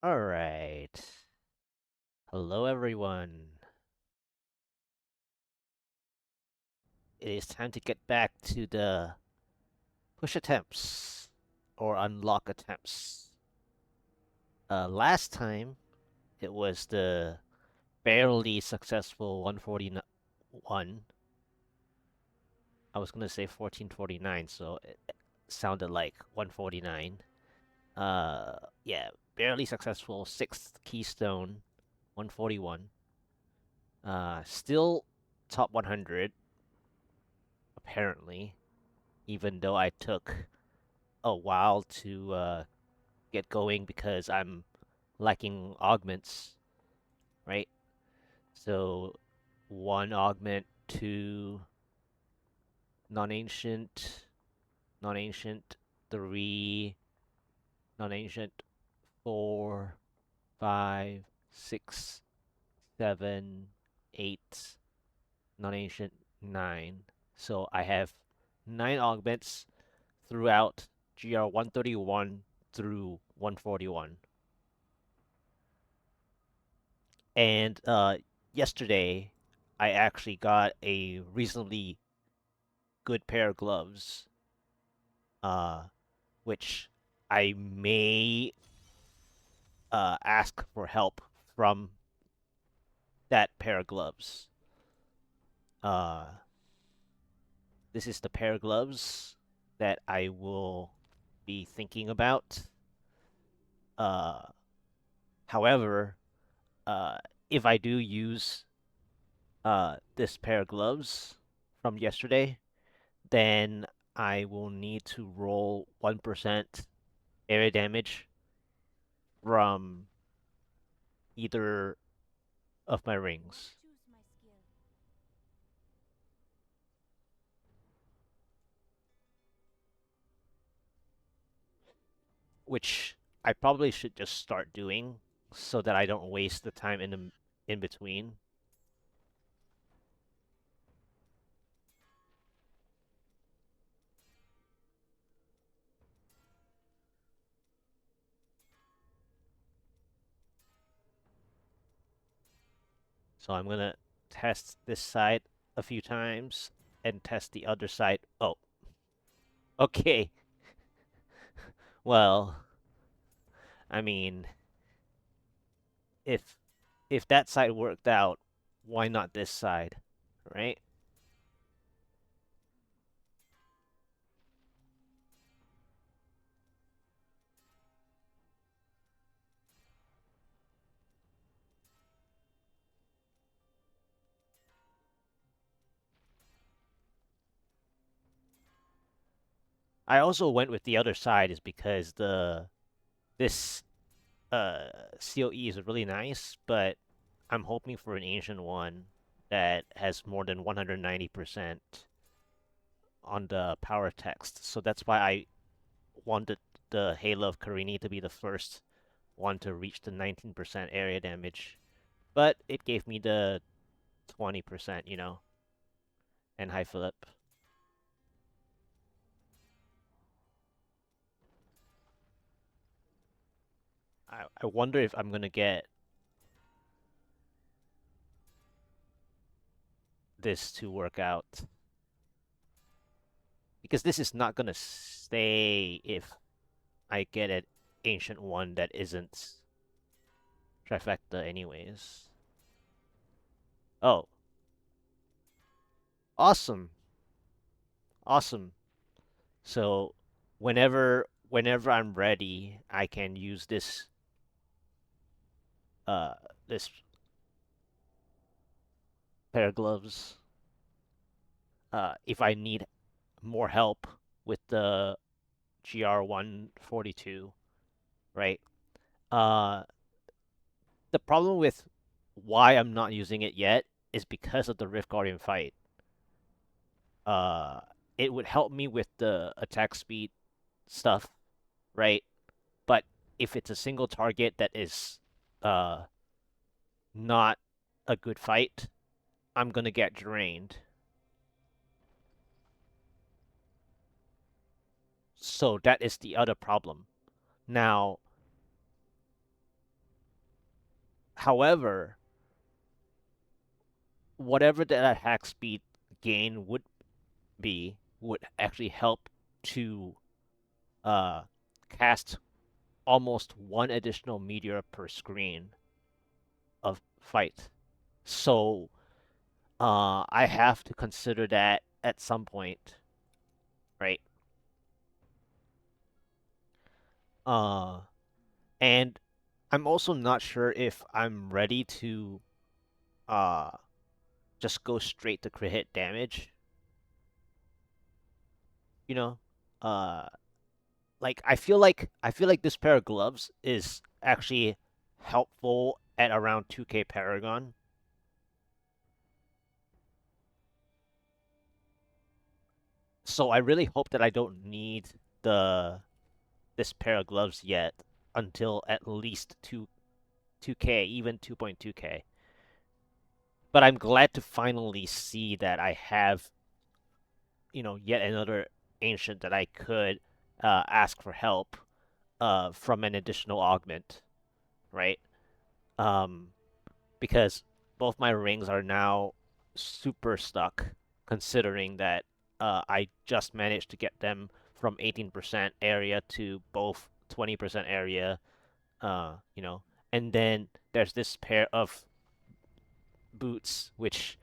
Alright. Hello, everyone. It is time to get back to the push attempts or unlock attempts. Last time, it was the barely successful 141. I was gonna say 1449, so it sounded like 149. Yeah, barely successful 6th Keystone 141. Still top 100, apparently, even though I took a while to get going because I'm lacking augments, right? So one augment, two non-ancient, non-ancient, three non-ancient, four, five, six, seven, eight non-ancient, nine. So I have nine augments throughout GR 131 through 141. And yesterday, I actually got a reasonably good pair of gloves, uh, which I may ask for help from that pair of gloves. Uh, this is the pair of gloves that I will be thinking about. Uh, however, uh, if I do use this pair of gloves from yesterday, then I will need to roll 1% area damage from either of my rings. Which I probably should just start doing so that I don't waste the time in between. So I'm gonna test this side a few times and test the other side. Oh, okay. Well, I mean, if if that side worked out, why not this side, right? I also went with the other side is because the this uh COE is really nice, but I'm hoping for an ancient one that has more than 190% on the power text. So that's why I wanted the Halo of Karini to be the first one to reach the 19% area damage. But it gave me the 20%, and hi Philip. I wonder if I'm gonna get this to work out. Because this is not gonna stay if I get an ancient one that isn't trifecta anyways. Oh, awesome. Awesome. So whenever I'm ready, I can use uh this pair of gloves. If I need more help with the GR 142, right? Uh the problem with why I'm not using it yet is because of the Rift Guardian fight. Uh it would help me with the attack speed stuff, right? But if it's a single target that is uh not a good fight, I'm gonna get drained. So that is the other problem. Now, However, whatever that attack speed gain would be would actually help to uh, cast almost one additional meteor per screen of fight. So I have to consider that at some point, right? Uh, and I'm also not sure if I'm ready to uh just go straight to crit hit damage. You know, uh, like I feel like this pair of gloves is actually helpful at around 2K Paragon. So I really hope that I don't need the this pair of gloves yet until at least 2K, even 2.2K. But I'm glad to finally see that I have, yet another ancient that I could ask for help from an additional augment, right? Um, because both my rings are now super stuck, considering that I just managed to get them from 18% area to both 20% area, and then there's this pair of boots, which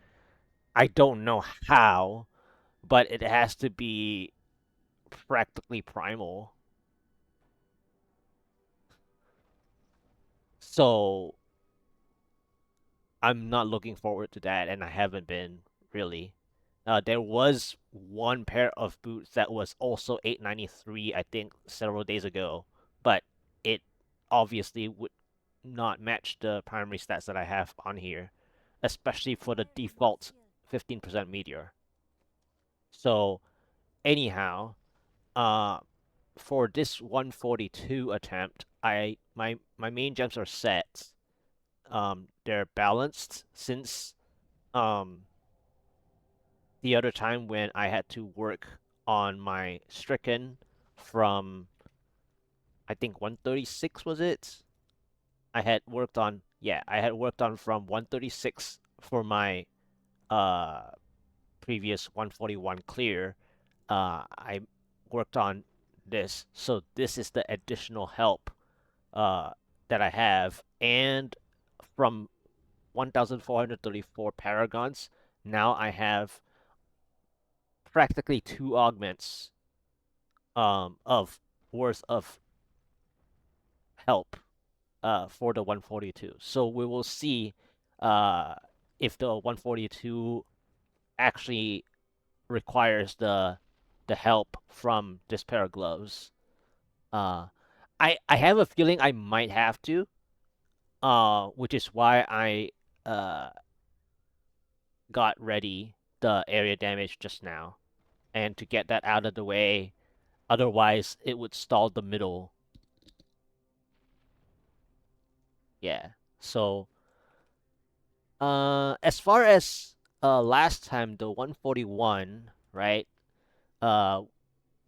I don't know how, but it has to be practically primal. So I'm not looking forward to that, and I haven't been really. There was one pair of boots that was also 893, I think, several days ago, but it obviously would not match the primary stats that I have on here, especially for the default 15% meteor. So anyhow, uh, for this 142 attempt, my main gems are set. They're balanced since um the other time when I had to work on my stricken from I think 136 was it? I had worked on from 136 for my uh previous 141 clear. I worked on this, so this is the additional help uh that I have, and from 1434 paragons, now I have practically two augments of worth of help for the 142. So we will see uh if the 142 actually requires the help from this pair of gloves. Uh I have a feeling I might have to, which is why I uh got ready the area damage just now, and to get that out of the way. Otherwise, it would stall the middle. Yeah. So, as far as last time, the 141, right? Uh,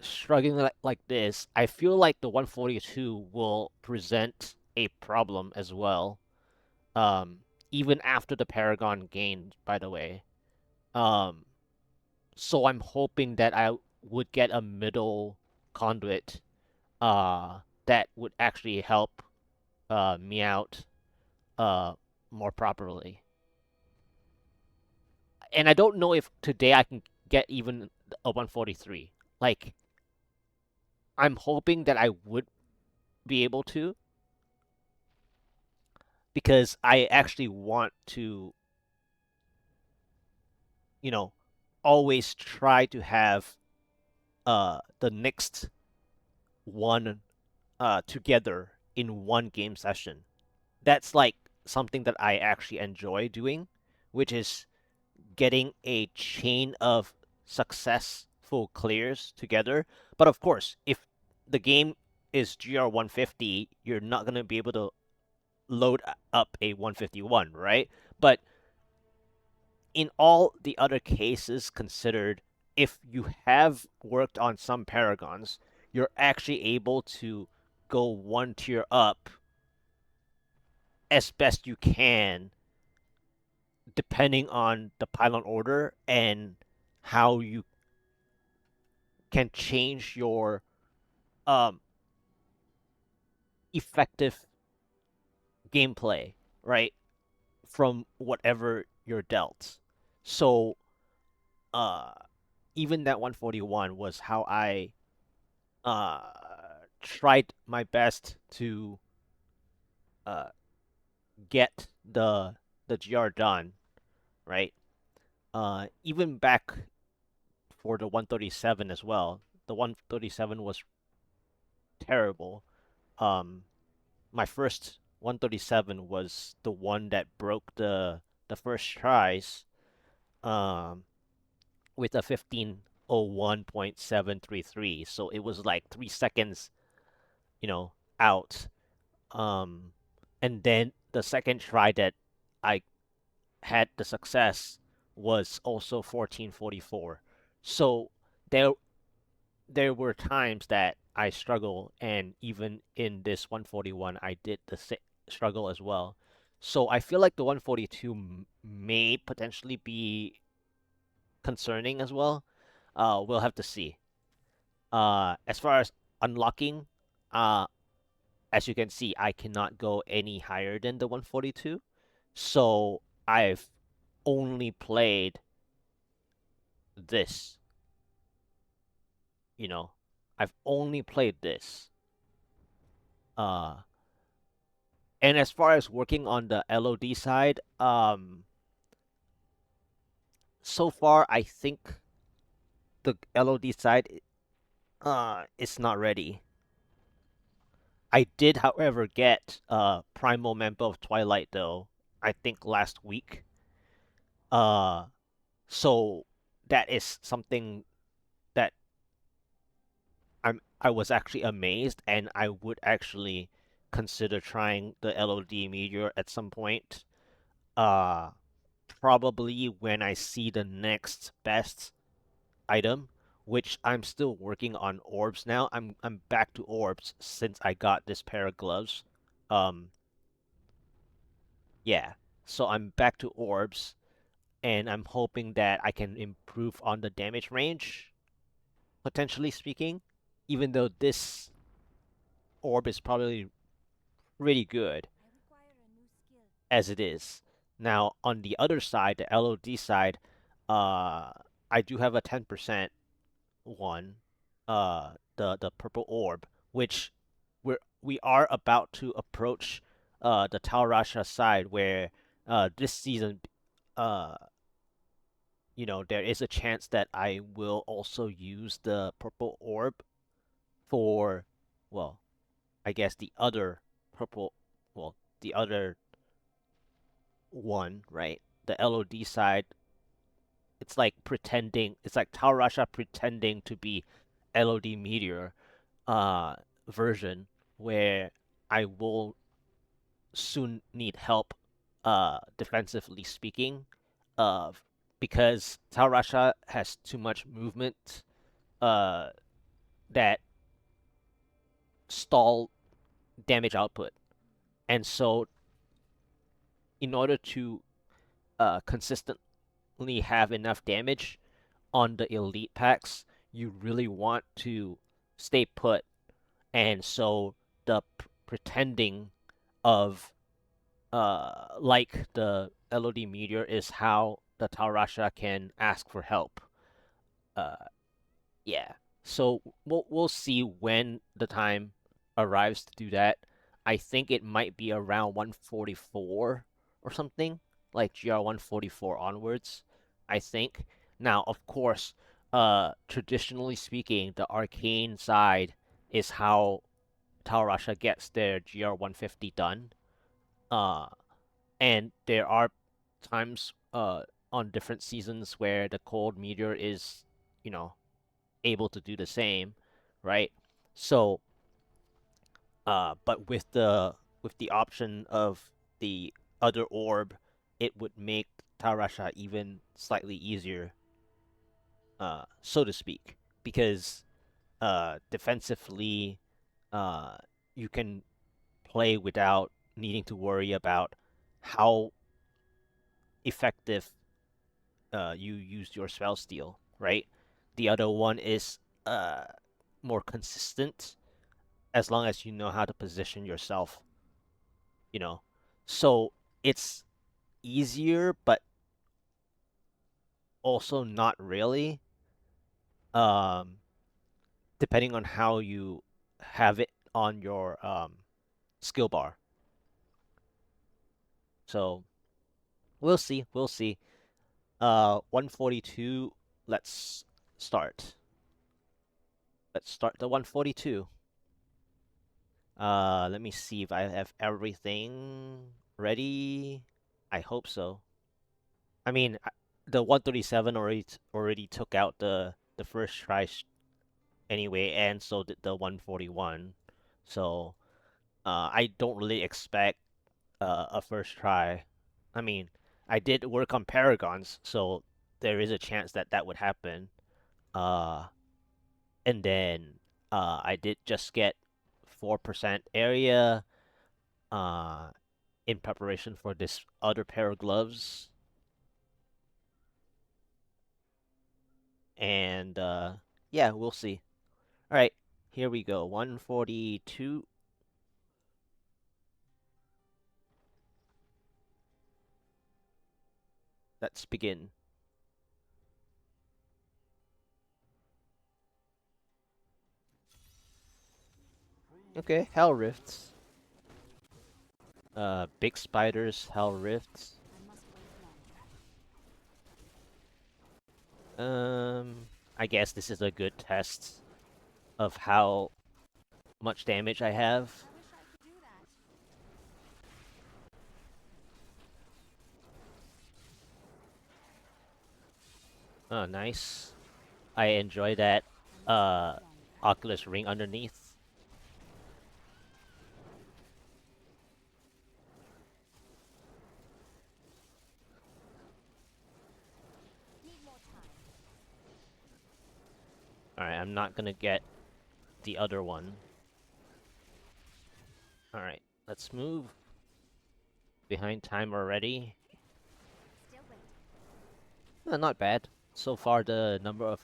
struggling like this, I feel like the 142 will present a problem as well. Um, even after the Paragon gained, by the way. Um, so I'm hoping that I would get a middle conduit, that would actually help me out uh more properly. And I don't know if today I can get even a 143. Like, I'm hoping that I would be able to, because I actually want to, you know, always try to have the next one together in one game session. That's like something that I actually enjoy doing, which is getting a chain of successful clears together. But of course, if the game is GR 150, you're not going to be able to load up a 151, right? But in all the other cases considered, if you have worked on some paragons, you're actually able to go one tier up as best you can, depending on the pylon order and how you can change your um, effective gameplay, right, from whatever you're dealt. So, uh, even that 141 was how I uh, tried my best to uh, get the GR done, right? Even back for the 137 as well. The 137 was terrible. Um, my first 137 was the one that broke the first tries um, with a 1501.733. So it was like 3 seconds, out. Um, and then the second try that I had the success was also 1444. So there there were times that I struggle, and even in this 141, I did struggle as well. So I feel like the 142 may potentially be concerning as well. We'll have to see. As far as unlocking, uh, as you can see, I cannot go any higher than the 142. So I've only played this, you know. I've only played this. Uh, and as far as working on the LOD side, so far I think the LOD side is not ready. I did, however, get Primal Member of Twilight though. I think last week. Uh, so that is something that I was actually amazed, and I would actually consider trying the LOD Meteor at some point. Uh, Probably when I see the next best item, which I'm still working on orbs now. I'm back to orbs since I got this pair of gloves. Um, yeah. So I'm back to orbs, and I'm hoping that I can improve on the damage range, potentially speaking, even though this orb is probably pretty good as it is. Now, on the other side, the LOD side, uh, I do have a 10% one, the purple orb, which we are about to approach the Tal Rasha side, where this season, uh, there is a chance that I will also use the purple orb for, well, I guess the other purple, well, the other one, right? The LOD side, it's like pretending, it's like Tal Rasha pretending to be LOD Meteor uh, version, where I will soon need help defensively speaking, uh, because Tal Rasha has too much movement uh, that stall damage output. And so, in order to consistently have enough damage on the elite packs, you really want to stay put. And so, the pretending of like the LOD Meteor is how the Taurasha can ask for help. Uh, yeah. So we'll see when the time arrives to do that. I think it might be around 144 or something, like GR 144 onwards. I think. Now, of course, traditionally speaking, the arcane side is how Taurasha gets their GR 150 done. Uh, and there are times on different seasons where the cold meteor is, you know, able to do the same, right? So, but with the option of the other orb, it would make Tarasha even slightly easier, so to speak, because defensively, uh, you can play without needing to worry about how effective you used your spell steal, right? The other one is uh, more consistent as long as you know how to position yourself, you know. So it's easier, but also not really, um, depending on how you have it on your skill bar. So we'll see. We'll see. 142. Let's start. Let's start the 142. Let me see if I have everything ready. I hope so. I mean, the 137 already took out the first try anyway, and so did the 141. So, I don't really expect a first try. I mean, I did work on Paragons, so there is a chance that that would happen. Uh, and then I did just get 4% area uh, in preparation for this other pair of gloves. And yeah, we'll see. All right, here we go. 142. Let's begin. Okay, Hell Rifts. Big spiders, Hell Rifts. I guess this is a good test of how much damage I have. Oh, nice. I enjoy that Oculus ring underneath. Alright, I'm not gonna get the other one. Alright, let's move. Behind time already. Not bad. So far, the number of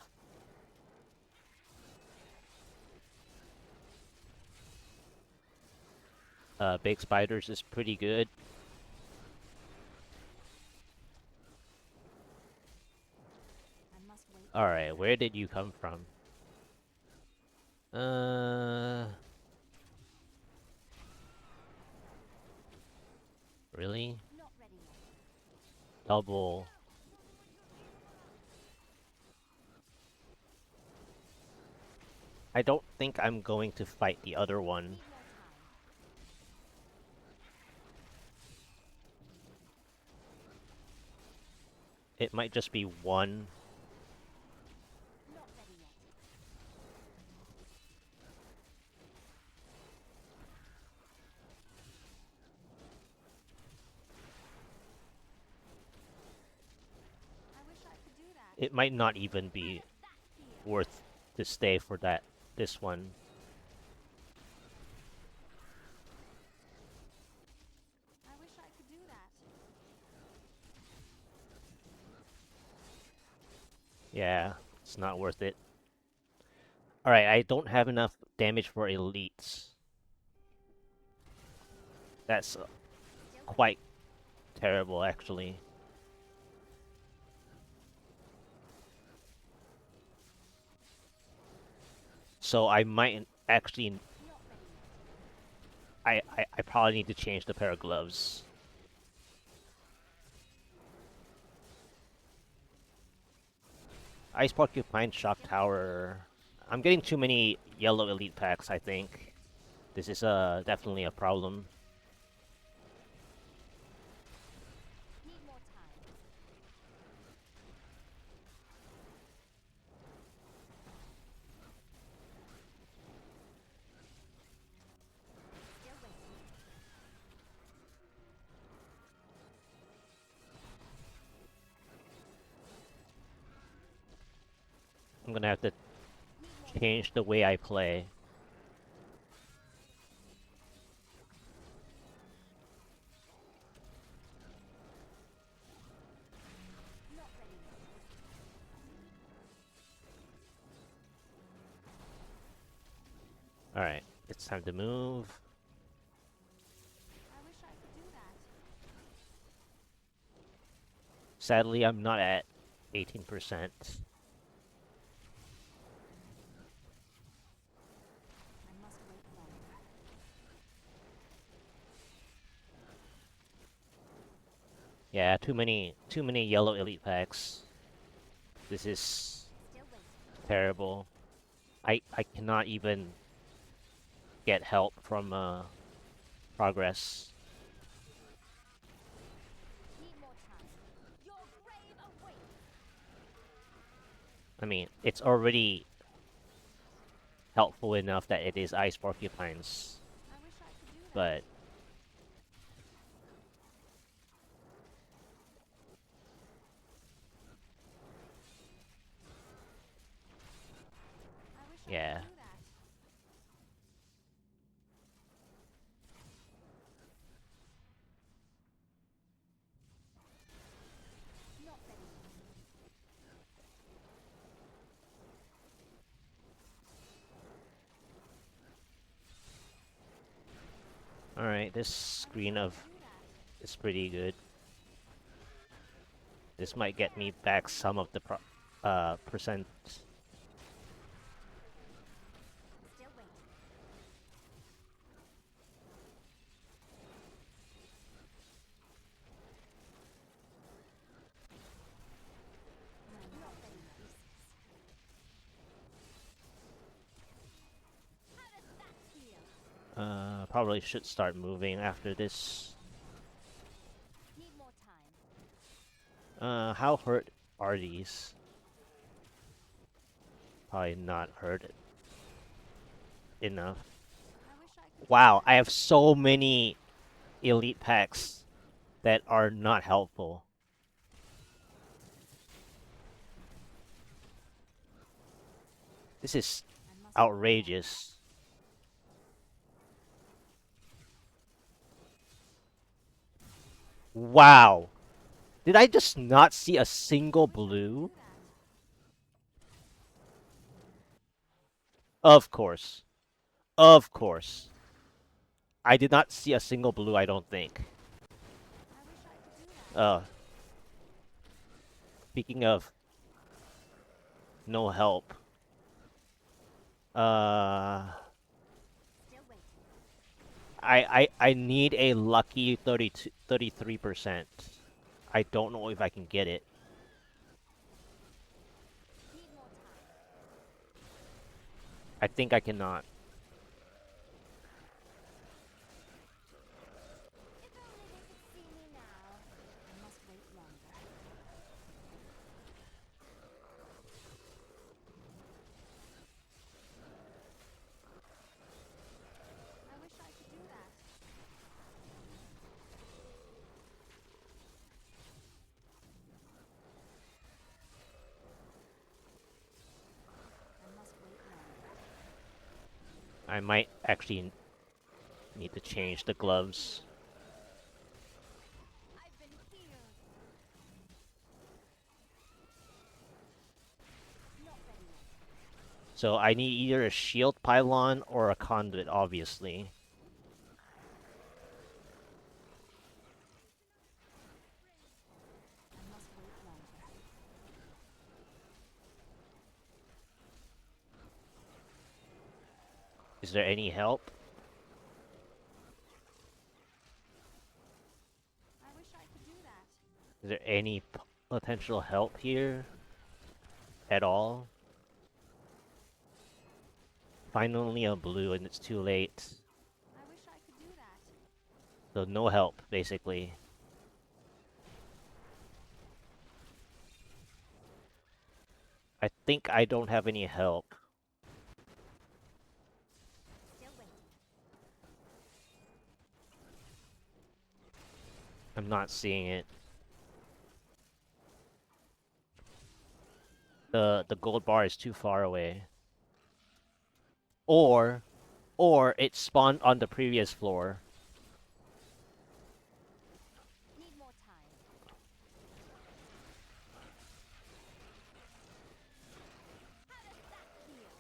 big spiders is pretty good. Alright, where did you come from? Really? Double. I don't think I'm going to fight the other one. It might just be one. It might not even be worth to stay for this one. Yeah, it's not worth it. Alright, I don't have enough damage for elites. That's quite terrible, actually. So I might actually... I probably need to change the pair of gloves. Ice Porcupine Shock Tower. I'm getting too many yellow elite packs, I think. This is definitely a problem. I'm gonna have to change the way I play. It's time to move. I wish I could do that. Sadly, I'm not at 18%. I must wait longer. Yeah, too many yellow elite packs. This is Still waiting. terrible. I cannot even get help from progress. Need more time. Your grave awaits. I mean, it's already helpful enough that it is ice porcupines, I wish I could do that. but I wish I yeah. could do that. Not ready yet. Alright, this I wish screen I of could do that. is pretty good. This might get me back some of the percent. Still waiting. Not ready yet. How does that feel? Probably should start moving after this. Need more time. How hurt are these? Probably not hurt enough. I wish I could do Wow, that. I have so many elite packs that are not helpful. This is I must wait longer. outrageous. Wow. Did I just not see a single blue? Of course. Of course. I did not see a single blue, I don't think. I wish I could do that. Speaking of no help. Uh Still waiting. I need a lucky 33%. I don't know if I can get it. Need more time. I think I cannot. If only they could see me now. I must wait longer. I wish I could do that. I must wait longer. I might actually need to change the gloves. I've been healed. Not ready yet. So I need either a shield pylon or a conduit, obviously. I must wait longer. Is there any help? I wish I could do that. Is there any potential help here? At all? Finally a blue and it's too late. I wish I could do that. So no help, basically. I think I don't have any help. Still waiting. I'm not seeing it. The gold bar is too far away. Or it spawned on the previous floor. Need more time. How does that feel?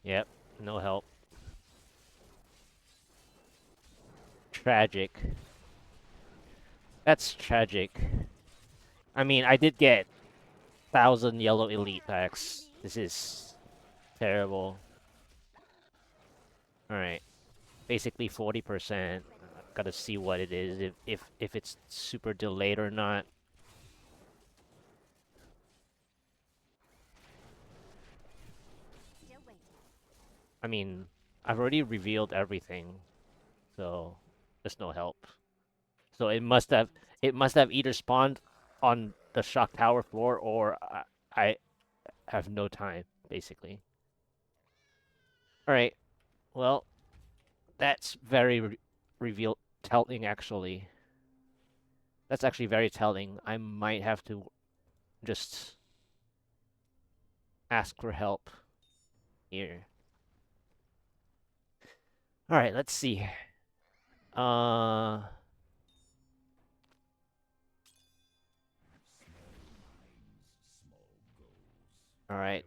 Yep, no help. Tragic. That's tragic. I mean, I did get 1,000 yellow elite packs. This is terrible. Alright. Basically 40%. Gotta see what it is, if it's super delayed or not. Still waiting. I mean, I've already revealed everything, so there's no help. So it must have either spawned on the shock tower floor, or I have no time, basically. Alright, well, that's very reveal telling, actually. That's actually very telling. I might have to just ask for help here. Alright, let's see. Uh, alright.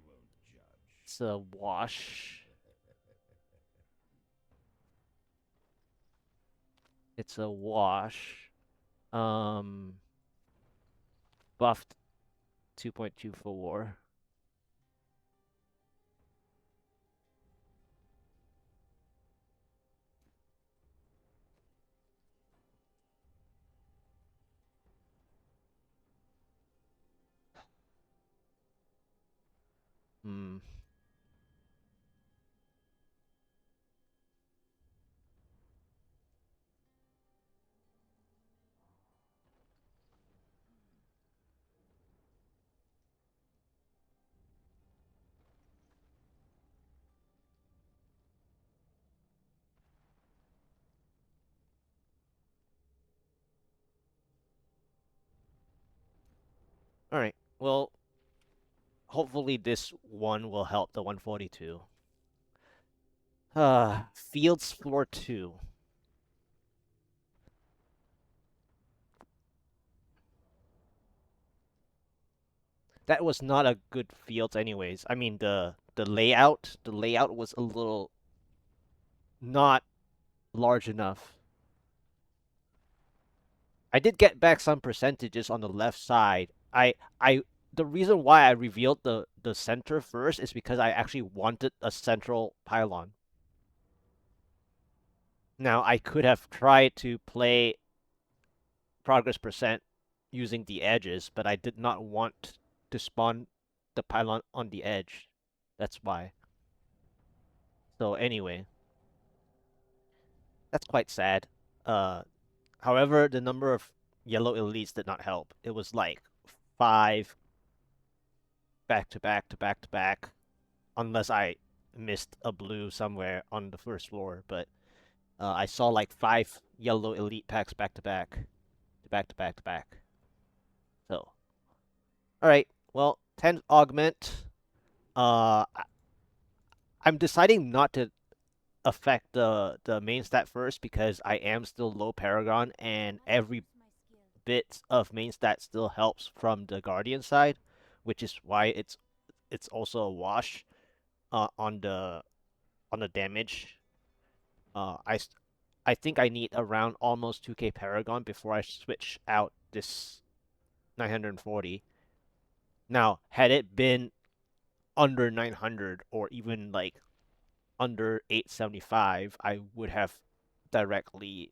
It's a wash. It's a wash. Buffed 2.24. Hmm. Alright, well, hopefully this one will help the 142. Fields floor 2. That was not a good field anyways. I mean, the layout was a little not large enough. I did get back some percentages on the left side. The reason why I revealed the center first is because I actually wanted a central pylon. Now, I could have tried to play progress percent using the edges, but I did not want to spawn the pylon on the edge. That's why. So anyway, that's quite sad. Uh, However, the number of yellow elites did not help. It was like 5 back to back to back to back, unless I missed a blue somewhere on the first floor. But I saw like 5 yellow elite packs back to back, to back to back to back. So, all right. Well, 10 augment. I'm deciding not to affect the main stat first because I am still low Paragon, and I every use my skill. bit of main stat still helps from the Guardian side, which is why it's also a wash on the damage. Uh, I I think I need around almost 2k Paragon before I switch out this 940. Now, had it been under 900 or even like under 875, I would have directly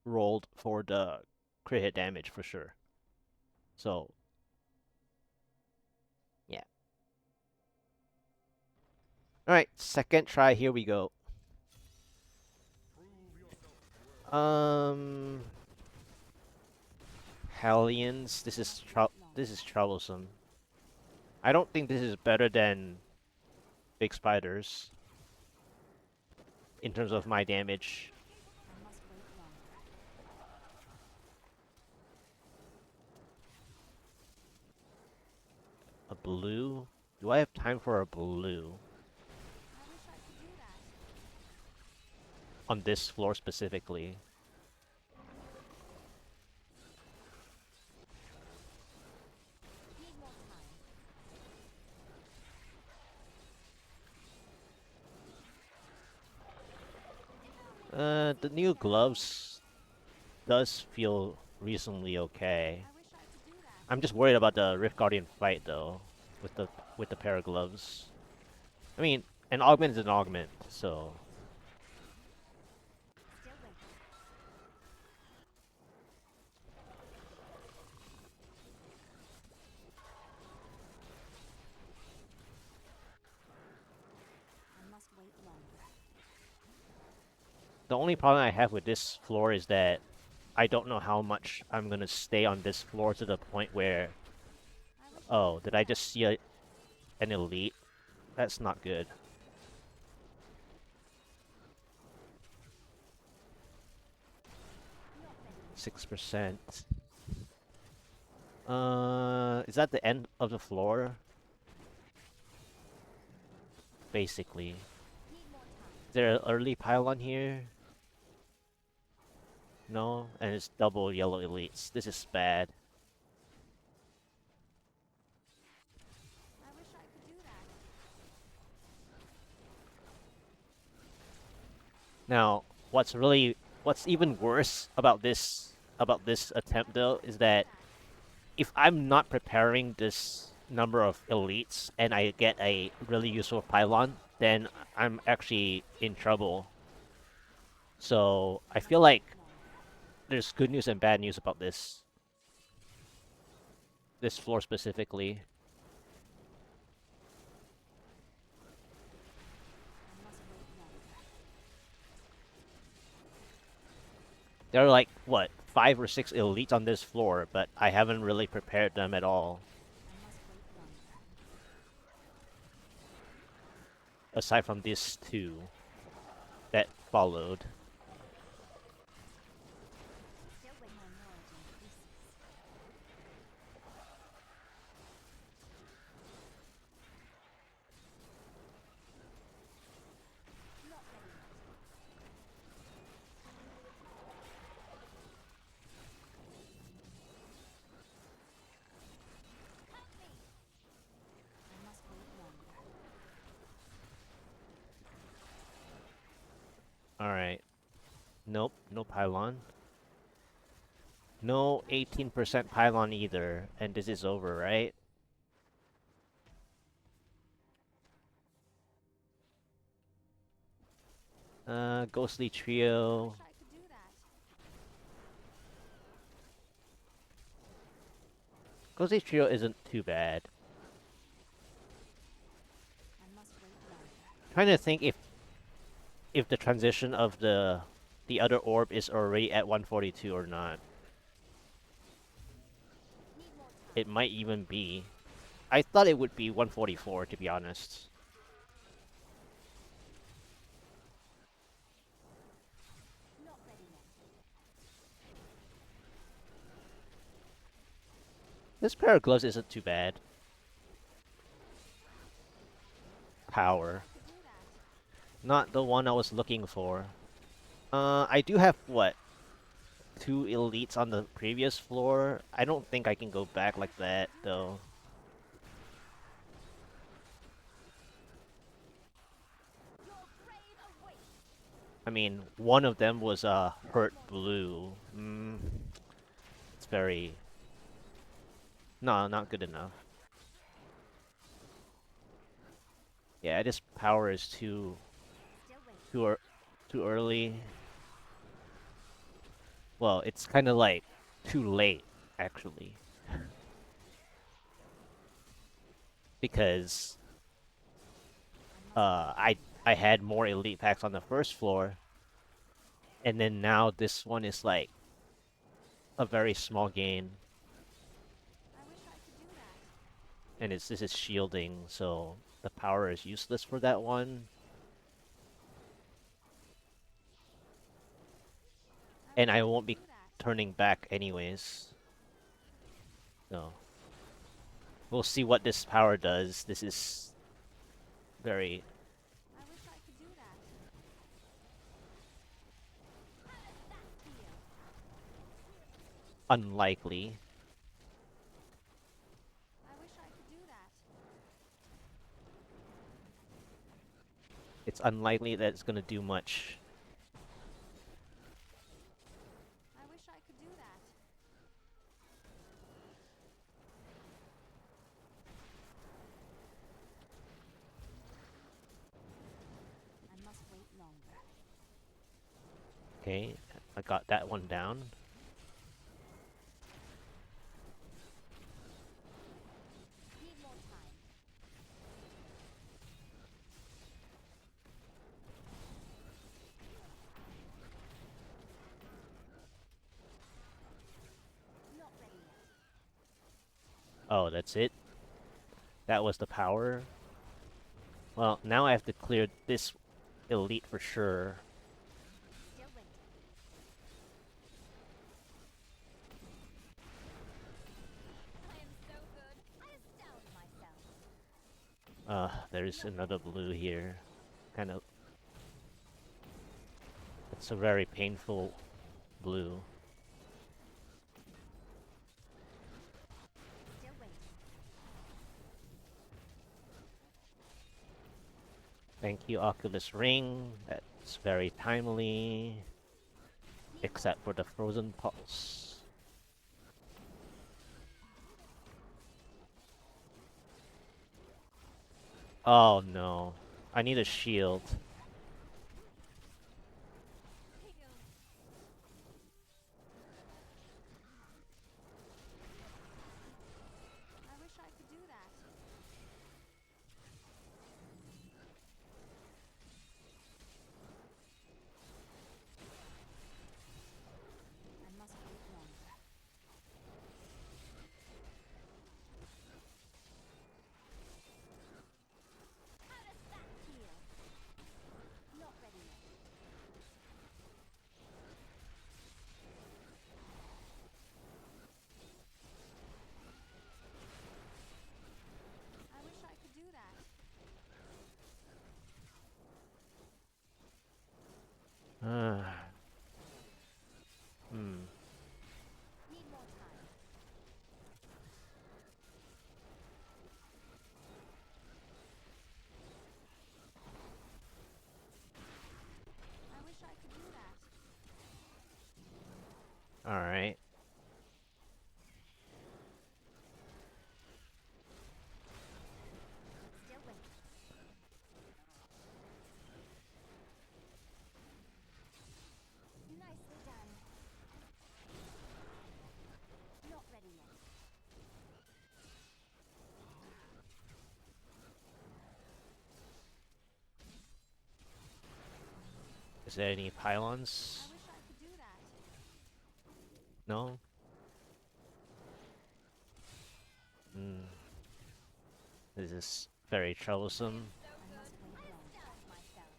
rolled for the crit hit damage for sure. So, yeah. Alright, second try, here we go. Um, Hellions, this is troublesome. I don't think this is better than Big Spiders in terms of my damage. I must wait longer. A blue? Do I have time for a blue I wish I could do that. on this floor specifically? Need more time. But the new gloves does feel reasonably okay. I wish I could do that. I'm just worried about the Rift Guardian fight though, with the pair of gloves. I mean, an augment is an augment, so Still waiting. I must wait longer. the only problem I have with this floor is that I don't know how much I'm gonna stay on this floor to the point where, I wish oh, did I just see an elite? That's not good. 6%. Is that the end of the floor? Basically. need more time. Is there an early pylon here? No? And it's double yellow elites. This is bad. I wish I could do that. Now, what's even worse about this attempt though is that if I'm not preparing this number of elites and I get a really useful pylon, then I'm actually in trouble. So I feel like there's good news and bad news about this floor specifically. I must wait longer. There are like what 5 or 6 elites on this floor, but I haven't really prepared them at all. I must wait longer. Aside from these two that followed. Still waiting. My knowledge increases. Not ready yet. Help me! I must wait longer. Alright. Nope, no pylon. No 18% pylon either, and this is over, right? Ghostly Trio. Wish I could do that. Ghostly Trio isn't too bad. I must wait longer. Trying to think if the transition of the other orb is already at 142 or not. Need more time. It might even be. I thought it would be 144 to be honest. Not ready yet. This pair of gloves isn't too bad. Power. To do that. Not the one I was looking for. I do have, what, 2 elites on the previous floor? I don't think I can go back like that, though. Your grave awaits. I mean, one of them was, hurt blue. It's very... No, not good enough. Yeah, this power is Still waiting. too early. Well, it's kind of like too late, actually. Because I had more elite packs on the first floor, and then now this one is like a very small gain, I wish I could do that. and this is shielding, so the power is useless for that one. And I won't be turning back anyways. So we'll see what this power does. This is very I wish I could do that. How does that feel? unlikely. I wish I could do that. It's unlikely that it's gonna do much. I could do that. I must wait longer. Okay, I got that one down. Need more time. Not ready yet. Oh, that's it? That was the power? Well, now I have to clear this elite for sure. Still waiting. I am so good. I astound myself. There's another blue here. Kind of... It's a very painful blue. Still waiting. Thank you, Oculus Ring. That's very timely. Except for the Frozen Pulse. Oh no. I need a shield. I wish I could do that. I must wait longer. How does that feel? Not ready yet. I wish I could do that. Need more time. I wish I could do that. Alright. Still waiting. Nicely done. Not ready yet. Is there any I pylons? wish I could do that. No? Hmm. This is very troublesome. I must wait longer. Myself.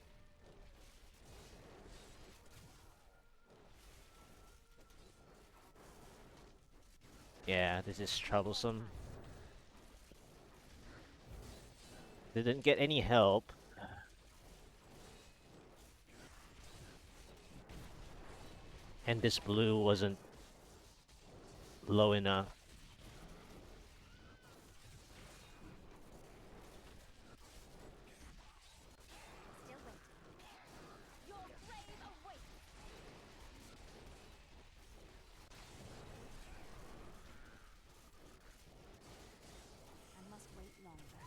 Yeah, this is troublesome. Didn't get any help. And this blue wasn't low enough. Still waiting. Your grave awaits. I must wait longer.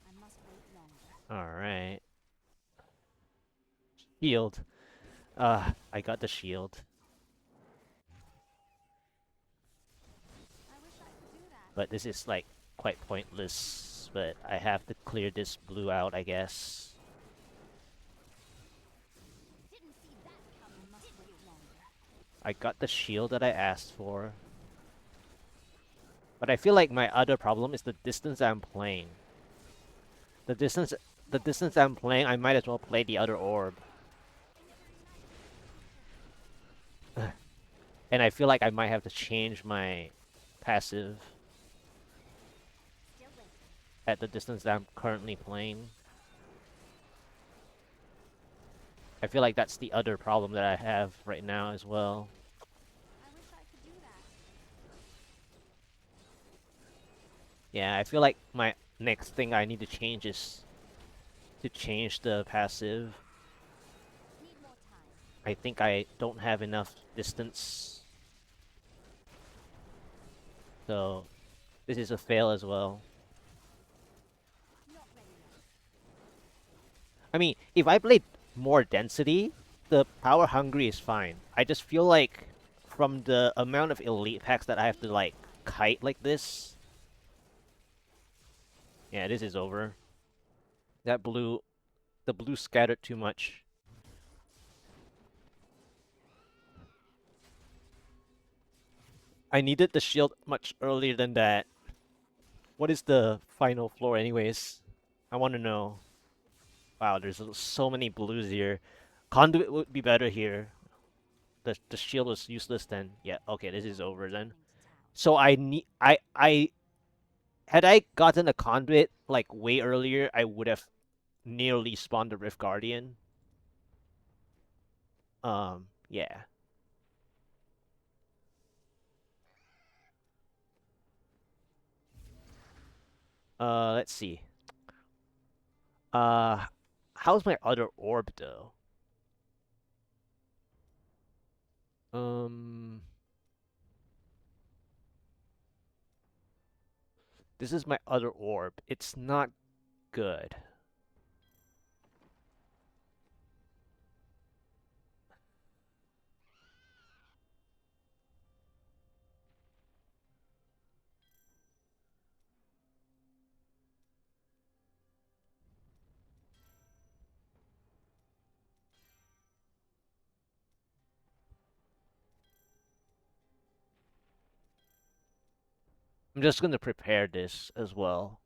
I must wait longer. Alright. Shield. I got the shield. I wish I could do that. But this is like quite pointless. But I have to clear this blue out, I guess. Didn't see that coming. I must wait longer. I got the shield that I asked for. But I feel like my other problem is the distance I'm playing. The distance I'm playing, I might as well play the other orb. And I feel like I might have to change my passive Still waiting. at the distance that I'm currently playing. I feel like that's the other problem that I have right now as well. I wish I could do that. Yeah, I feel like next thing I need to change is to change the passive. Need more time. I think I don't have enough distance, so this is a fail as well. Not ready yet. I mean, if I played more density, the power hungry is fine. I just feel like from the amount of elite packs that I have to Need more like time. kite like this, yeah, this is over. That blue, the blue scattered too much. I needed the shield much earlier than that. What is the final floor anyways? I want to know. Wow, there's so many blues here. Conduit would be better here. The shield was useless then. Yeah, okay, this is over then. Coming to town. So I need I had I gotten a conduit like way earlier, I would have nearly spawned the Rift Guardian. Yeah. Let's see. Uh, how's my other orb though? Um, this is my other orb. It's not good. I'm just gonna prepare this as well.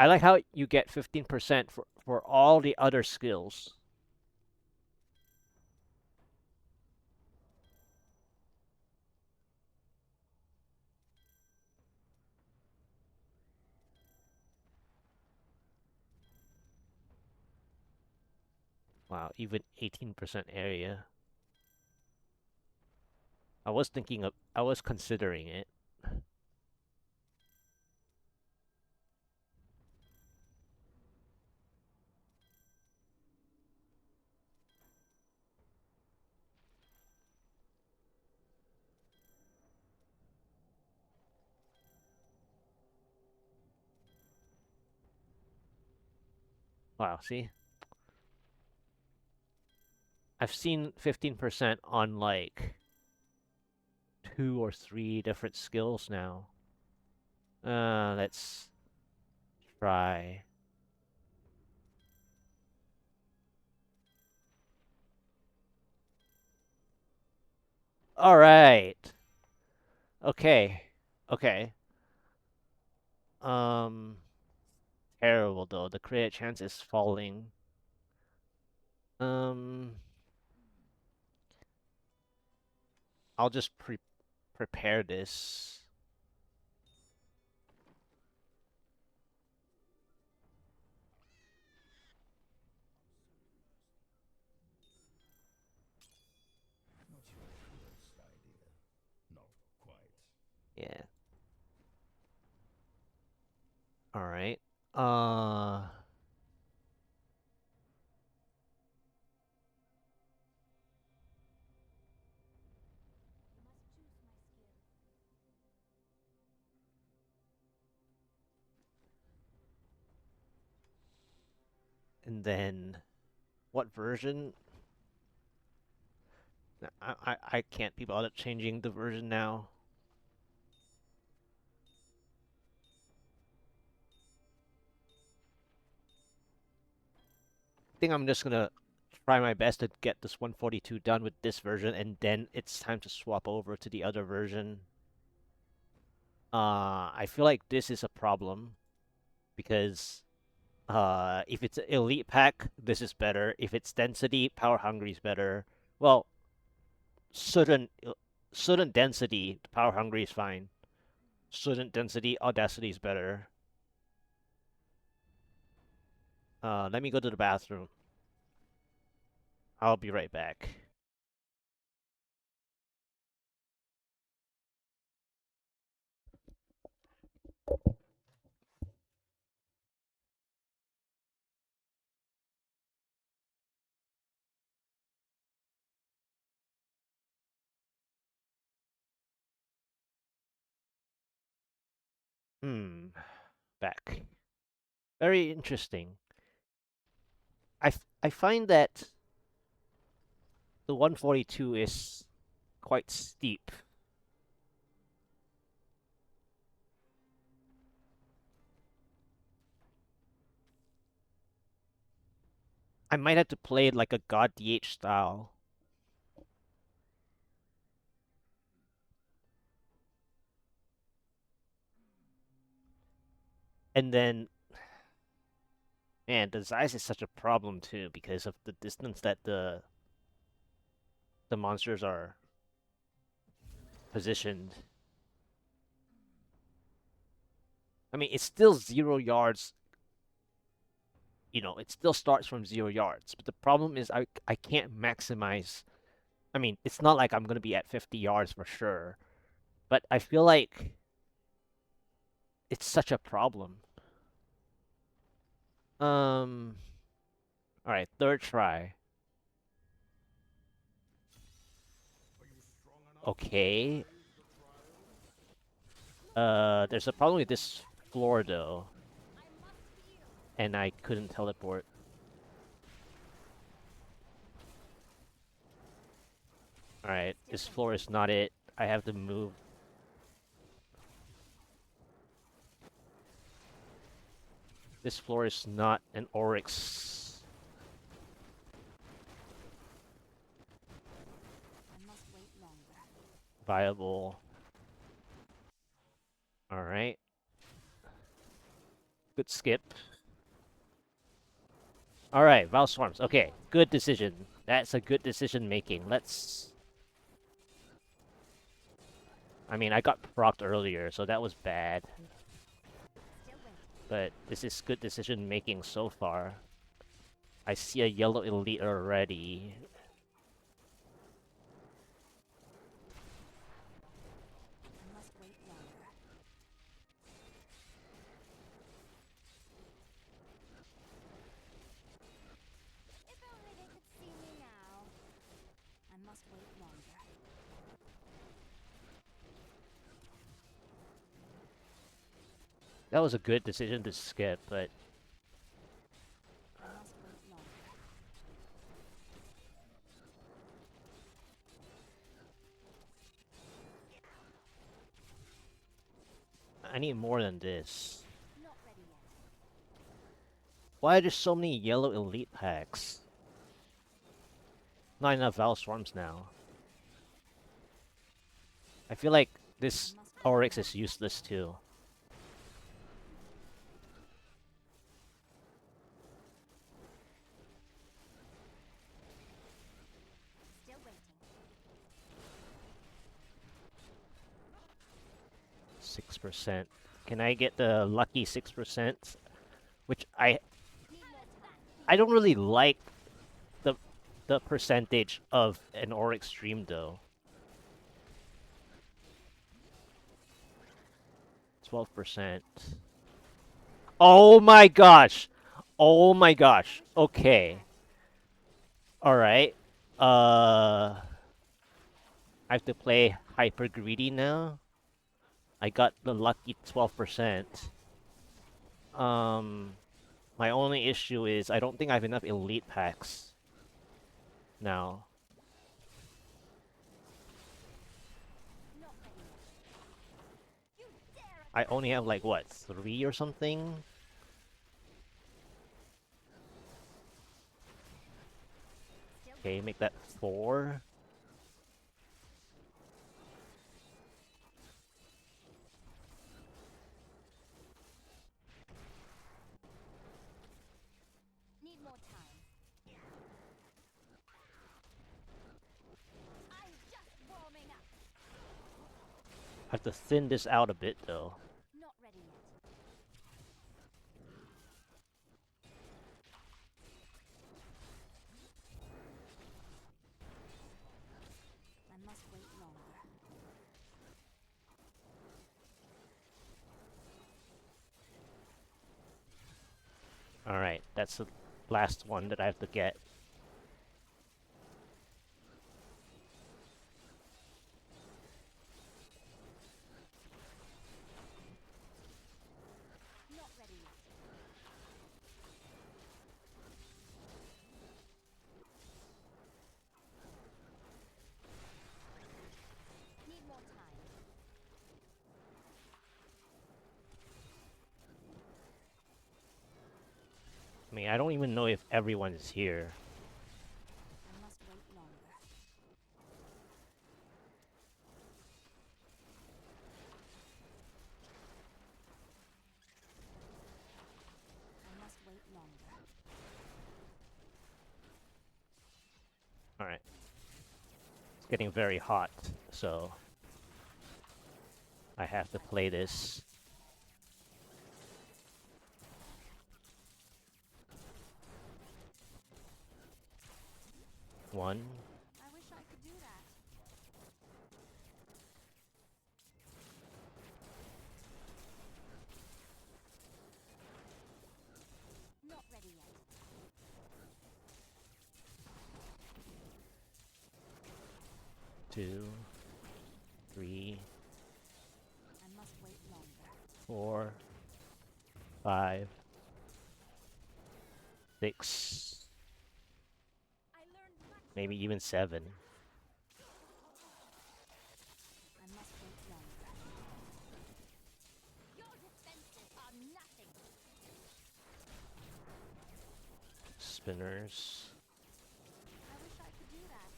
I like how you get 15% for all the other skills. Wow, even 18% area. I was considering it. Wow, see? I've seen 15% on like 2 or 3 different skills now. Let's try. All right. Okay. Okay. Um, terrible though. The crit chance is falling. Um, I'll just prepare this. Not your first idea. Not quite. Yeah. All right. Uh, Must choose my skill. and then what version? I can't be bothered changing the version now. I think I'm just gonna try my best to get this 142 done with this version, and then it's time to swap over to the other version. I feel like this is a problem because if it's an elite pack, this is better. If it's density, power hungry is better. Well, certain density, power hungry is fine. Certain density, audacity is better. Let me go to the bathroom. I'll be right back. Back. Very interesting. I find that the 142 is quite steep. I might have to play it like a God DH style. And then, man, the size is such a problem too because of the distance that the monsters are positioned. I mean, it's still 0 yards. You know, it still starts from 0 yards. But the problem is I can't maximize. I mean, it's not like I'm gonna be at 50 yards for sure. But I feel like it's such a problem. Alright, third try. Okay. There's a problem with this floor though. And I couldn't teleport. Alright, this floor is not it. I have to move. This floor is not an Oryx viable. Alright. Good skip. Alright, Val Swarms. Okay, good decision. That's a good decision making. Let's... I mean, I got procced earlier, so that was bad. But this is good decision making so far. I see a yellow elite already. That was a good decision to skip, but... I need more than this. Why are there so many yellow elite packs? Not enough Val Swarms now. I feel like this Oryx is useless too. Still waiting. 6%. Can I get the lucky 6%? Which I don't really like the percentage of an Oryx stream though. 12%. Oh my gosh! Oh my gosh. Okay. Alright. I have to play hyper greedy now. I got the lucky 12%. My only issue is I don't think I have enough elite packs now. I only have like what, 3 or something? Okay, make that 4. Need more time. I'm just warming up. I have to thin this out a bit though. Not ready yet. I must wait longer. Alright, that's the last one that I have to get. Not ready yet. Need more time. I mean, I don't even know if everyone is here. I must wait longer. I must wait longer. Alright. It's getting very hot, so I have to play this. One. I wish I could do that. Not ready yet. 2, 3, I must wait longer. 4, 5, 6, I learned much. maybe even 7. I must wait longer. Your defenses are nothing. Spinners. I wish I could do that.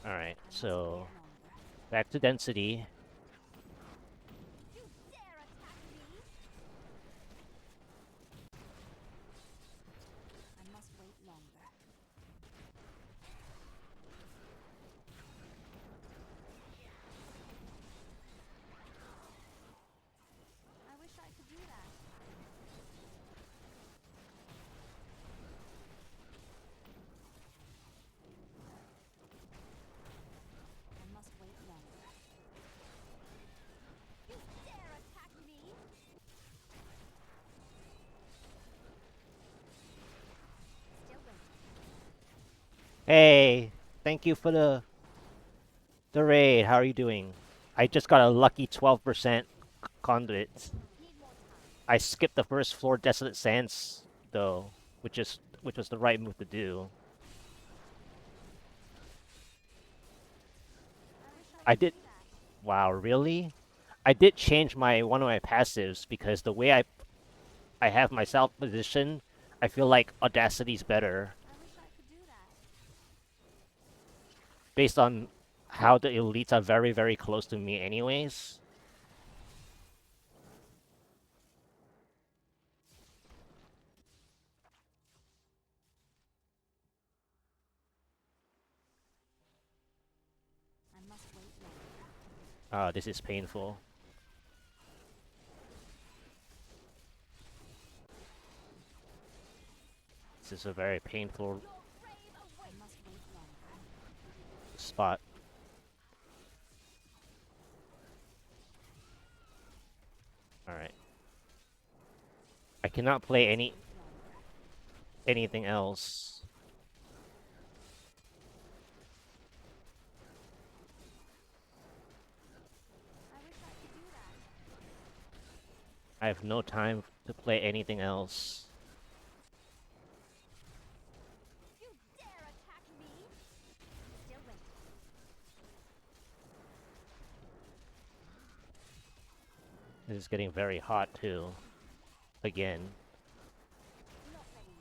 Alright, I must so wait longer. back to density. You dare attack me? I must wait longer. I wish I could do that. I must wait longer. You dare attack me? Still waiting. Hey, thank you for the raid. How are you doing? I just got a lucky 12% conduit. Need more time. I skipped the first floor Desolate Sands though, which was the right move to do. I wish I I could did. do that. Wow, really? I did change one of my passives because the way I have myself positioned, I feel like Audacity's better I wish I could do that. based on how the elites are very, very close to me anyways. I must wait longer. Ah, this is painful. This is a very painful Your brave away. I must wait longer. spot. Alright. I cannot play Wait longer. anything else. I wish I could do that. I have no time to play anything else. You dare attack me? Still waiting. This is getting very hot too. Again. Not ready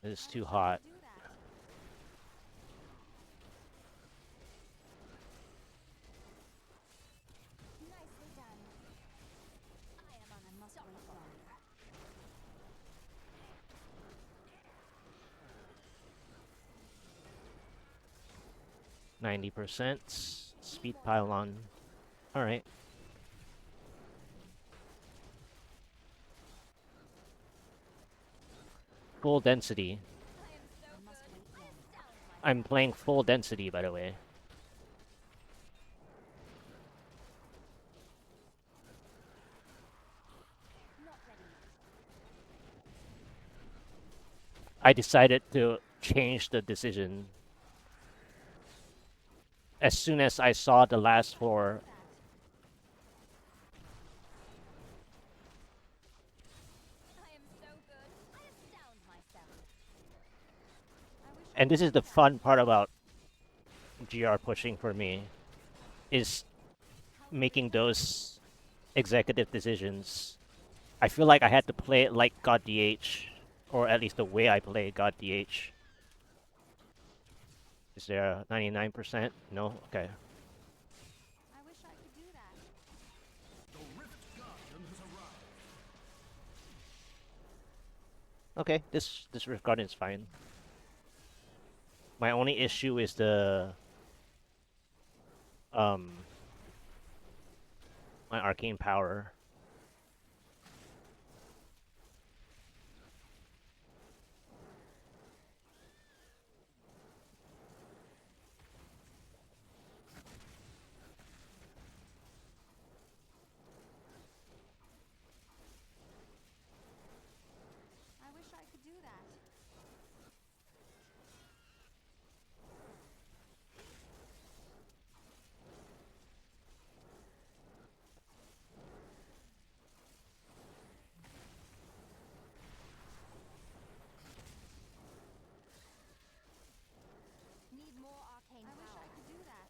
yet. This is I too wish I hot. could do that. Nicely done. I am unstoppable. 90%. Speed pylon. Alright. Full density. I am so good. I astound myself. I'm playing full density, by the way. Not ready yet. I decided to change the decision as soon as I saw the last four. Do that. I am so good. I astound myself. I wish I And this could is do the that. fun part about GR pushing for me, is making those executive decisions. I feel like I had to play it like God DH, or at least the way I play God DH. Is there a 99%? No? Okay. I wish I could do that. The Rift Guardian has arrived. Okay, this Rift Guardian is fine. My only issue is the my arcane power. I wish I could do that. Need more arcane power. I wish I could do that.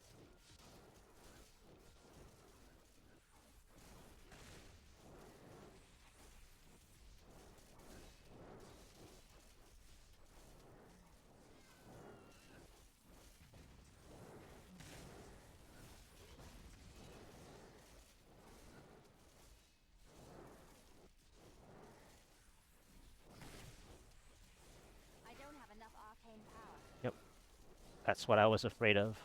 I don't have enough arcane power. Yep. That's what I was afraid of.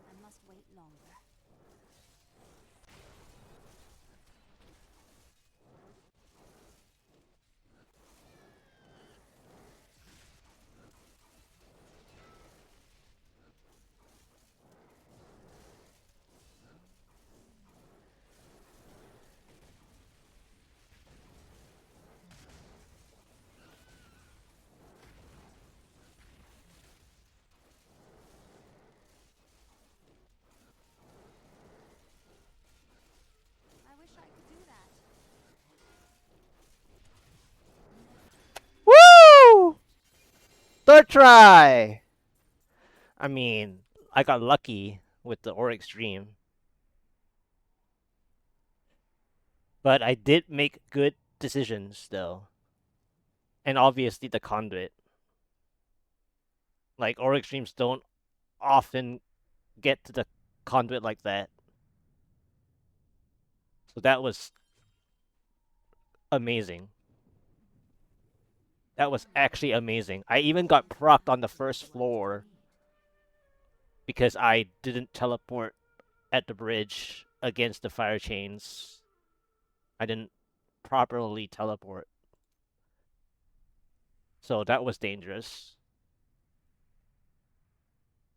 I must wait longer. I wish I could do that. Woo! Third try! I mean, I got lucky with the Orek stream. But I did make good decisions though, and obviously the conduit. Like Orek streams don't often get to the conduit like that, so that was amazing. That was actually amazing. I even got procced on the first floor because I didn't teleport at the bridge against the fire chains. I didn't properly teleport. So that was dangerous.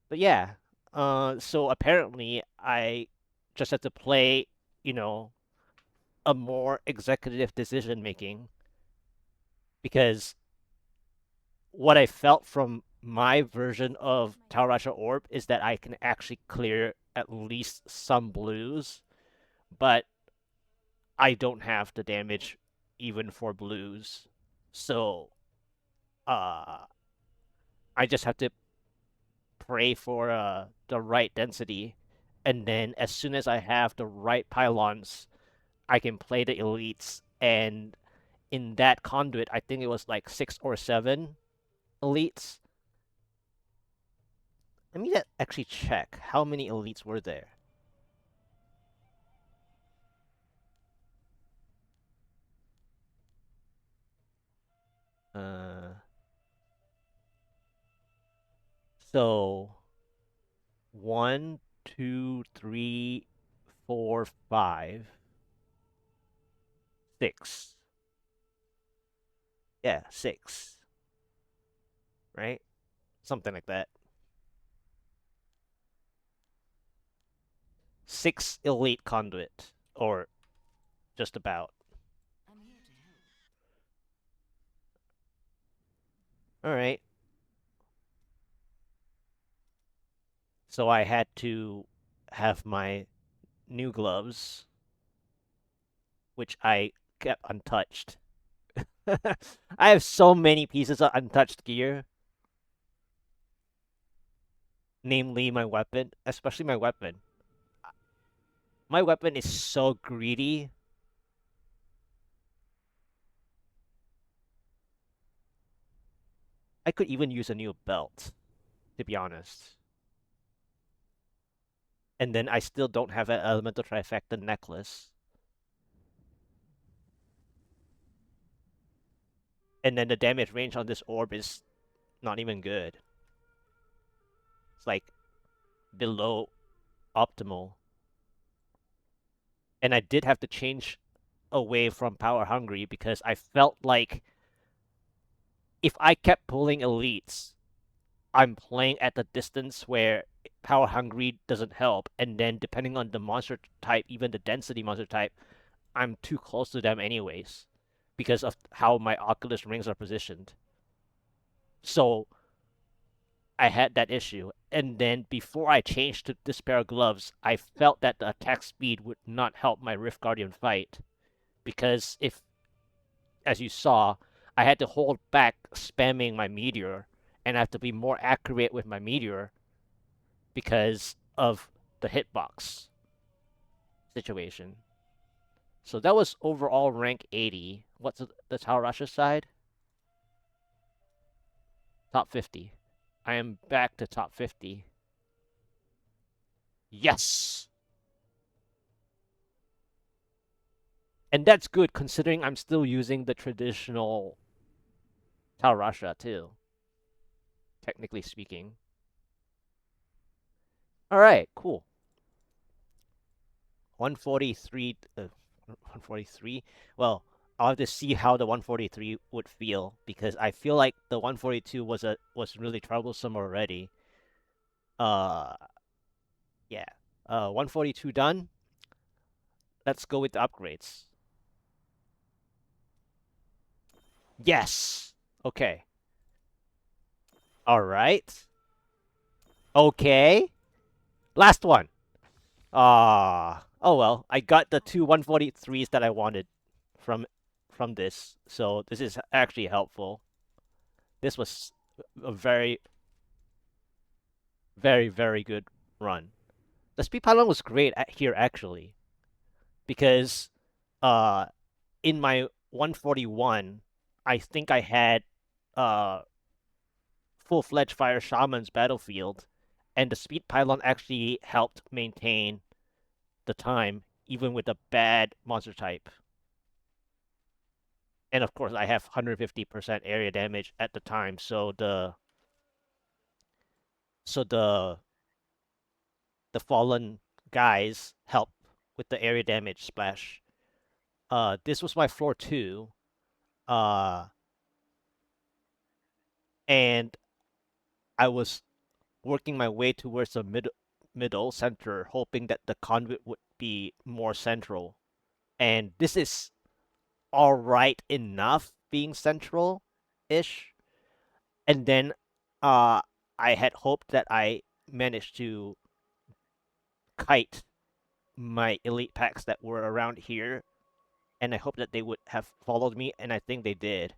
But yeah, so apparently I just had to play, you know, a more executive decision making because what I felt from my version of Tal Rasha Orb is that I can actually clear at least some blues, but I don't have the damage even for blues. So uh I just have to pray for the right density, and then as soon as I have the right pylons, I can play the elites. And in that conduit, I think it was like 6 or 7 elites. Let me actually check how many elites were there. Uh, so 1, 2, 3, 4, 5, 6. Yeah, 6. Right? Something like that. 6 elite conduit, or just about. All right. So I had to have my new gloves, which I kept untouched. I have so many pieces of untouched gear, namely my weapon, especially my weapon. My weapon is so greedy. I could even use a new belt, to be honest. And then I still don't have an elemental trifecta necklace. And then the damage range on this orb is not even good. It's like below optimal. And I did have to change away from power hungry because I felt like if I kept pulling elites, I'm playing at the distance where power hungry doesn't help, and then depending on the monster type, even the density monster type, I'm too close to them anyways because of how my Oculus rings are positioned. So I had that issue. And then before I changed to this pair of gloves, I felt that the attack speed would not help my Rift Guardian fight. Because if, as you saw, I had to hold back spamming my meteor, and I have to be more accurate with my meteor because of the hitbox situation. So that was overall rank 80. What's the Tal Rasha side? Top 50. I am back to top 50. Yes! And that's good considering I'm still using the traditional Tal Rasha too, technically speaking. Alright, cool. 143. 143? Well, I'll have to see how the 143 would feel because I feel like the 142 was really troublesome already. Uh, yeah. 142 done. Let's go with the upgrades. Yes. Okay. All right. Okay. Last one. Oh well, I got the two 143s that I wanted from this. So this is actually helpful. This was a very very good run. The speed pylon was great here actually because uh in my 141, I think I had uh full-fledged Fire Shaman's battlefield, and the Speed Pylon actually helped maintain the time, even with a bad monster type. And of course, I have 150% area damage at the time, so the fallen guys help with the area damage splash. This was my floor 2. Uh, and I was working my way towards the middle center, hoping that the conduit would be more central. And this is all right enough being central ish. And then uh, I had hoped that I managed to kite my elite packs that were around here, and I hoped that they would have followed me, and I think they did.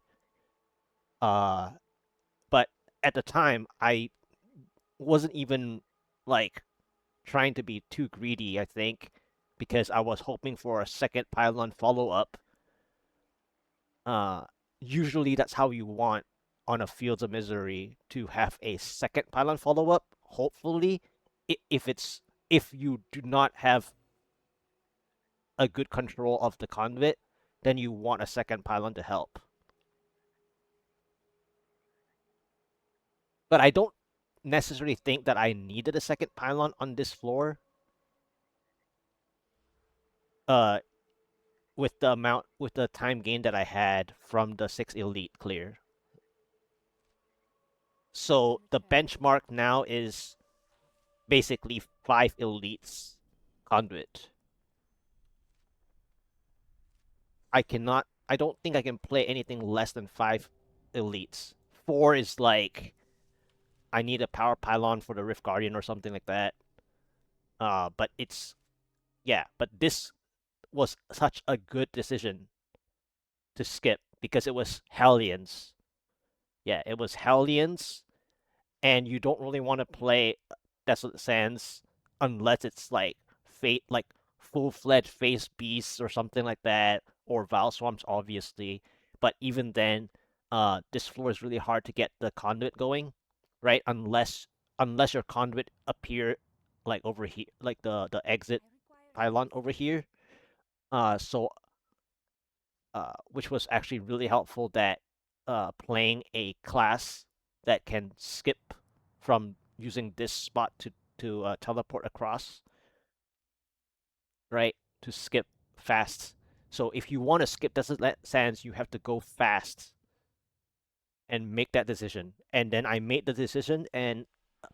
Uh, but at the time, I wasn't even like trying to be too greedy, I think, because I was hoping for a second pylon follow up. Uh, Usually that's how you want on a Fields of Misery to have a second pylon follow up. Hopefully, if you do not have a good control of the conduit, then you want a second pylon to help. But I don't necessarily think that I needed a second pylon on this floor. Uh, with the time gain that I had from the 6 elite clear. So the benchmark now is basically 5 elites conduit. I don't think I can play anything less than 5 elites. 4 is like I need a power pylon for the Rift Guardian or something like that. But but this was such a good decision to skip because it was Hellions. Yeah, it was Hellions, and you don't really want to play Desolate Sands unless it's like fate, like full-fledged face beasts or something like that, or Val Swamps, obviously. But even then, this floor is really hard to get the conduit going, right? Unless your conduit appear like over here, like the exit pylon over here. So which was actually really helpful that playing a class that can skip from using this spot to teleport across, right? To skip fast. So if you want to skip Desert Sands, you have to go fast and make that decision. And then I made the decision, and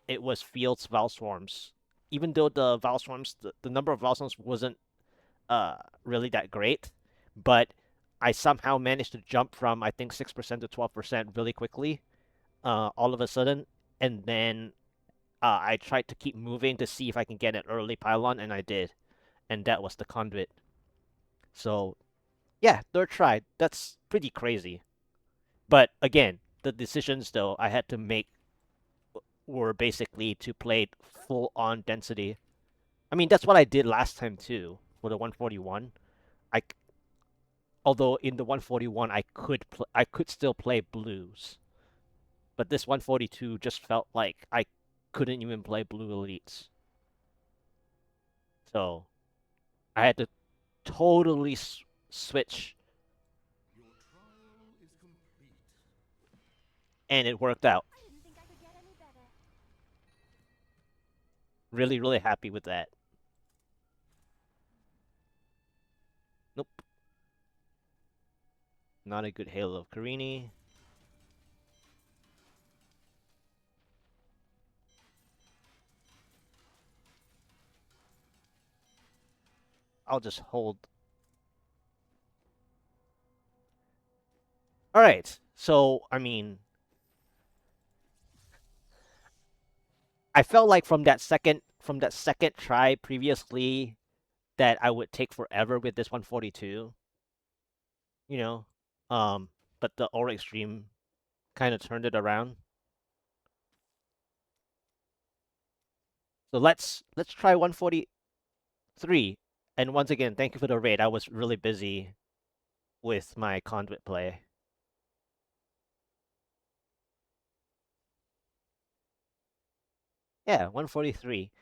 it was Fields Valswarms. Even though the number of Valswarms wasn't really that great, but I somehow managed to jump from I think 6% to 12% really quickly, all of a sudden, and then I tried to keep moving to see if I can get an early pylon, and I did, and that was the conduit. So yeah, third try. That's pretty crazy. But again, the decisions though I had to make were basically to play full on density. I mean, that's what I did last time too for the 141. I Although in the 141 I could still play blues, but this 142 just felt like I couldn't even play blue elites. So I had to totally switch, Your trial is complete. and it worked out. I didn't think I could get any better. Really, really happy with that. Nope, not a good Halo of Karini. I'll just hold. All right. So I mean, I felt like from that second try previously that I would take forever with this 142. You know, but the Orek stream kind of turned it around. So let's try 143. And once again, thank you for the raid. I was really busy with my Conduit play. Yeah, 143.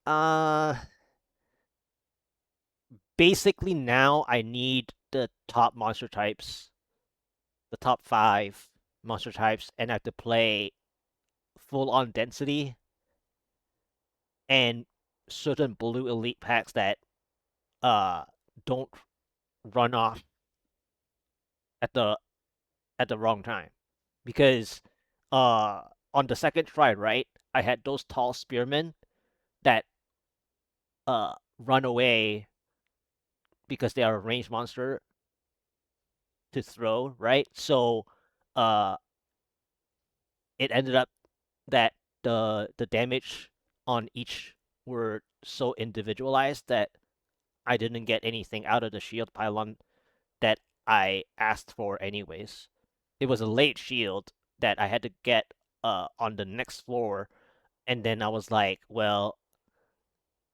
Uh, basically now I need the top monster types, the top 5 monster types, and I have to play full on density and certain blue elite packs that uh don't run off at the wrong time. Because uh on the second try, right, I had those tall spearmen that run away because they are a ranged monster to throw, right? So uh it ended up that the damage on each were so individualized that I didn't get anything out of the shield pylon that I asked for anyways. It was a late shield that I had to get on the next floor, and then I was like, well,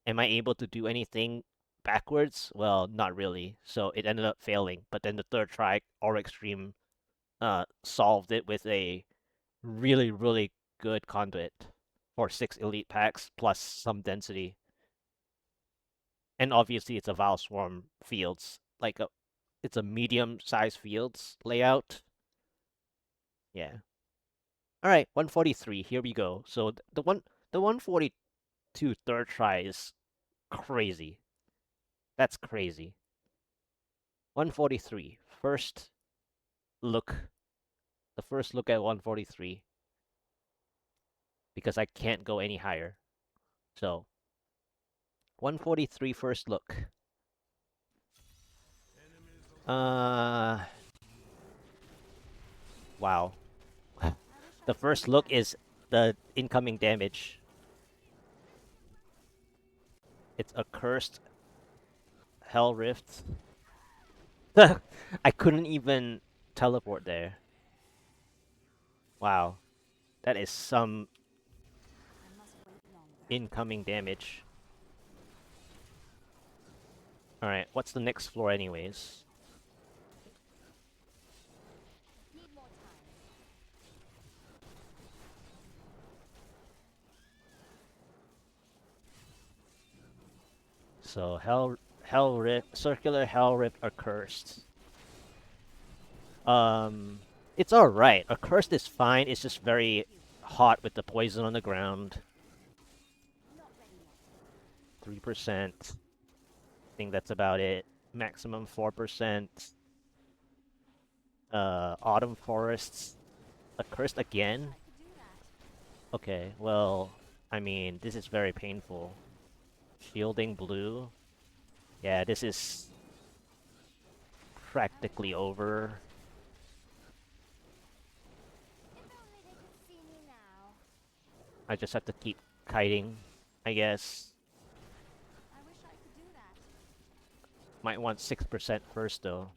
am I able to do anything backwards? Well, not really. So it ended up failing. But then the third try, Orek Stream solved it with a really, really good conduit for 6 elite packs plus some density. And obviously it's a Vile Swarm fields. It's a medium sized fields layout. Yeah. Alright, 143, here we go. So the 142 third try is crazy. That's crazy. 143. Look. The first look at 143. Because I can't go any higher. So 143 first look. Wow. The first look is the incoming damage. It's a cursed Hell Rift. I couldn't even teleport there. Wow. That is some incoming damage. Alright, what's the next floor anyways? Need more time. So Hell Rift, Circular Hell Rift are cursed. It's alright. A cursed is fine, it's just very hot with the poison on the ground. Not ready yet. 3%. I think that's about it. Maximum 4%. Autumn Forests. Accursed again? I could do that. Okay, well, I mean, this is very painful. Shielding blue. Yeah, this is practically over. If only they could see me now. I just have to keep kiting, I guess. I wish I could do that. Might want 6% first, though.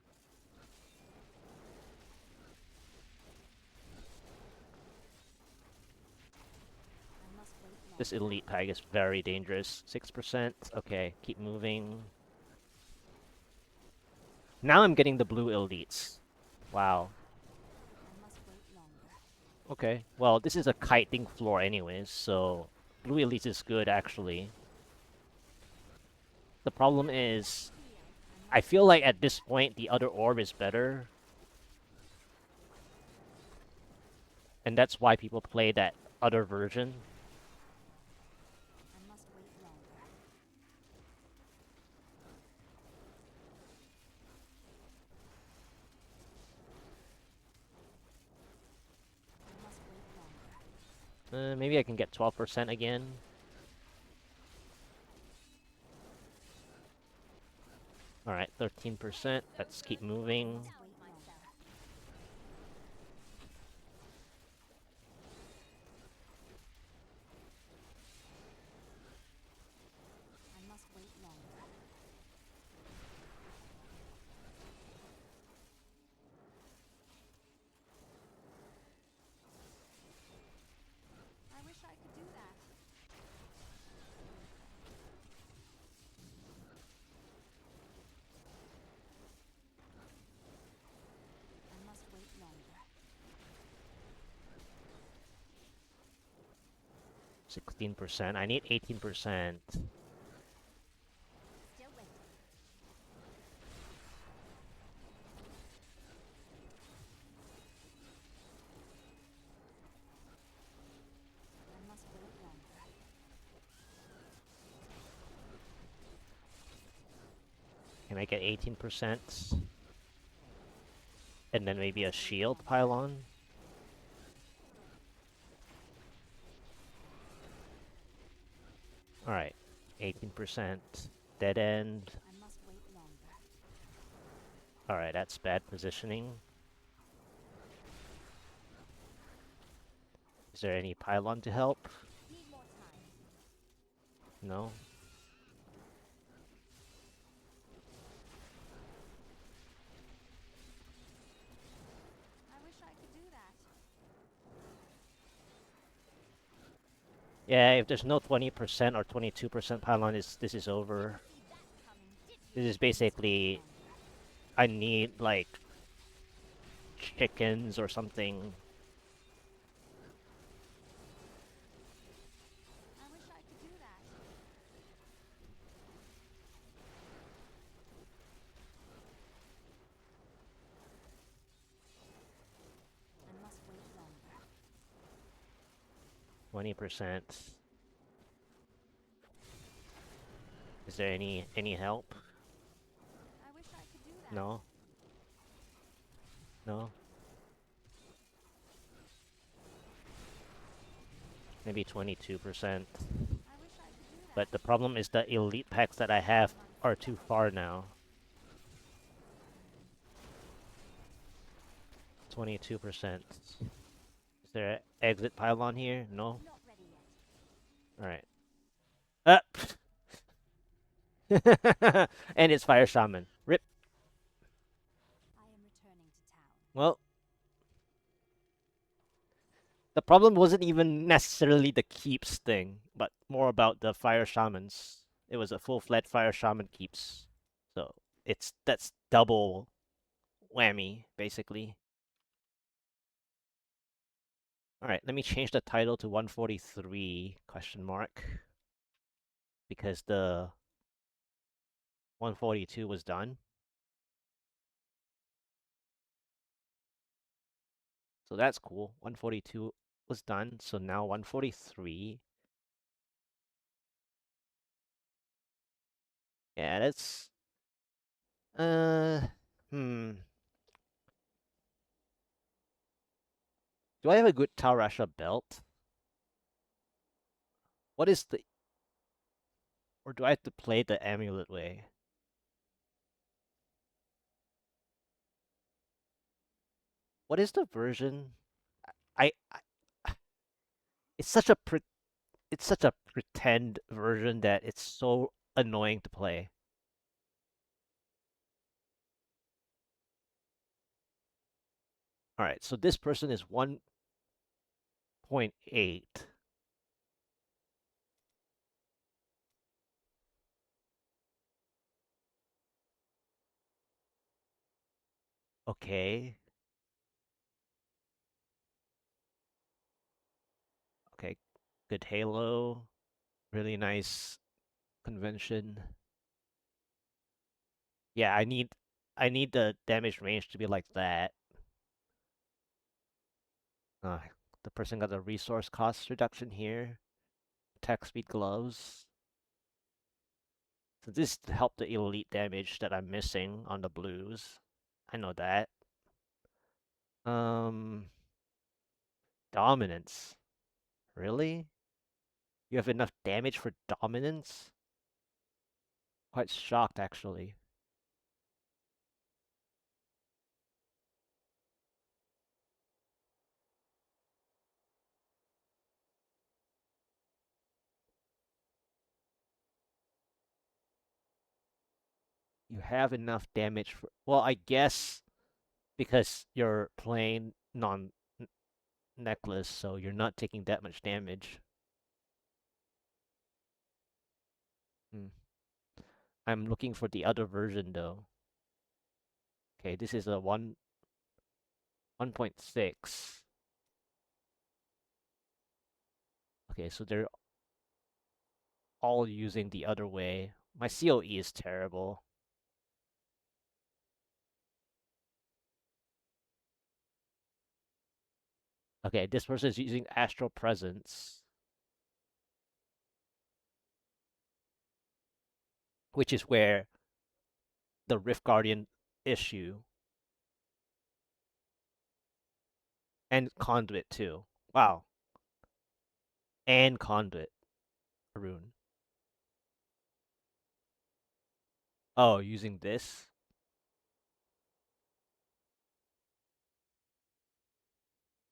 I must wait longer. This elite tag is very dangerous. 6%. Okay, keep moving. Now I'm getting the blue elites. Wow. I must wait longer. Okay, well, this is a kiting floor anyways, so blue elites is good, actually. The problem is, I feel like at this point, the other orb is better. And that's why people play that other version. I must wait longer. I must wait longer. Maybe I can get 12% again. Alright, 13%. Let's keep moving. Wait myself. I must wait longer. I wish I could do that. 16%. I need 18%. Still waiting. I must wait longer. Can I get 18%? And then maybe a shield pylon? Alright. 18%. Dead end. I must wait longer. Alright, that's bad positioning. Is there any pylon to help? Need more time. No? I wish I could do that. Yeah, if there's no 20% or 22% pylon, this is over. See that coming, did you? This is basically... I need, like... chickens or something. I wish I could do that. I must wait longer. 20%. Is there any help? I wish I could do that. No? No? Maybe 22%. I wish I could do that. But the problem is the elite packs that I have are too far now. 22%. Is there an exit pylon here? No? Not ready yet. Alright. And it's Fire Shaman. Rip. I am returning to town. Well, the problem wasn't even necessarily the keeps thing, but more about the Fire Shamans. It was a full-fledged Fire Shaman keeps. So, that's double whammy, basically. Alright, let me change the title to 143 question mark. Because the 142 was done. So that's cool. 142 was done. So now 143. Yeah, that's hmm. Do I have a good Rasha belt? What is the... Or do I have to play the amulet way? What is the version? I it's such a it's such a pretend version that it's so annoying to play. Alright, so this person is 1.8. Okay. Okay. Good Halo. Really nice convention. Yeah, I need the damage range to be like that. Uh, the person got a resource cost reduction here. Attack speed gloves. So this helped the elite damage that I'm missing on the blues. I know that. Dominance. Really? You have enough damage for dominance? Quite shocked, actually. You have enough damage for... Well, I guess because you're playing non-necklace, so you're not taking that much damage. Hmm. I'm looking for the other version, though. Okay, this is a 1.6. Okay, so they're all using the other way. My COE is terrible. Okay, this person is using Astral Presence, which is where the Rift Guardian issue and Conduit too. Wow, and Conduit rune. Oh, using this.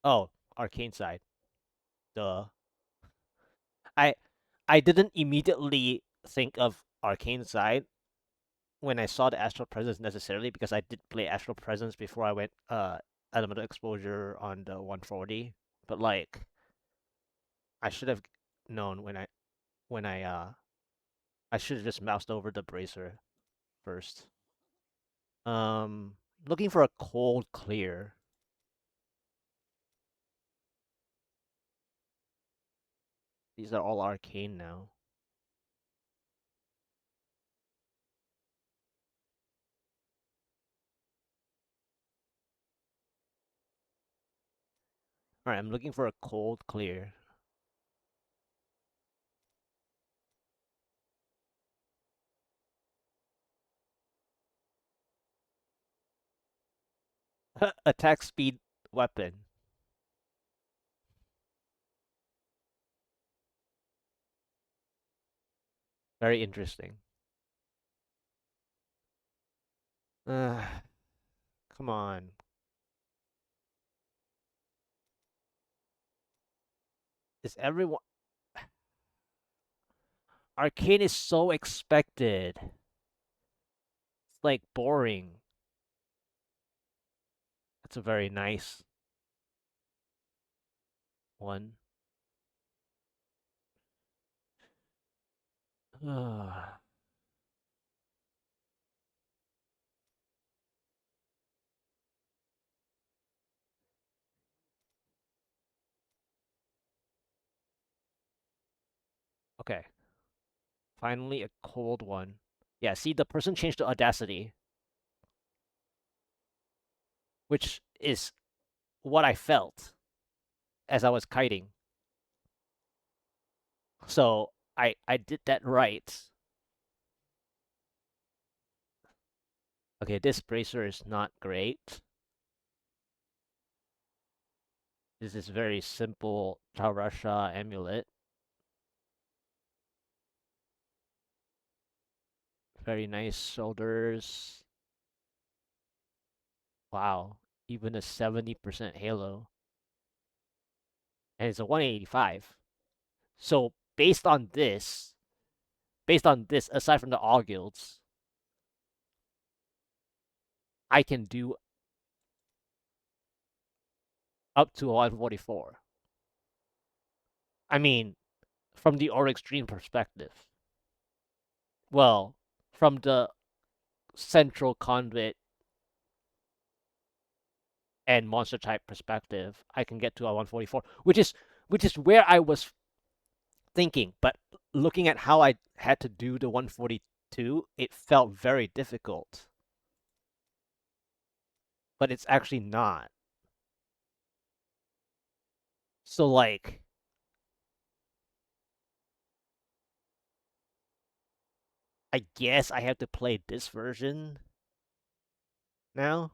Oh, Arcane side. Duh. I I didn't immediately think of Arcane side when I saw the Astral Presence necessarily because I did play Astral Presence before I went Elemental Exposure on the 140. But like I should have known when I should have just moused over the bracer first. Um Looking for a cold clear. These are all arcane now. Alright, I'm looking for a cold clear. Attack speed weapon. Very interesting. Uh, Come on. Is everyone Arcane is so expected. It's like boring. That's a very nice one. Okay. Finally a cold one. Yeah, see the person changed to Audacity, which is what I felt as I was kiting. So I did that right. Okay, this bracer is not great. This is very simple Rasha amulet. Very nice shoulders. Wow, even a 70% halo. And it's a 185. So based on this, aside from the Aughilds, I can do up to 144. I mean, from the Orek stream perspective. Well, from the central conduit and monster type perspective, I can get to a 144, which is where I was thinking. But looking at how I had to do the 142, it felt very difficult. But it's actually not. So like I guess I have to play this version now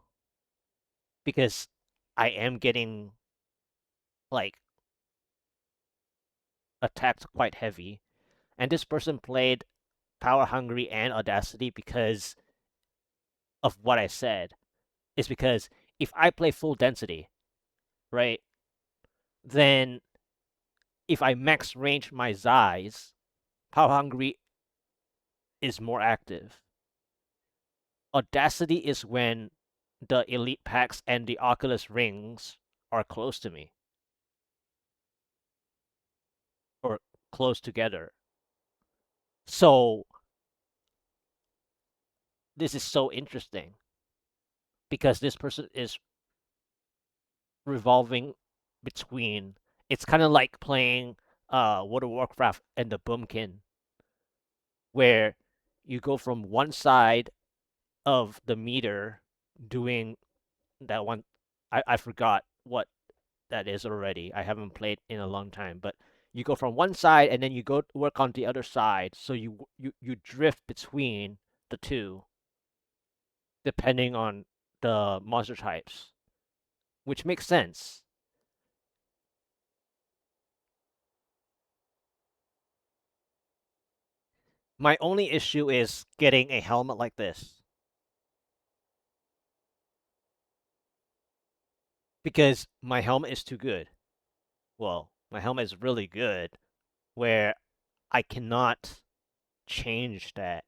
because I am getting like attacked quite heavy. And this person played Power Hungry and Audacity because of what I said. Is because if I play full density, right, then if I max range my Zais, Power Hungry is more active. Audacity is when the Elite Packs and the Oculus Rings are close to me. Or close together. So this is so interesting because this person is revolving between. It's kind of like playing World of Warcraft and the Boomkin. where you go from one side of the meter doing that one. I forgot what that is already. I haven't played in a long time, but you go from one side and then you go work on the other side. So you drift between the two depending on the monster types, which makes sense. My only issue is getting a helmet like this because my helmet is too good. Well, my helmet is really good where I cannot change that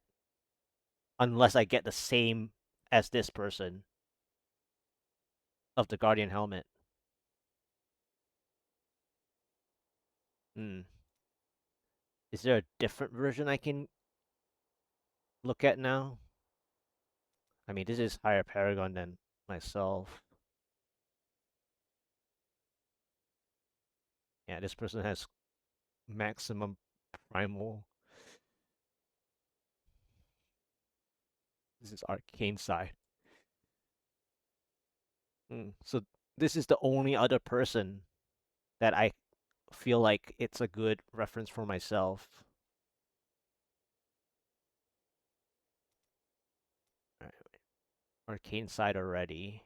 unless I get the same as this person of the Guardian helmet. Hmm. Is there a different version I can look at now? I mean, this is higher Paragon than myself. Yeah, this person has maximum primal. This is arcane side. So this is the only other person that I feel like it's a good reference for myself. All right, arcane side already.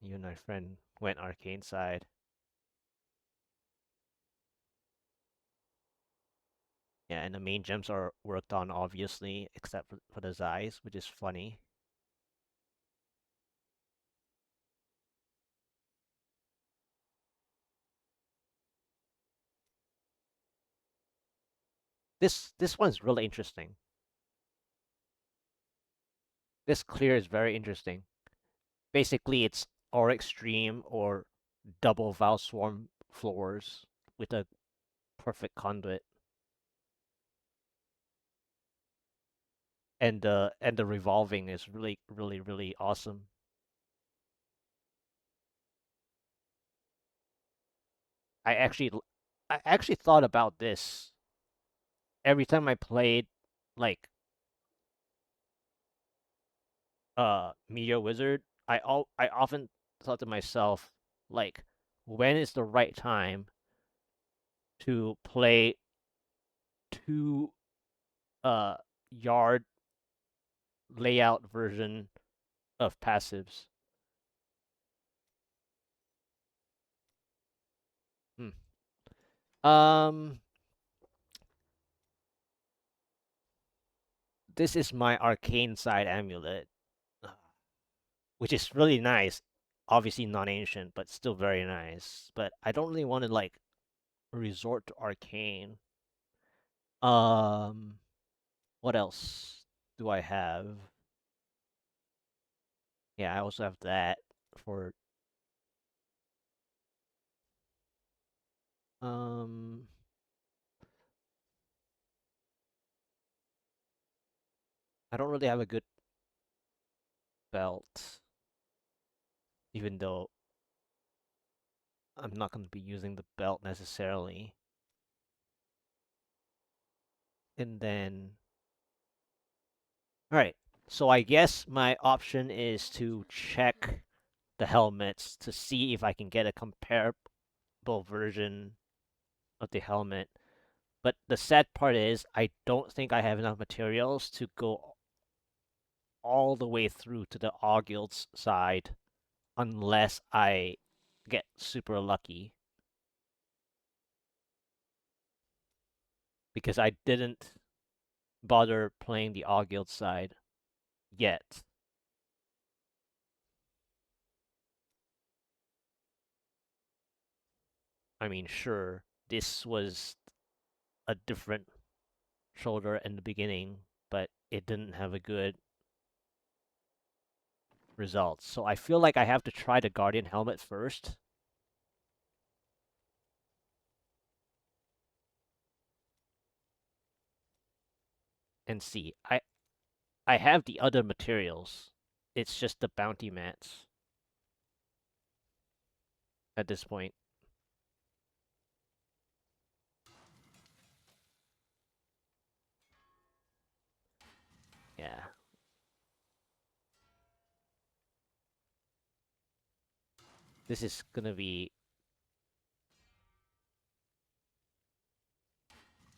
You and my friend went arcane side. Yeah, and the main gems are worked on obviously, except for the Zais, which is funny. This one's really interesting. This clear is very interesting. Basically, it's Orek Stream or double Val Swarm floors with a perfect conduit, and the revolving is really awesome. I actually I actually thought about this every time I played like Meteor Wizard. I often thought to myself like, when is the right time to play two uh yard layout version of passives? Hmm. Um, this is my arcane side amulet, which is really nice. Obviously non-ancient, but still very nice. But I don't really want to like resort to arcane. Um, what else do I have? Yeah, I also have that for um. I don't really have a good belt, even though I'm not going to be using the belt necessarily. And then, all right. So I guess my option is to check the helmets to see if I can get a comparable version of the helmet. But the sad part is, I don't think I have enough materials to go all the way through to the Aughilds side unless I get super lucky. Because I didn't bother playing the Aughilds side yet. I mean, sure, this was a different shoulder in the beginning, but it didn't have a good result. So I feel like I have to try the Guardian helmet first and see. I have the other materials. It's just the bounty mats at this point. This is gonna be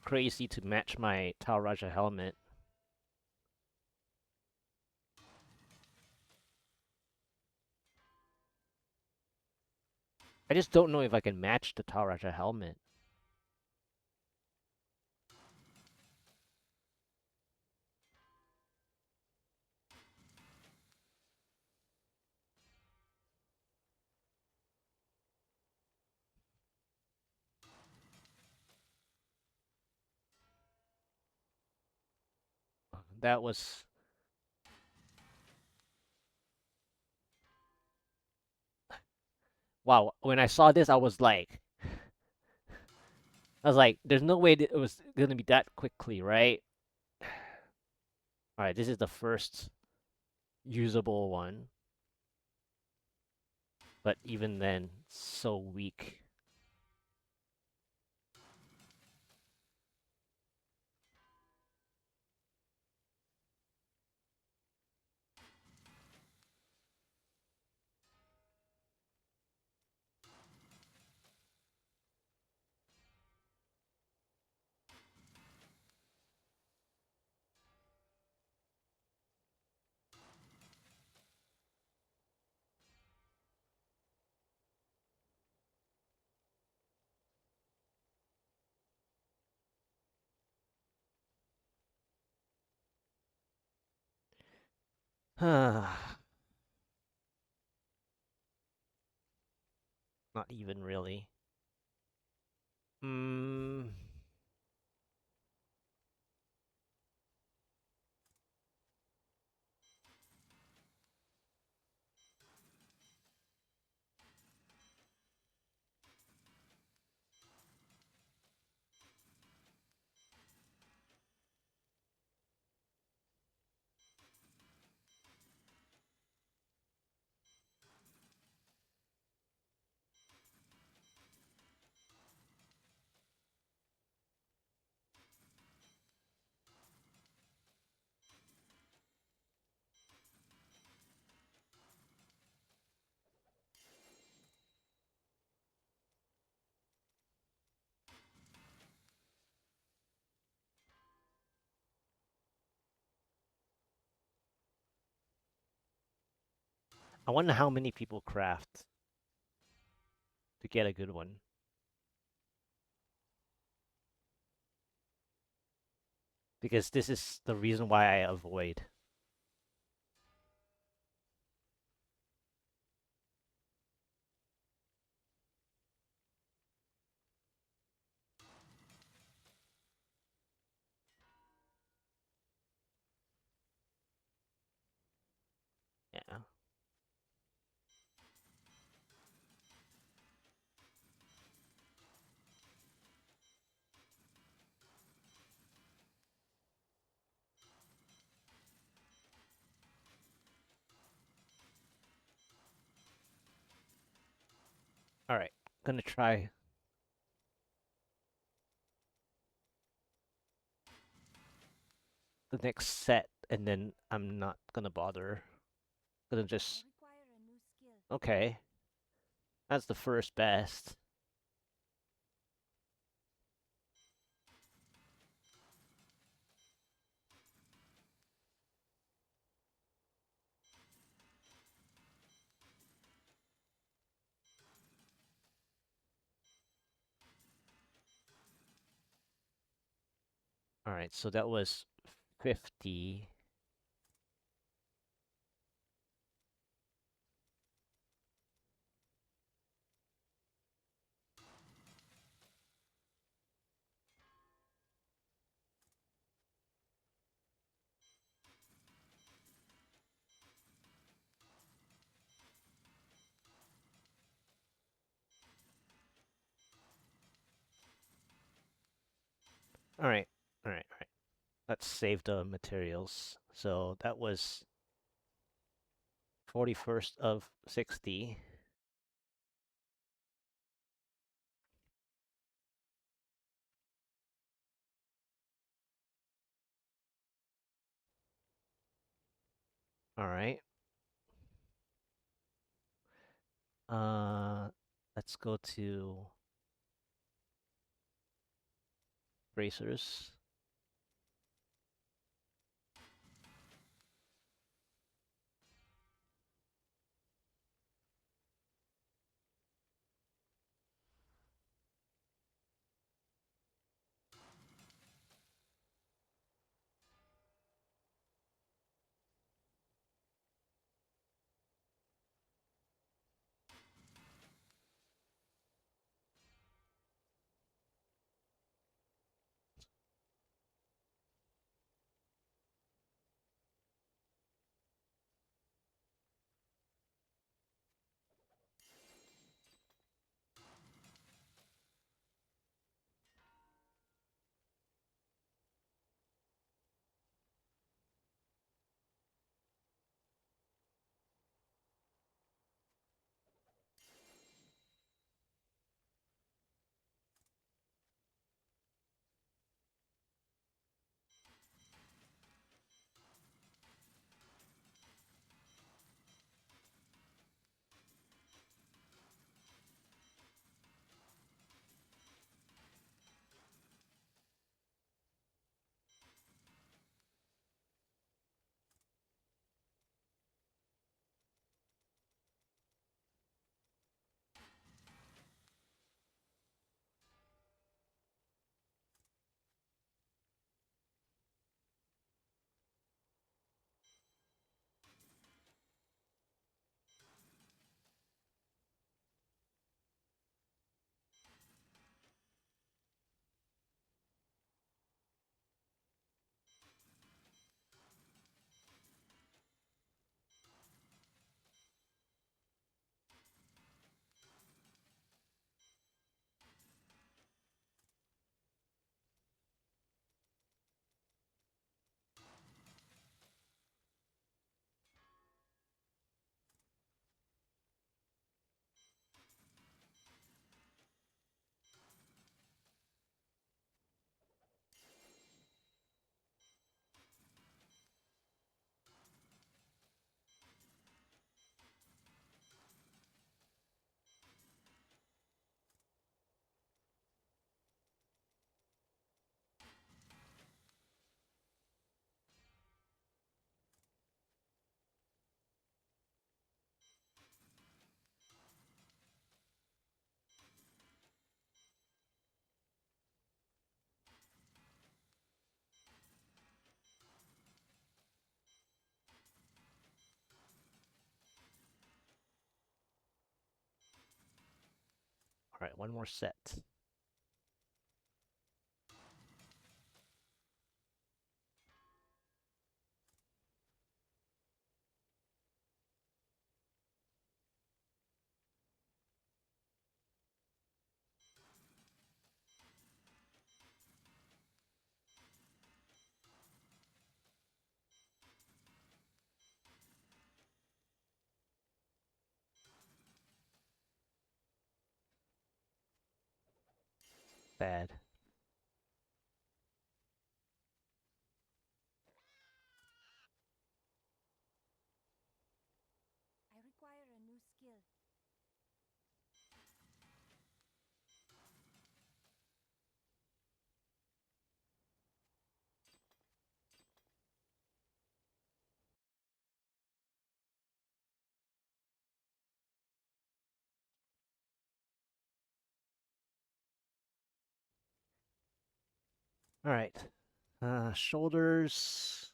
crazy to match my Tal Raja helmet. I just don't know if I can match the Tal Raja helmet. That was... Wow, when I saw this, I was like, there's no way that it was gonna be that quickly, right? Alright, this is the first usable one. But even then, so weak. Not even really. Mm. I wonder how many people craft to get a good one. Because this is the reason why I avoid. Yeah. Alright. Gonna try the next set, and then I'm not gonna bother. Gonna I just... require a new skill. Okay. That's the first best. Alright, so that was 50. Alright. Alright, alright. Let's save the materials. So that was 41st of 60. Alright. Let's go to bracers. All right, one more set. Bad. I require a new skill. All right. Shoulders.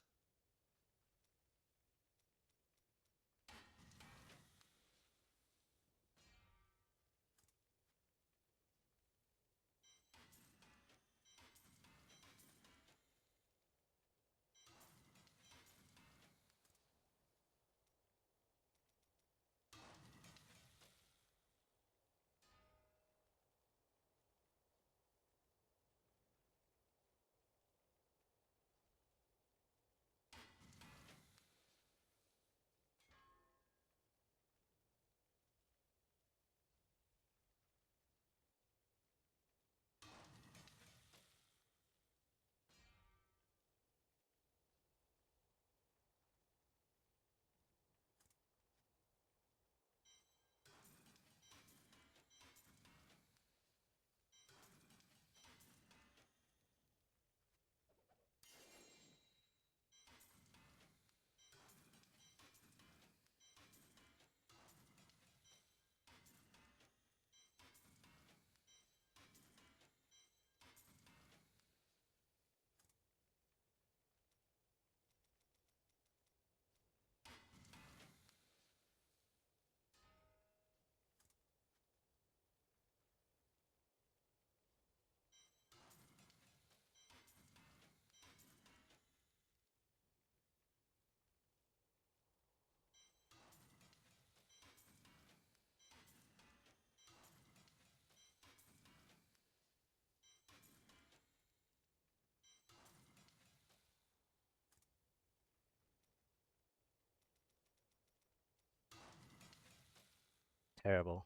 Terrible.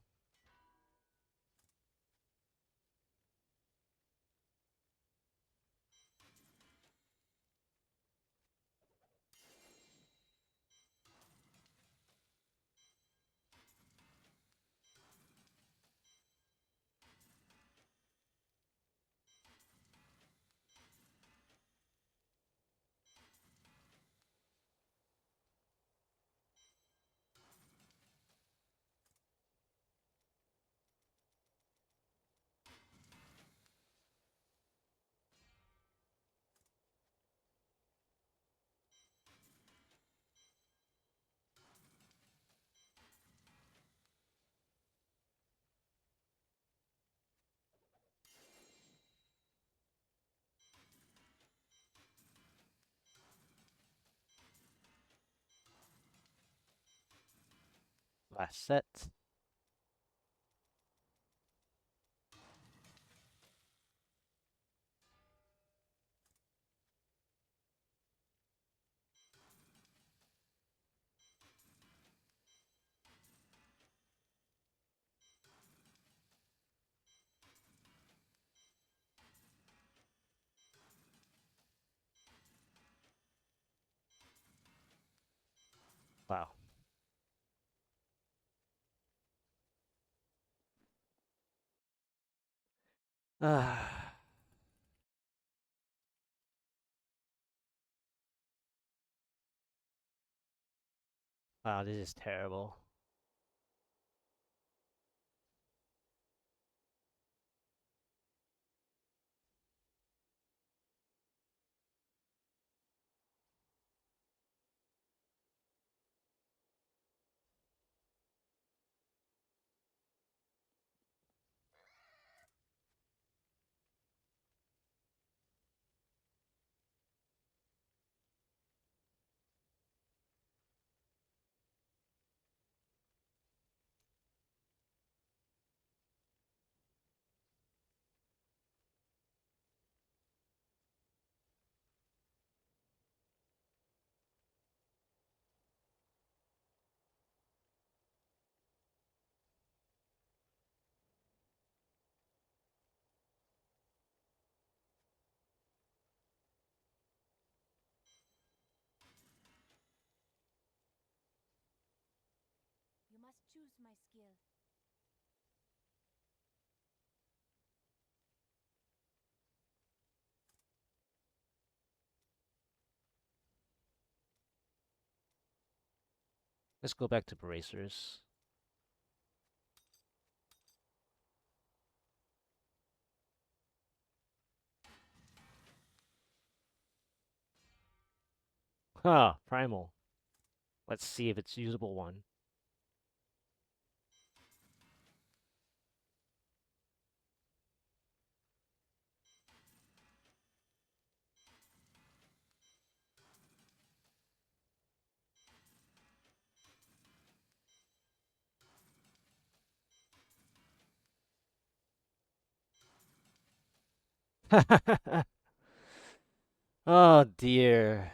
Last set. Wow. Ah. Wow, this is terrible. You must choose my skill. Let's go back to bracers. Huh, primal. Let's see if it's usable one. Oh dear.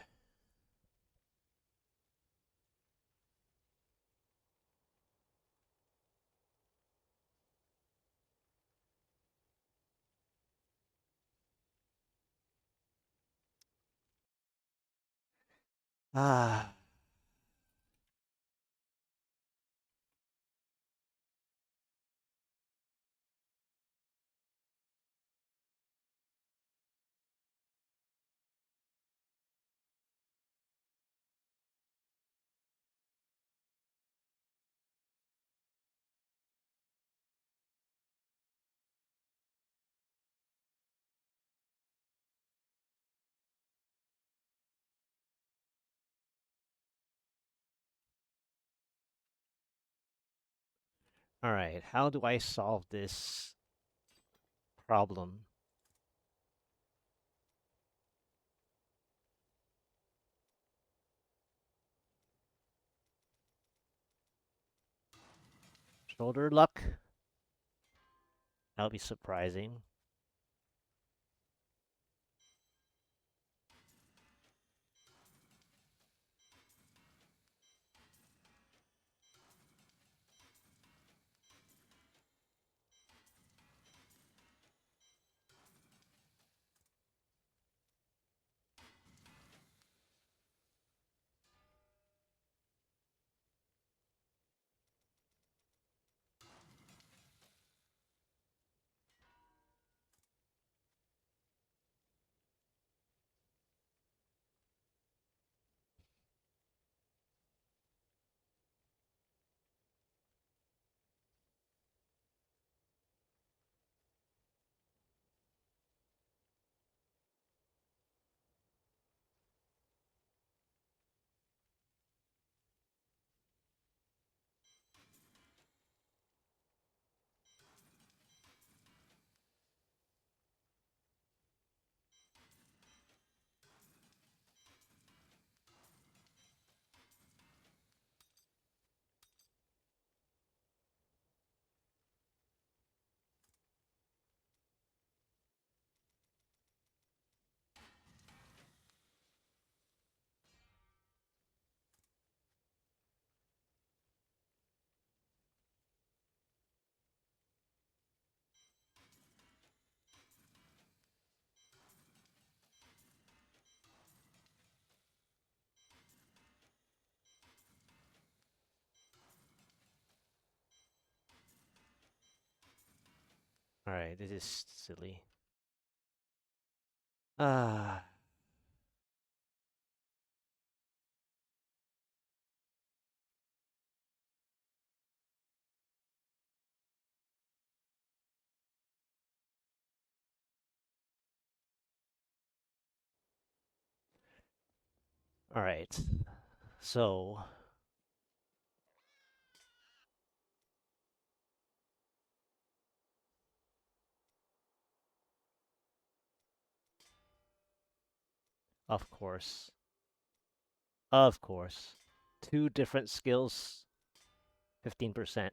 Ah. Alright, how do I solve this problem? Shoulder luck? That'll be surprising. Alright, this is silly. Ah. Alright. So, of course. Of course. Two different skills, 15%.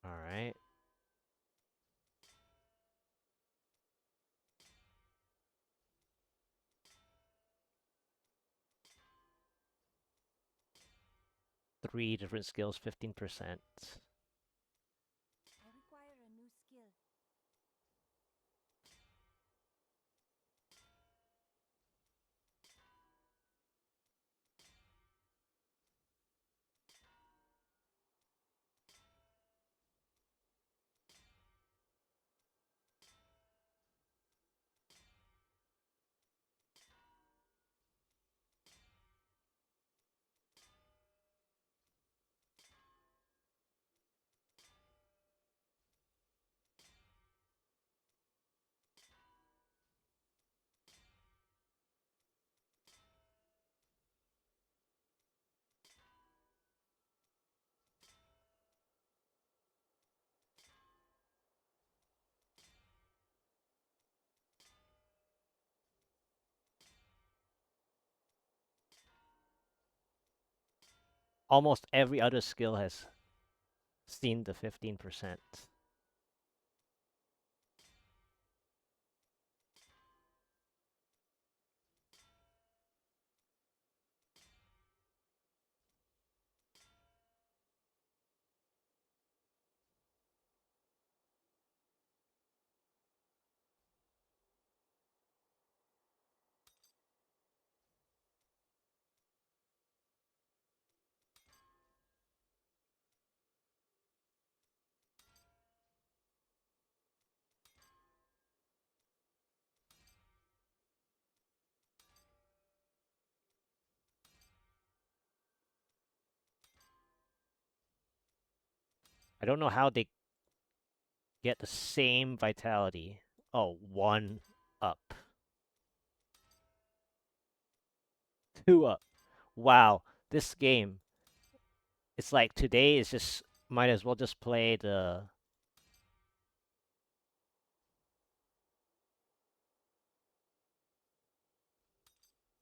Alright. Three different skills, 15%. I require a new skill. Almost every other skill has seen the 15%. I don't know how they get the same vitality. Oh, one up. Two up. Wow, this game. It's like today is just might as well just play the.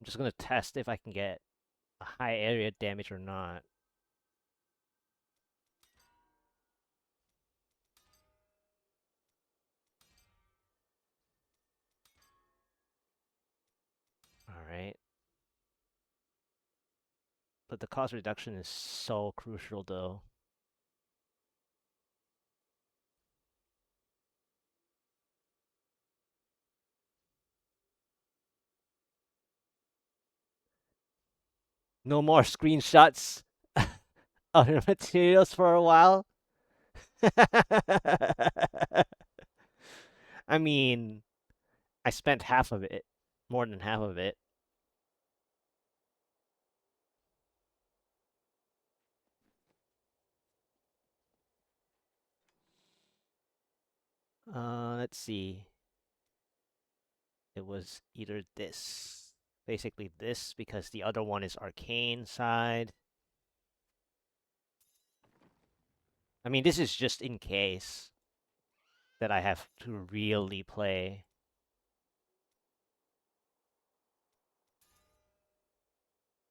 I'm just gonna test if I can get a high area damage or not. Alright. But the cost reduction is so crucial though. No more screenshots of the materials for a while. I mean, I spent half of it, more than half of it. Let's see. It was either this, basically this, because the other one is arcane side. I mean, this is just in case that I have to really play.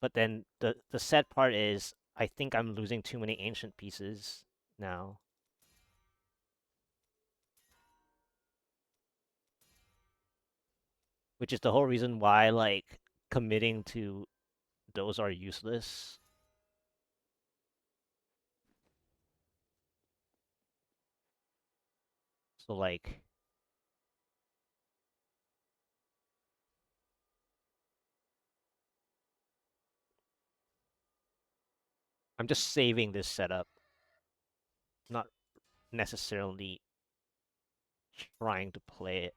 But then the sad part is, I think I'm losing too many ancient pieces now. Which is the whole reason why, like, committing to those are useless. So, like, I'm just saving this setup, not necessarily trying to play it.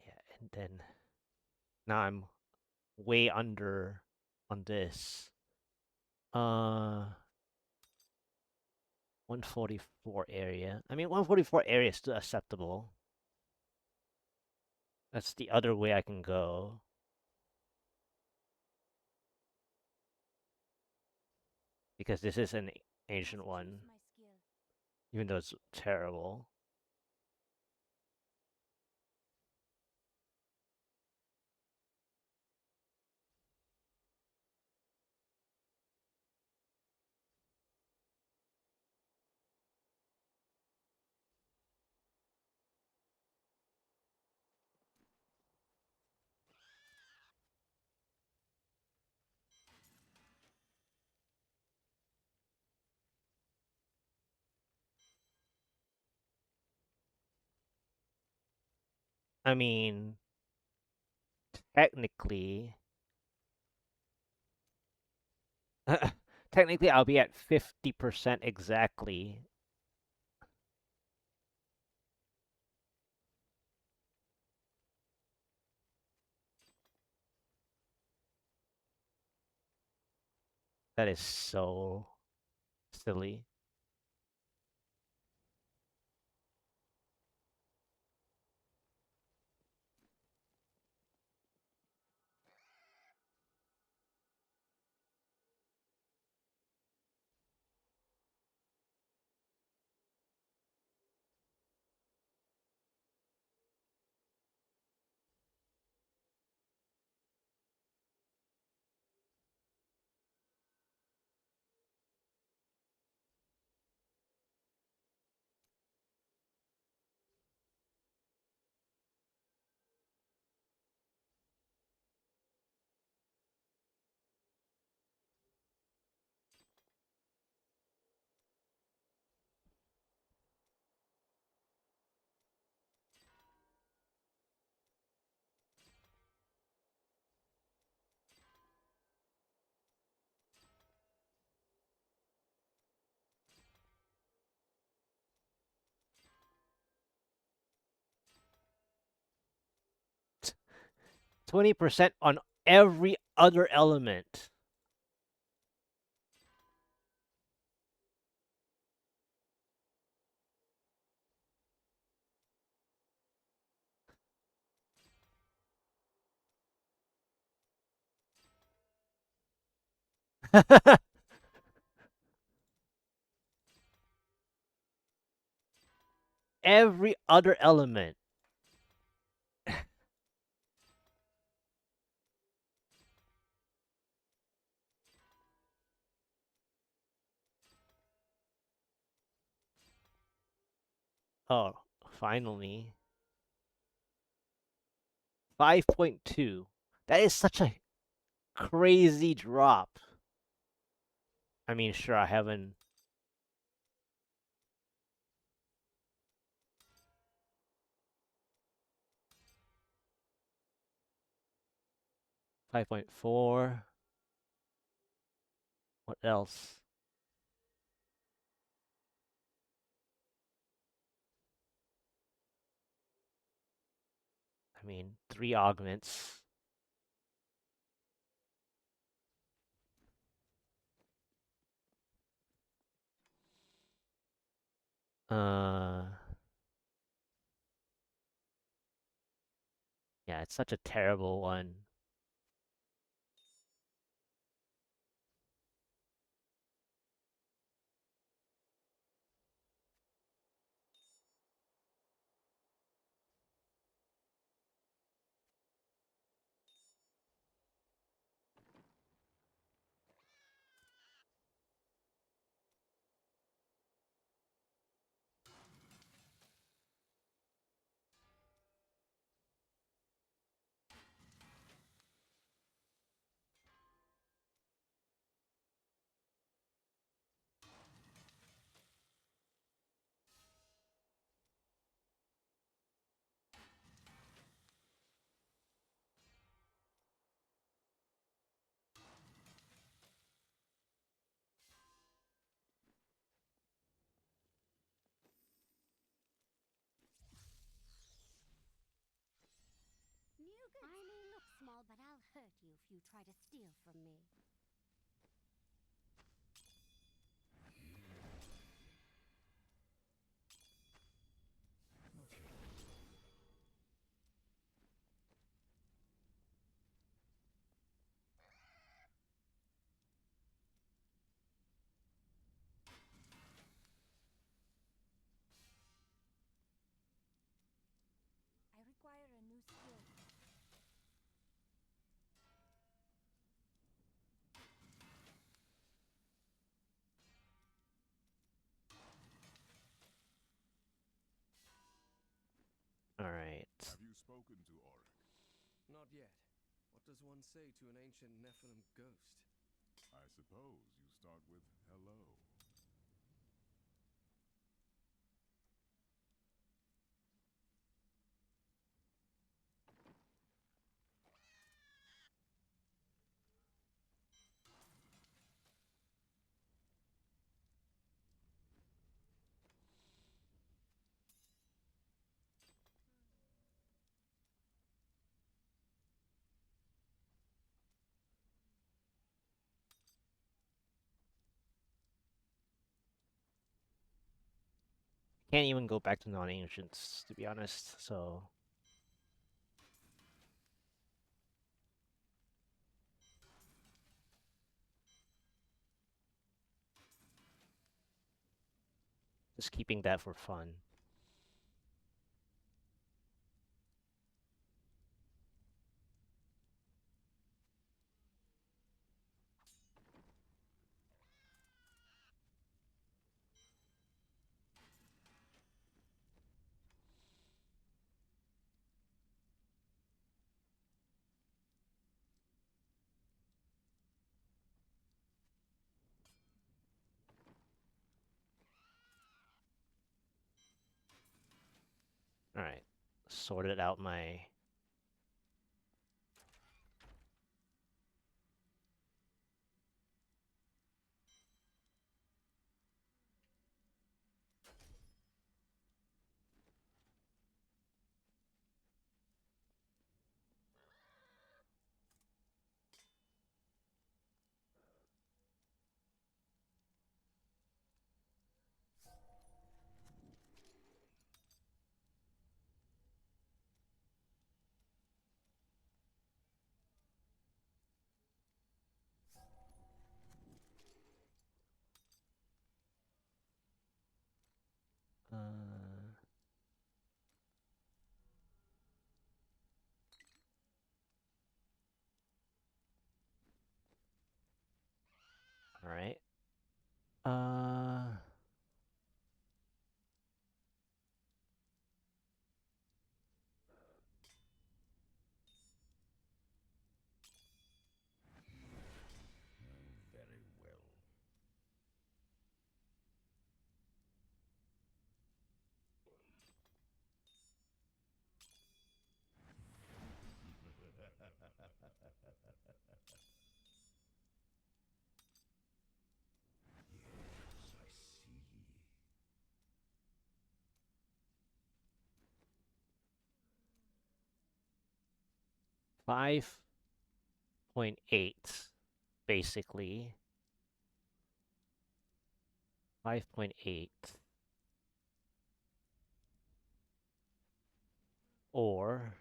Yeah, and then now I'm way under on this. 144 area. I mean, 144 area is still acceptable. That's the other way I can go. Because this is an ancient one, My skill. even though it's terrible. I mean, technically, technically I'll be at 50% exactly. That is so silly. T- 20% on every other element. Every other element. Oh, finally. 5.2. That is such a crazy drop. I mean, sure, I haven't. .4. What else? I mean, 3 augments. Uh, yeah, it's such a terrible one. all, but I'll hurt you if you try to steal from me. I require a new skill. Alright. Have you spoken to Orek? Not yet. What does one say to an ancient Nephilim ghost? I suppose you start with hello. Can't even go back to non-ancients, to be honest, so... Just keeping that for fun. Alright. Sorted out my... Alright. Very well. Yes, I see. 5.8, basically. 5.8. Or...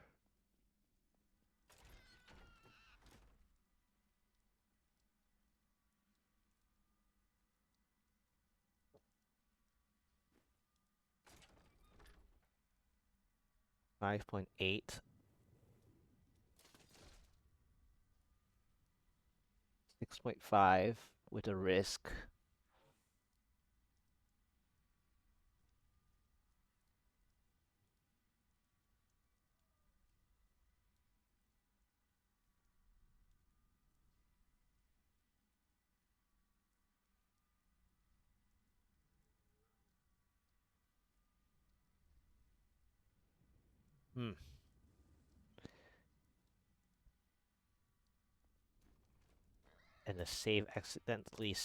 5.8. 6.5 with a risk. Hmm. And the save accidentally...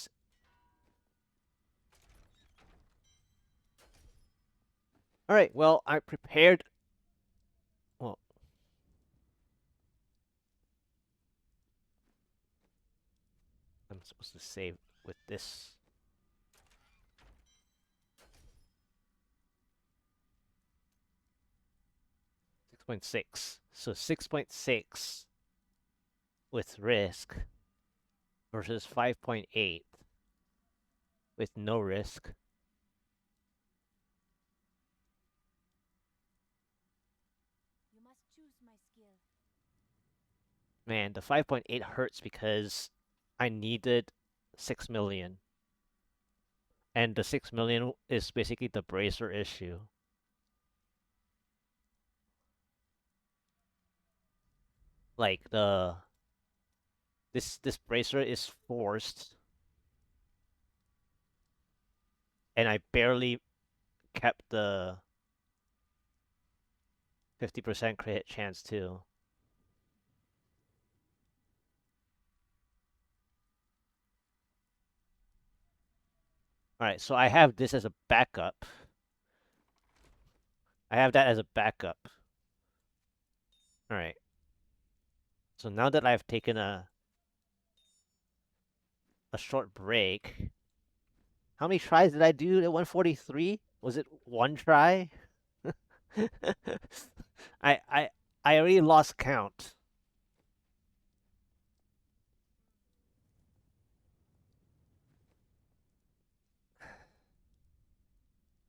Alright, well, I prepared... Well... supposed to save with this. 6.6. So 6.6 with risk versus 5.8 with no risk. You must choose my skill. Man, the 5.8 hurts because I needed 6 million. And the 6 million is basically the bracer issue. Like this bracer is forced, and I barely kept the 50% crit chance too. Alright, so I have this as a backup. I have that as a backup. Alright. So now that I've taken a short break, how many tries did I do at 143? Was it one try? I I I already lost count.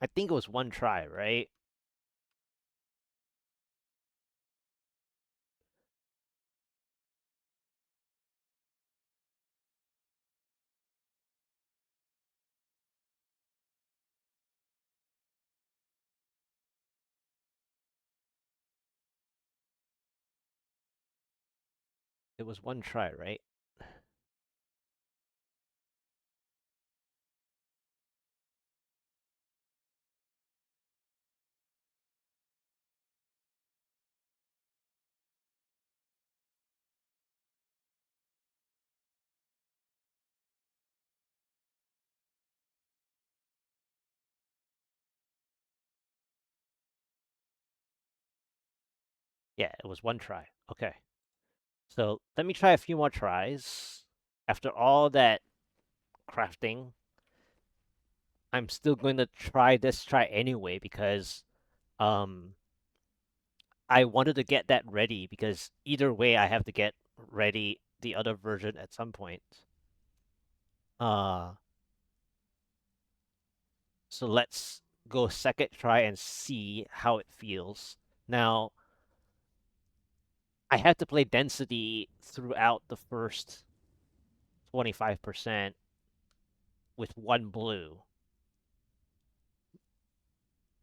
I think it was one try, right? It was one try, right? Yeah, it was one try. Okay. So let me try a few more tries. After all that crafting, I'm still going to try this try anyway because um I wanted to get that ready because either way I have to get ready the other version at some point. Uh so let's go second try and see how it feels. Now, I have to play density throughout the first 25% with one blue.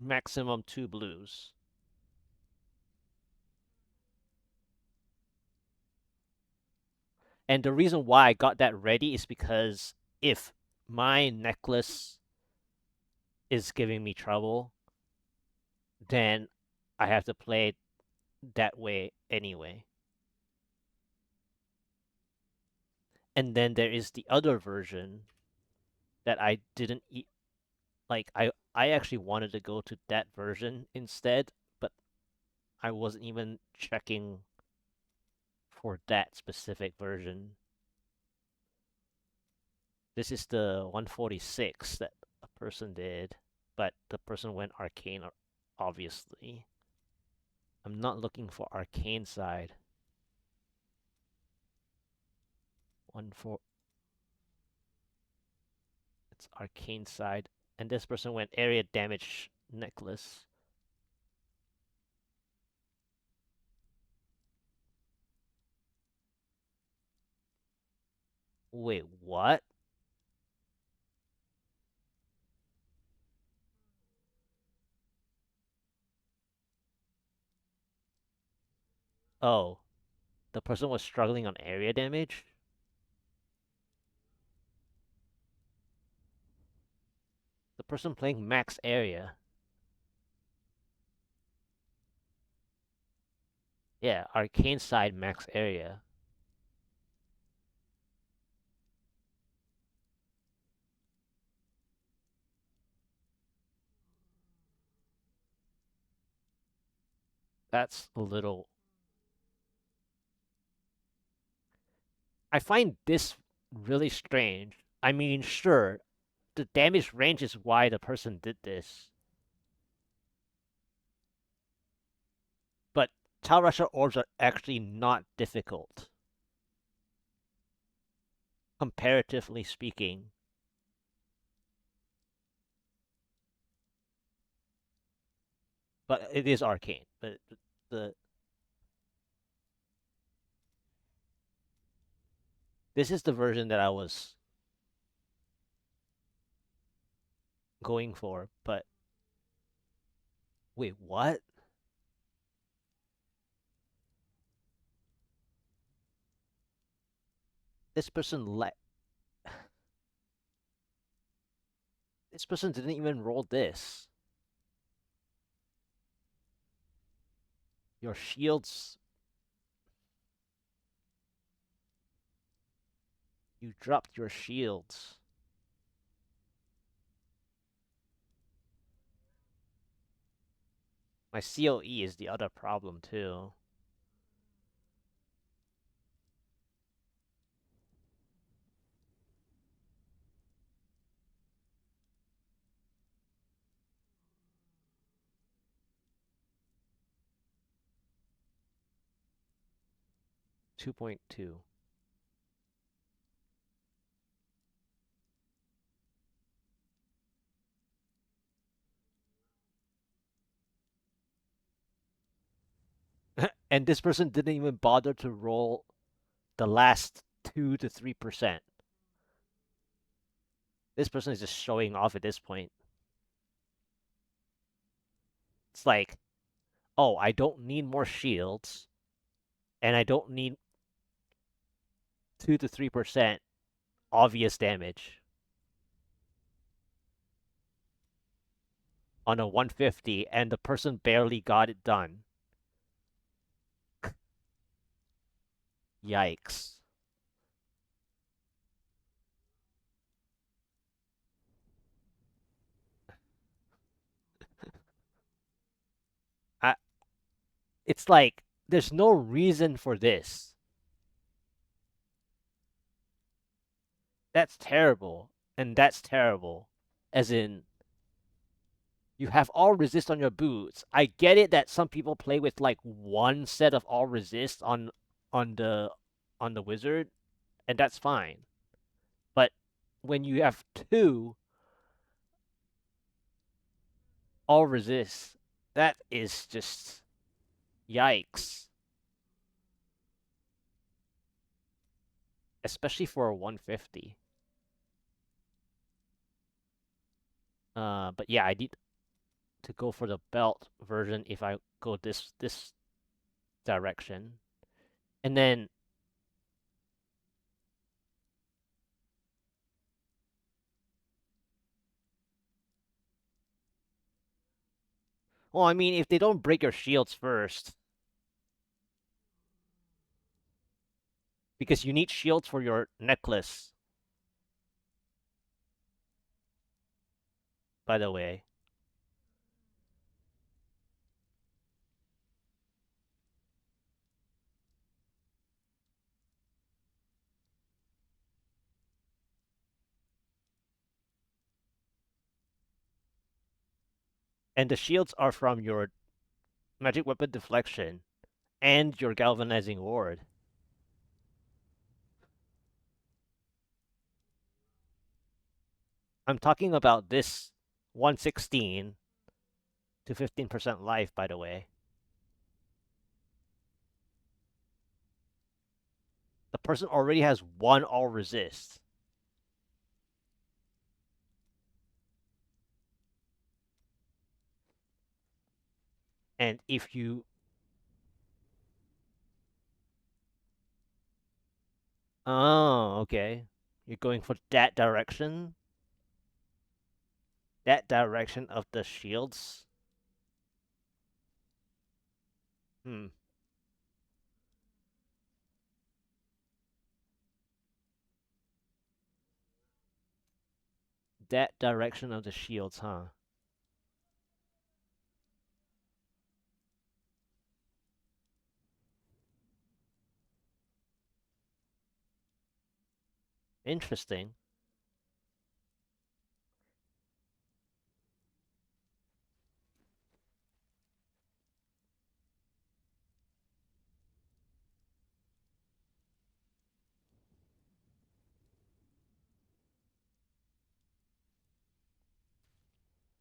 Maximum 2 blues. And the reason why I got that ready is because if my necklace is giving me trouble, then I have to play it that way anyway. And then there is the other version that I didn't like I actually wanted to go to that version instead, but I wasn't even checking for that specific version. This is the 146 that a person did, but the person went arcane, obviously. I'm not looking for arcane side. 1-4. It's arcane side. And this person went area damage necklace. Wait, what? Oh, the person was struggling on area damage? The person playing max area. Yeah, arcane side max area. That's a little. I find really strange. I mean, sure, the damage range is why the person did this. But Tal Rasha orbs are actually not difficult, comparatively speaking. But it is arcane. But the this is the version that I was going for. But wait, what? This person let this person didn't even roll this. Your shields. You dropped your shields. My COE is the other problem too. Two 2.2. And this person didn't even bother to roll the last 2 to 3%. This person is just showing off at this point. It's like, oh, I don't need more shields, and I don't need 2 to 3% obvious damage on a 150, and the person barely got it done. Yikes. I, it's like, there's no reason for this. That's terrible, and that's terrible. As in, you have all resist on your boots. I get it that some people play with like one set of all resist on the on the wizard, and that's fine. But when you have two all resist, that is just yikes. Especially for a 150. But yeah, I need to go for the belt version if I go this direction. And then well, I mean if they don't break your shields first, because you need shields for your necklace, by the way. And the shields are from your magic weapon deflection and your galvanizing ward. I'm talking about this 116 to 15% life, by the way. The person already has one all resist. And if you oh, okay. You're going for that direction? That direction of the shields? Hmm. That direction of the shields, huh? Interesting.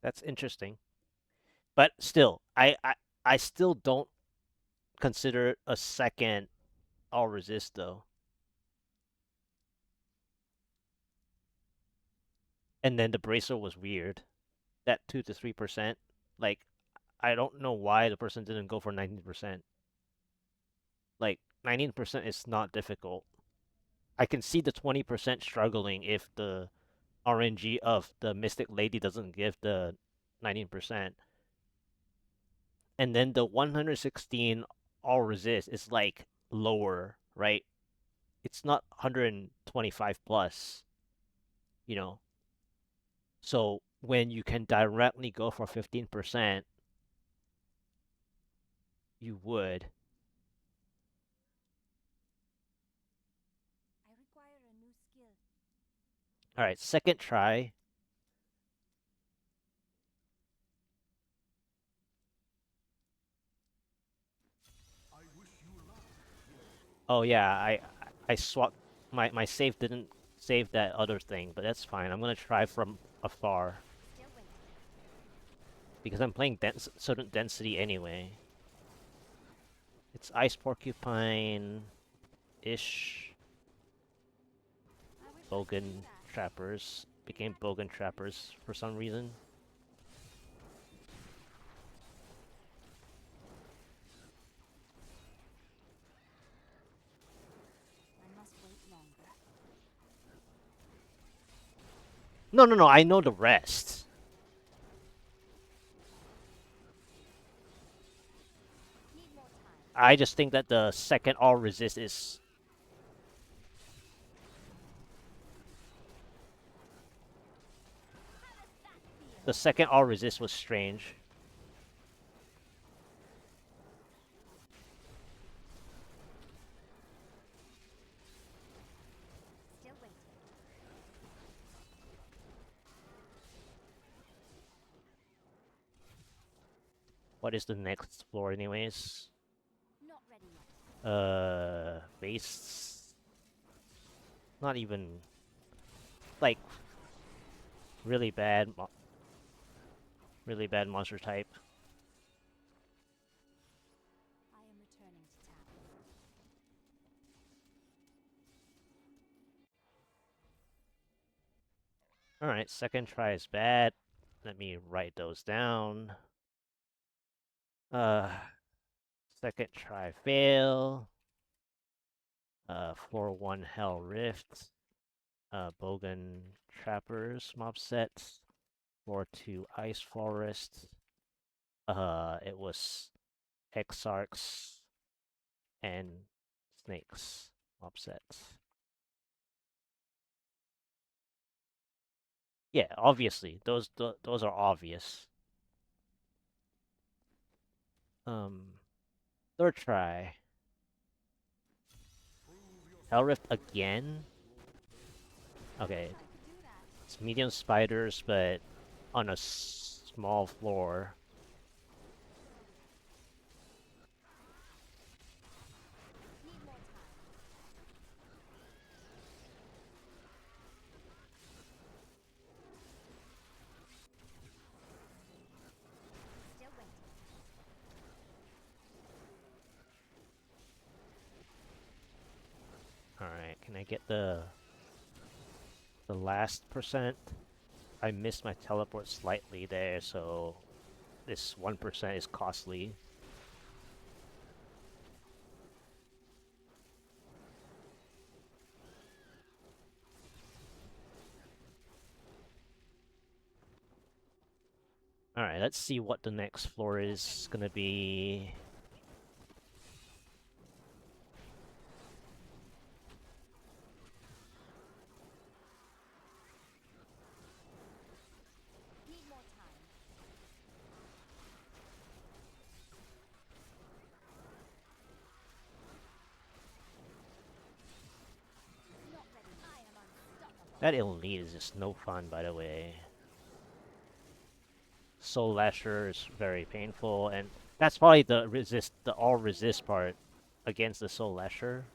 That's interesting. But still, I still don't consider a second all resist though. And then the bracer was weird. That 2 to 3%. Like, I don't know why the person didn't go for 19%. Like, 19% is not difficult. I can see the 20% struggling if the RNG of the Mystic Lady doesn't give the 19%. And then the 116 all resist is like lower, right? It's not 125 plus, you know. So when you can directly go for 15%, you would. I require a new skill. All right, second try. Oh yeah, I swapped my save didn't save that other thing, but that's fine. I'm gonna try from afar Still waiting. because I'm playing certain density anyway. It's Ice Porcupine ish. I wish I could do Bogan that. Trappers became Bogan Trappers for some reason. I must wait longer. No, I know the rest. Need more time. I just think that the second all resist is How does that feel? the second all resist was strange. Still waiting. What is the next floor anyways? Not ready yet. Base. Not even like really bad really bad monster type. I am returning to town. Alright, second try is bad. Let me write those down. Uh second try fail. Floor 1 Hell Rift. Bogan Trappers mob set. Floor 2 Ice Forest. It was Exarchs and Snakes mob sets. Yeah, obviously, those are obvious. Third try. Hell Rift again? Okay, I could do that. it's medium spiders, but on a small floor. Need more time. Still waiting. Alright, can I get the last percent? I missed my teleport slightly there, so this 1% is costly. Alright, let's see what the next floor is gonna be. Need more time. Not ready. I am That elite is just no fun, by the way. Soul Lasher is very painful, and that's probably the all resist part against the Soul Lasher.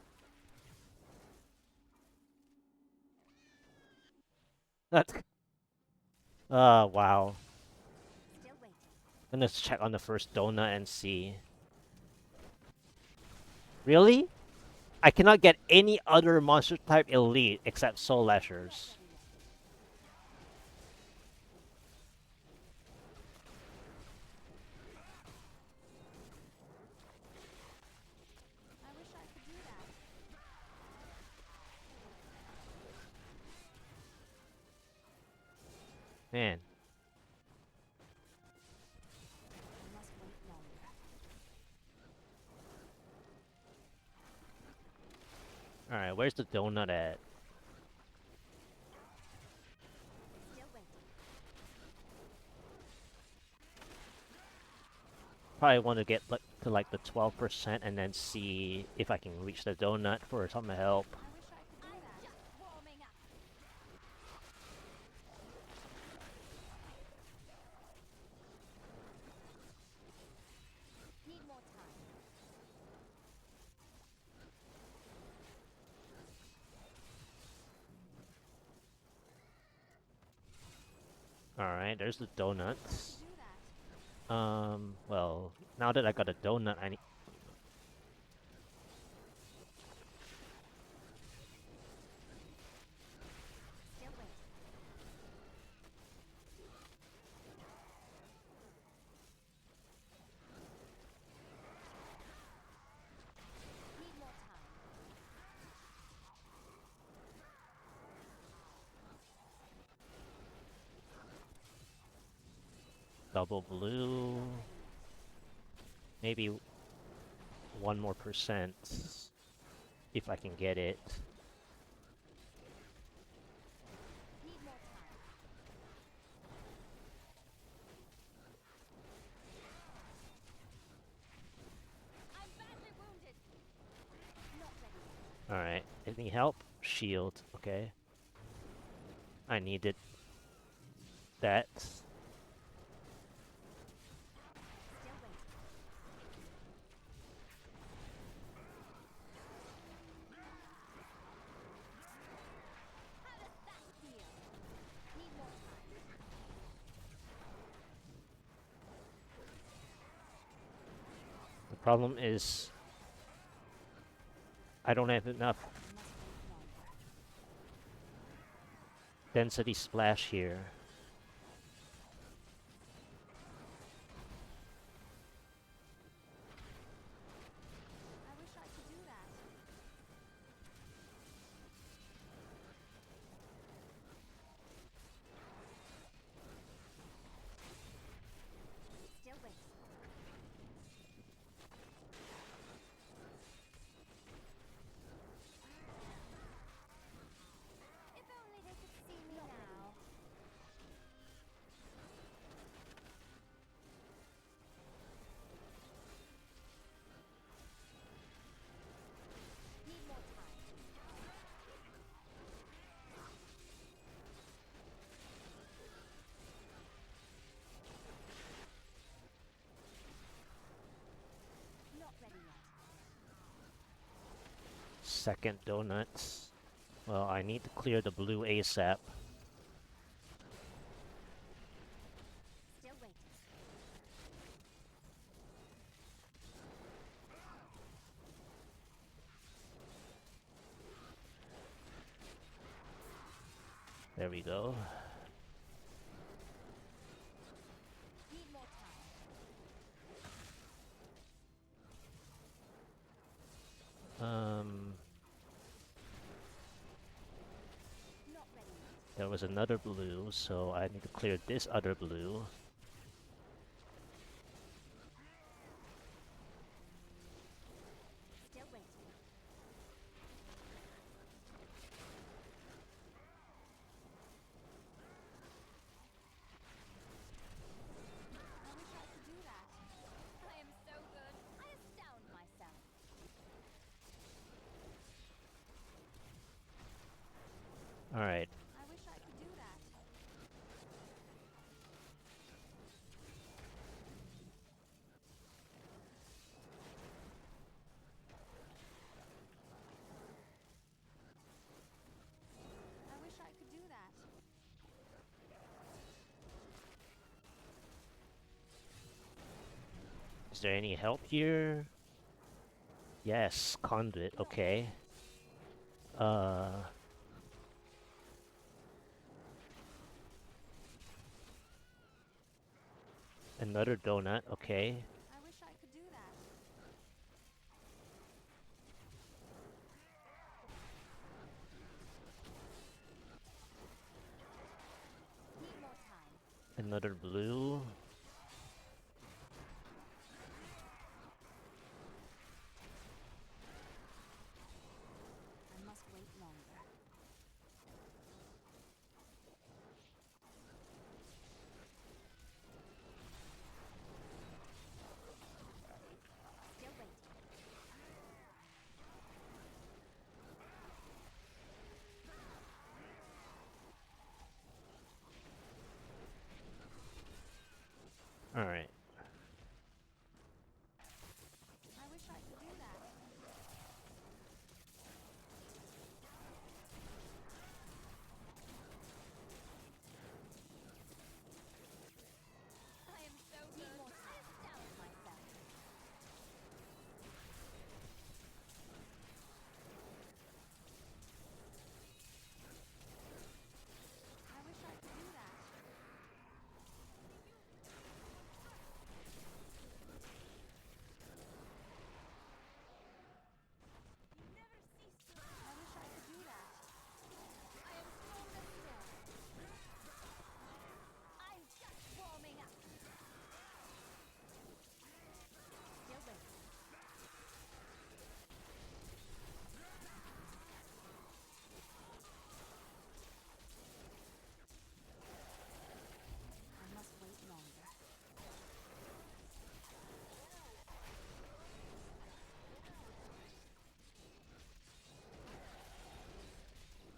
That's wow. Still waiting. Let's check on the first donut and see. Really? I cannot get any other monster type elite except Soul Lashers. I wish I could do that. Man. I must wait longer. Alright, where's the donut at? Still waiting. Probably want to get to like the 12% and then see if I can reach the donut for some help. I wish I could do that. Just warming up. Need more time. Alright, there's the donuts. Do that. Well, now that I got a donut, I need... Still waiting. Need more time. Double blue. Maybe 1 more percent. If I can get it. Need more time. I'm badly wounded. Not ready yet. Alright, any help? Shield, okay. I needed that. Still waiting. How does that feel? Need more time. The problem is I don't have enough I must wait longer. density splash here. I wish I could do that. Still waiting. If only they could see me now. Need more time. Not ready yet. Second donuts. Well, I need to clear the blue ASAP. Still waiting. There we go. Need more time. Not ready yet. There was another blue, so I need to clear this other blue. Still waiting. I wish I could do that. I am so good. I astound myself. Alright, I Is there any help here? Yes, conduit, okay. Another donut, okay. I wish I could do that. Need more time. Another blue. I must wait longer. Still waiting. Alright. I wish I could do that. I am so good. Need more time. I astound myself. I wish I could do that. I wish I could do that. I am stronger still. I'm just warming up. Still waiting. I must wait longer.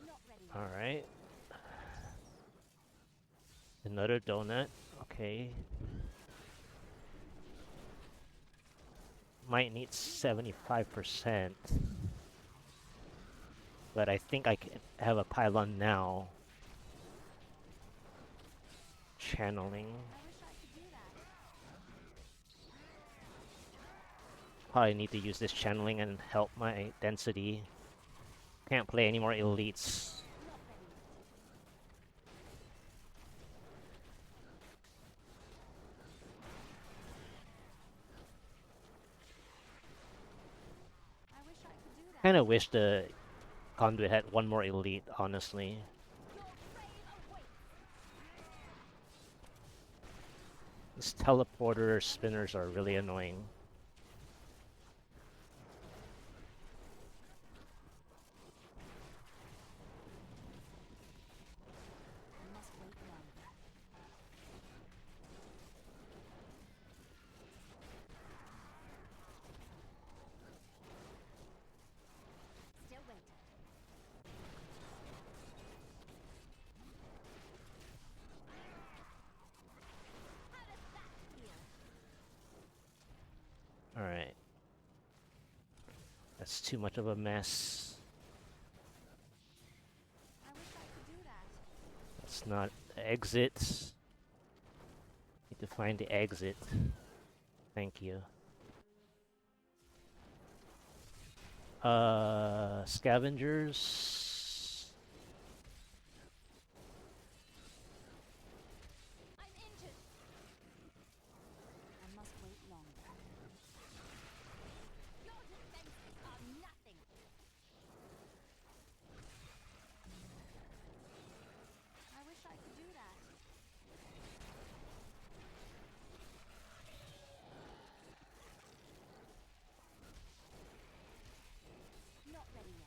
Not ready yet. Alright. Another donut, okay. Might need 75%. But I think I can have a pylon now. Channeling. I wish I could do that. Probably need to use this channeling and help my density. Can't play any more elites. Not ready yet. I wish I could do that. Kinda wish the conduit had one more elite, honestly. Your prey awaits. These teleporter spinners are really annoying. I must wait longer. Still waiting. How does that feel? Alright. That's too much of a mess. I wish I could do that. That's not the exit. Need to find the exit. Thank you. Scavengers. I'm injured. I must wait longer. Your defenses are nothing. I wish I could do that. Not ready yet.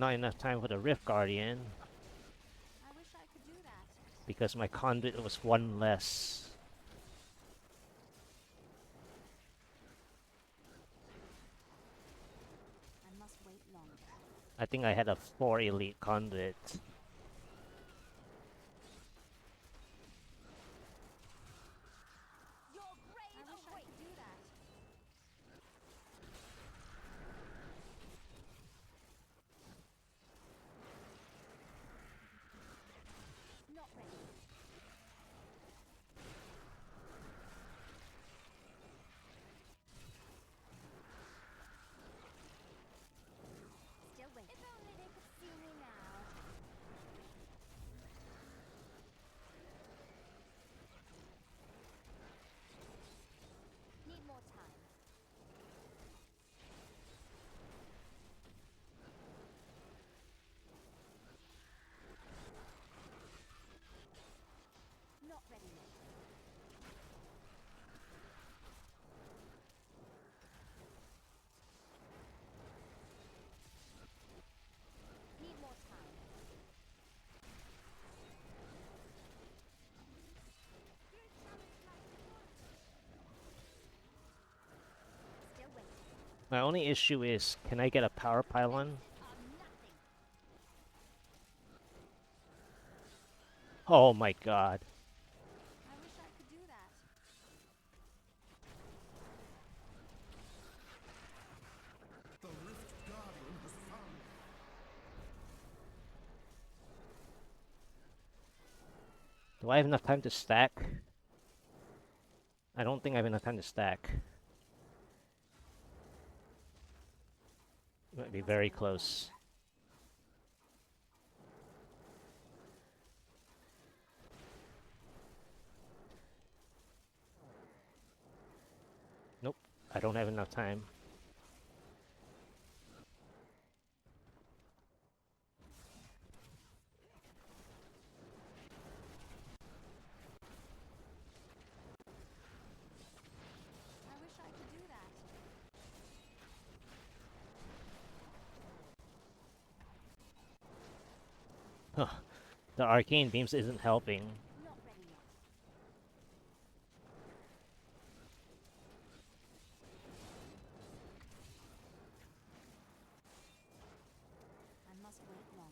not enough time for the Rift Guardian I wish I could do that. because my Conduit was one less. I must wait longer. I think I had a 4 elite Conduit. Your grave I wish I could do that. Not ready. Still waiting. If only they could see me now. Need more time. Not ready yet. Need more time. Still waiting. My only issue is, can I get a power pylon? Nothing. Oh my god. I wish I could do that. The Rift Guardian was found. Do I have enough time to stack? I don't think I have enough time to stack. Might be very close. Nope, I don't have enough time. I wish I could do that. The arcane beams isn't helping. Not ready yet. I must wait longer.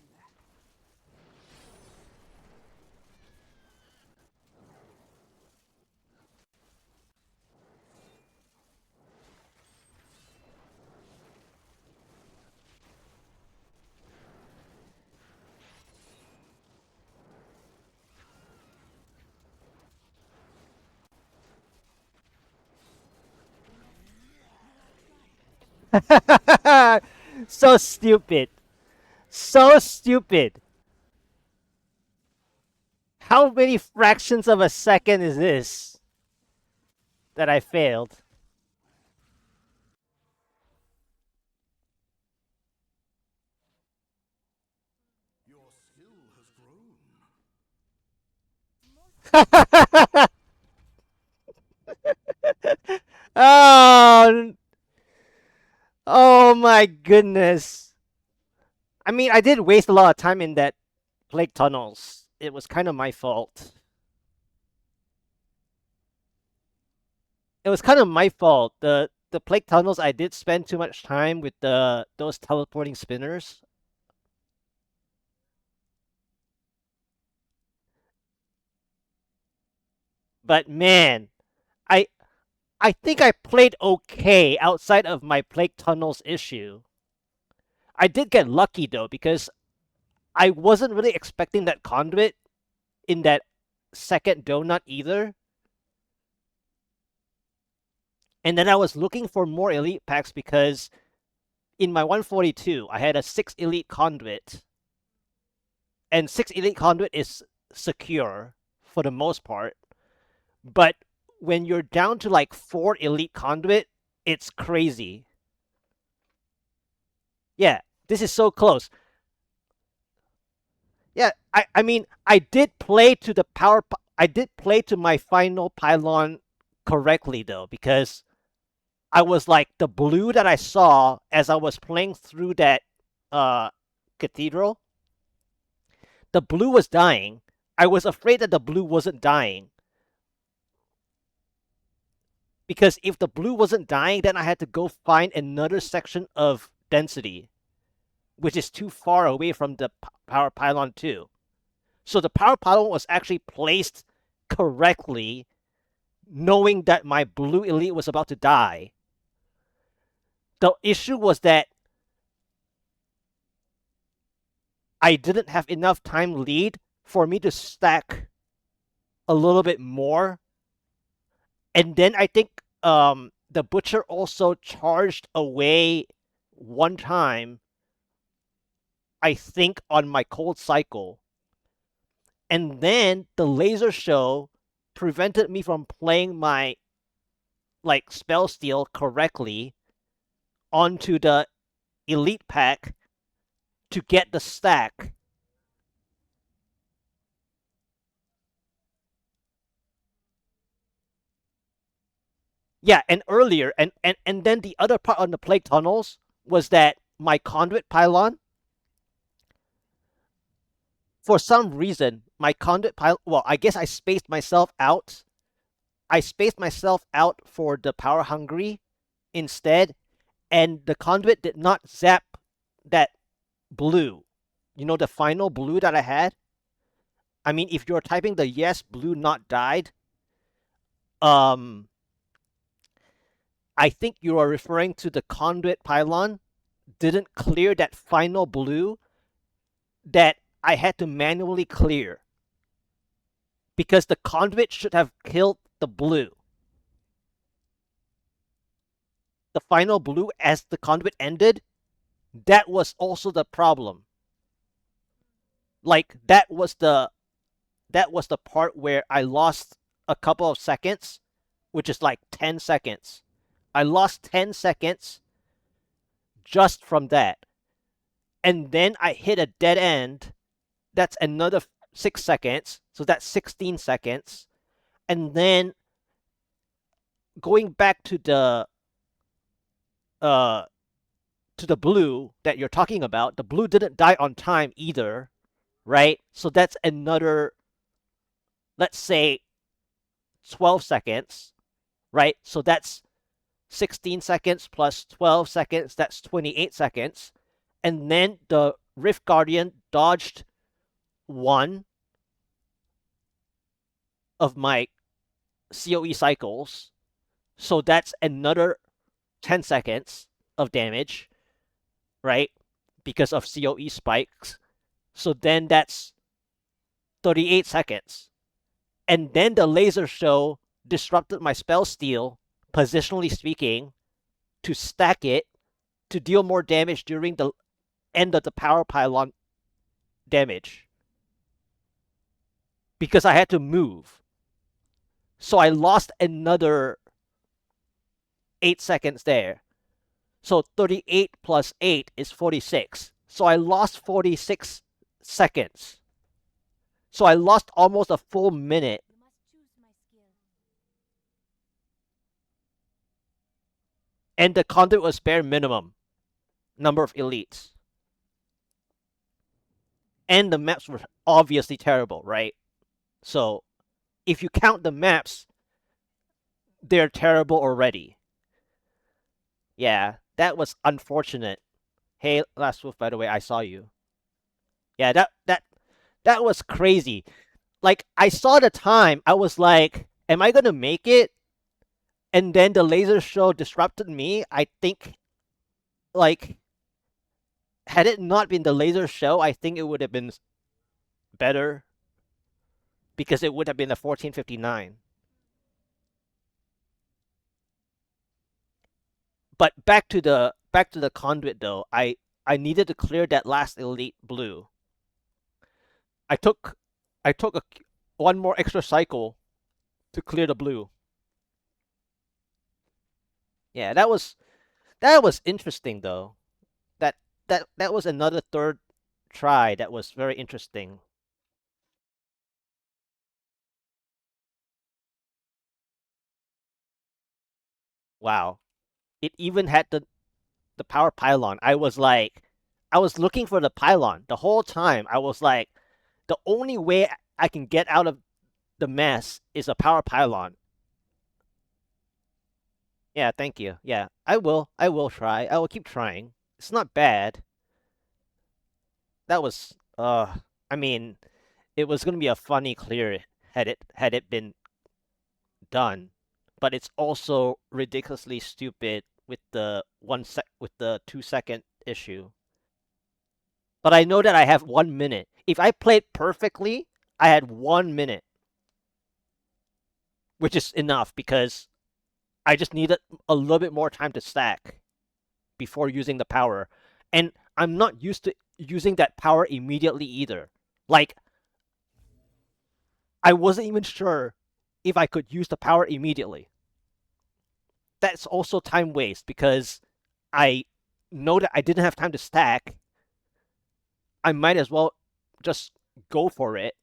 So stupid. So stupid. How many fractions of a second is this that I failed? Your skill has grown. Oh, oh my goodness. I mean, I did waste a lot of time in that plague tunnels. It was kind of my fault. It was kind of my fault. The plague tunnels, I did spend too much time with those teleporting spinners. But man, I I think I played okay outside of my plague tunnels issue. I did get lucky though because I wasn't really expecting that conduit in that second donut either. And then I was looking for more elite packs because in my 142 I had a 6 elite conduit. And 6 elite conduit is secure for the most part. But when you're down to like 4 elite conduit, it's crazy. Yeah, this is so close. Yeah, I mean, I did play to the I did play to my final pylon correctly though, because I was like the blue that I saw as I was playing through that cathedral, the blue was dying. I was afraid that the blue wasn't dying. Because if the blue wasn't dying, then I had to go find another section of density, which is too far away from the power pylon too. So the power pylon was actually placed correctly, knowing that my blue elite was about to die. The issue was that I didn't have enough time lead for me to stack a little bit more. And then I think the butcher also charged away one time, I think, on my cold cycle. And then the laser show prevented me from playing my like spell steal correctly onto the elite pack to get the stack. Yeah, and earlier, and then the other part on the plague tunnels was that my conduit pylon, for some reason, my conduit pylon, well, I guess I spaced myself out. I spaced myself out for the power hungry instead, and the conduit did not zap that blue. You know, the final blue that I had? I mean, if you're typing the yes, blue not died, um, I think you are referring to the conduit pylon didn't clear that final blue that I had to manually clear because the conduit should have killed the blue. The final blue as the conduit ended, that was also the problem. Like that was the part where I lost a couple of seconds, which is like 10 seconds. I lost 10 seconds just from that. And then I hit a dead end. That's another 6 seconds. So that's 16 seconds. And then going back to the blue that you're talking about, the blue didn't die on time either, right? So that's another, let's say, 12 seconds, right? So that's 16 seconds plus 12 seconds, that's 28 seconds. And then the Rift Guardian dodged one of my COE cycles. So that's another 10 seconds of damage, right? Because of COE spikes. So then that's 38 seconds. And then the laser show disrupted my spell steal, positionally speaking, to stack it to deal more damage during the end of the power pylon damage. Because I had to move. So I lost another 8 seconds there. So 38 plus 8 is 46. So I lost 46 seconds. So I lost almost a full minute. You must choose my skill. And the conduit was bare minimum number of elites. And the maps were obviously terrible, right? So if you count the maps, they're terrible already. Yeah, that was unfortunate. Hey, Last Wolf, by the way, I saw you. Yeah, that was crazy. Like I saw the time, I was like, am I gonna make it? And then the laser show disrupted me. I think like had it not been the laser show, I think it would have been better because it would have been a 1459. But back to the conduit though. I needed to clear that last elite blue. I took one more extra cycle to clear the blue. Yeah, that was interesting though. That that was another third try that was very interesting. Wow. It even had the power pylon. I was like I was looking for the pylon the whole time. I was like, the only way I can get out of the mess is a power pylon. Yeah, thank you. Yeah, I will. I will try. I will keep trying. It's not bad. That was I mean, it was gonna be a funny clear had it been done, but it's also ridiculously stupid with the 2 second issue. But I know that I have 1 minute. If I played perfectly, I had 1 minute, which is enough because I just needed a little bit more time to stack before using the power. And I'm not used to using that power immediately either. Like, I wasn't even sure if I could use the power immediately. That's also time waste because I know that I didn't have time to stack. I might as well just go for it.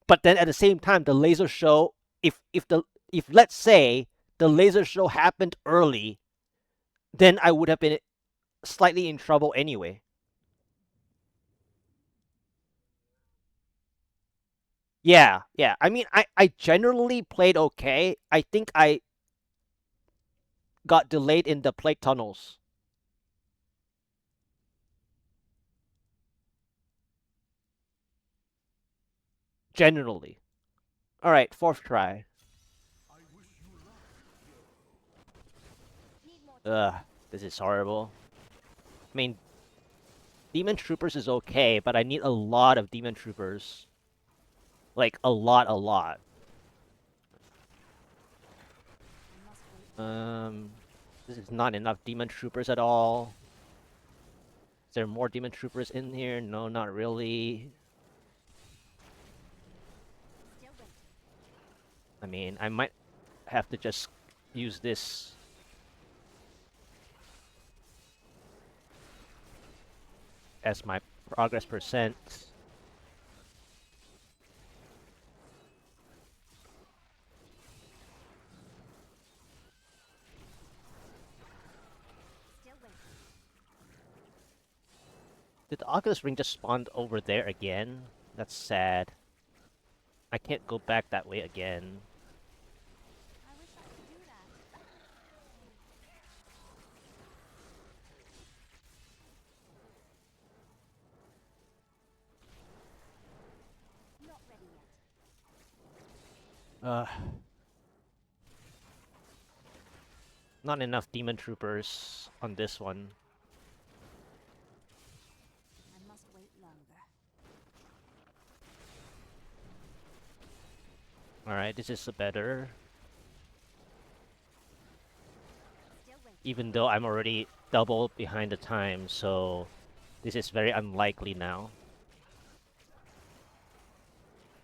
But then at the same time, the laser show, if let's say the laser show happened early, then I would have been slightly in trouble anyway. Yeah, yeah. I mean, I generally played okay. I think I got delayed in the plate tunnels. Generally. Alright, fourth try. I wish you luck, hero. Need more Ugh, this is horrible. I mean, Demon Troopers is okay, but I need a lot of Demon Troopers. Like, a lot, a lot. I must wait. This is not enough Demon Troopers at all. Is there more Demon Troopers in here? No, not really. Still waiting. I mean, I might have to just use this as my progress percent. Still waiting. Did the Oculus Ring just spawn over there again? That's sad. I can't go back that way again. I wish I could do that. Not ready yet. Uh, not enough Demon Troopers on this one. I must wait longer. Alright, this is better. Still waiting. Even though I'm already double behind the time, so this is very unlikely now.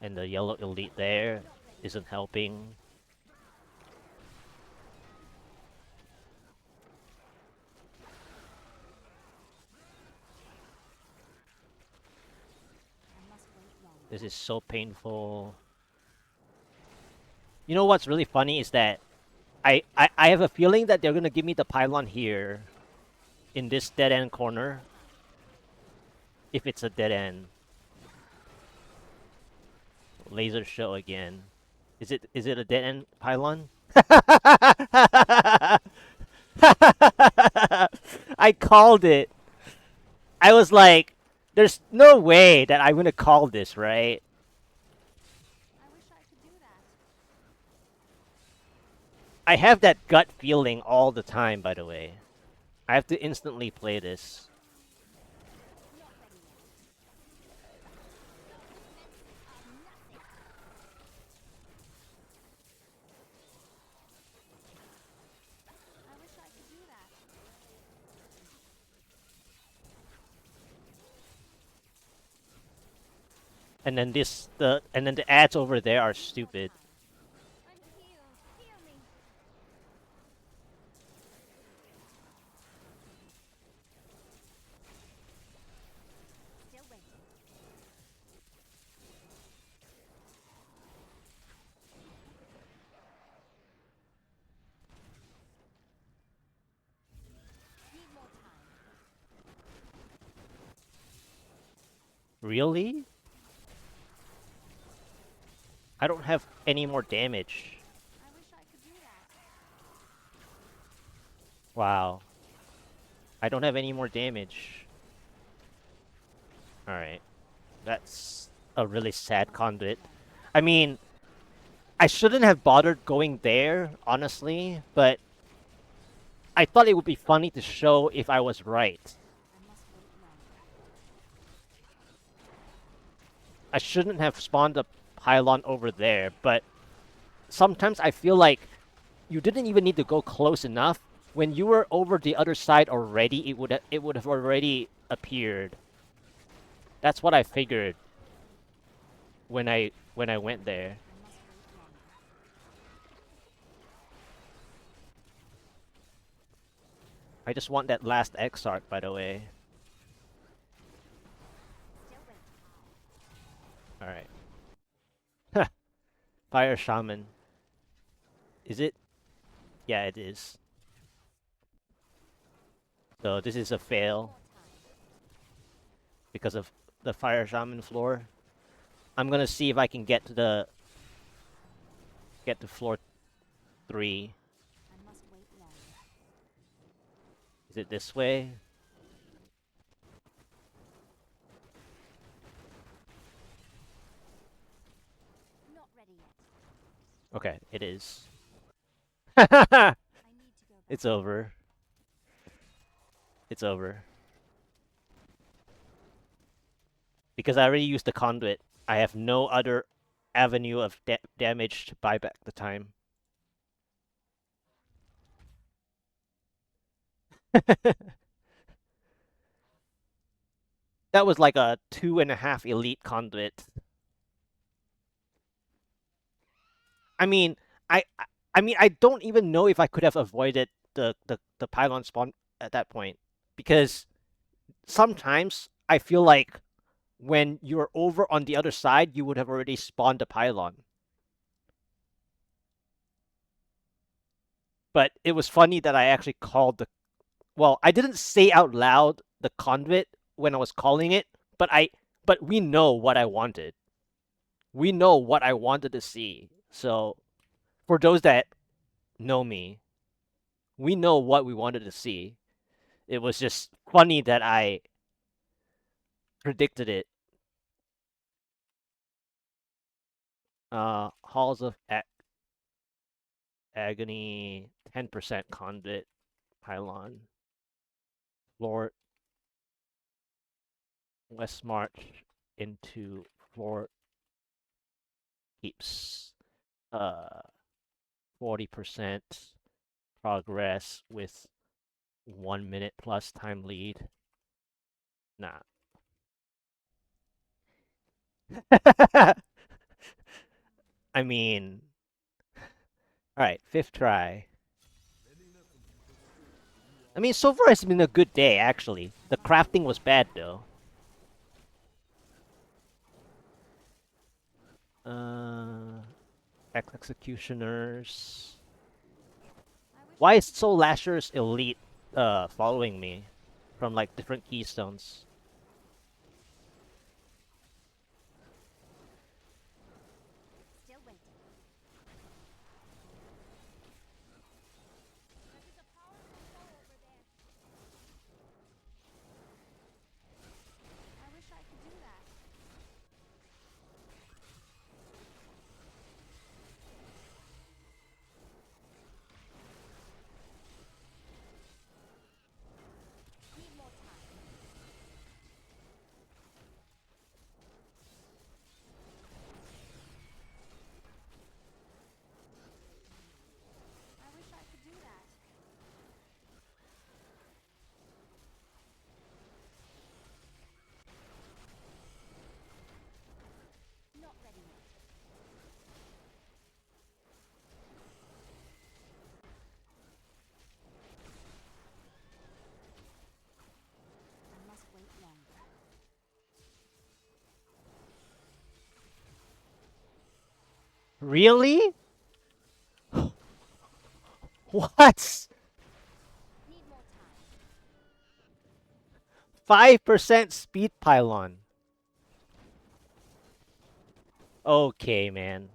And the yellow elite there isn't helping. I must wait longer. This is so painful. You know what's really funny is that I have a feeling that they're gonna give me the pylon here in this dead end corner. If it's a dead end. Laser show again. Is it a dead end pylon? I called it. I was like, there's no way that I'm gonna call this, right? I wish I could do that. I have that gut feeling all the time, by the way. I have to instantly play this. Not ready yet. Nothing. I wish I could do that. And then the ads over there are stupid. I'm healed. Heal me. Still waiting. Need more time. Really? I don't have any more damage. I wish I could do that. Wow. I don't have any more damage. Alright. That's a really sad conduit. I mean, I shouldn't have bothered going there, honestly, but I thought it would be funny to show if I was right. I must wait longer. I shouldn't have spawned a pylon over there, but sometimes I feel like you didn't even need to go close enough. When you were over the other side already, it would have already appeared. That's what I figured when I went there. I must wait longer. I just want that last Exarch, by the way. Still waiting. Alright. Fire Shaman. Is it? Yeah, it is. So this is a fail More time. because of the Fire Shaman floor. I'm gonna see if I can get to floor 3. I must wait longer. Is it this way? Not ready yet. Okay, it is. I need to go back. It's over. It's over. Because I already used the conduit, I have no other avenue of damage to buy back the time. That was like a 2.5 elite conduit. I mean, I don't even know if I could have avoided the pylon spawn at that point, because sometimes I feel like when you're over on the other side, you would have already spawned a pylon. But it was funny that I actually called the... Well, I didn't say out loud the conduit when I was calling it, but we know what I wanted. We know what I wanted to see. So, for those that know me, we know what we wanted to see. It was just funny that I predicted it. Halls of Agony, 10% conduit, pylon. Floor West March into floor keeps 40% progress with 1 minute plus time lead. Nah. I mean, alright, 5th try. I mean, so far it's been a good day, actually. The crafting was bad, though. Executioners. Why is Soul Lasher's Elite following me from like different keystones? Still waiting. There's a powerful foe over there. I wish I could do that. Need more time. I wish I could do that. Not ready yet. I must wait longer. Really? What? Need more time. 5% speed pylon. Okay, man.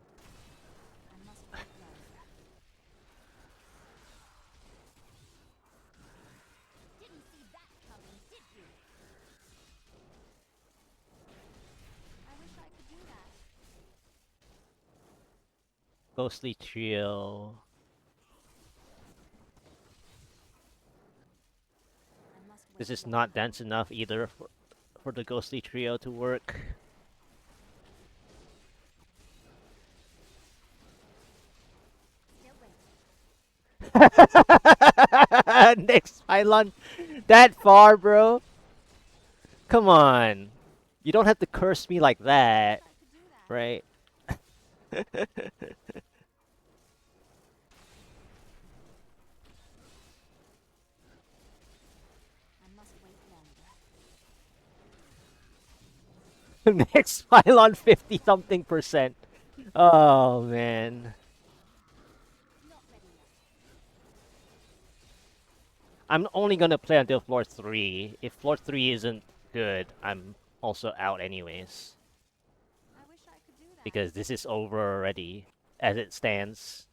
I must wait longer. Didn't see that coming, did you? I wish I could do that. Ghostly Trio. I must wait This is longer. not dense enough either for the Ghostly Trio to work. Still waiting. Next pylon. That far, bro. Come on. You don't have to curse me like I that, wish I could do that. right? I must wait longer. Next pylon 50 something percent. Oh man. Not ready yet. I'm only gonna play until floor 3. If floor 3 isn't good, I'm also out anyways. I wish I could do that. Because this is over already, as it stands.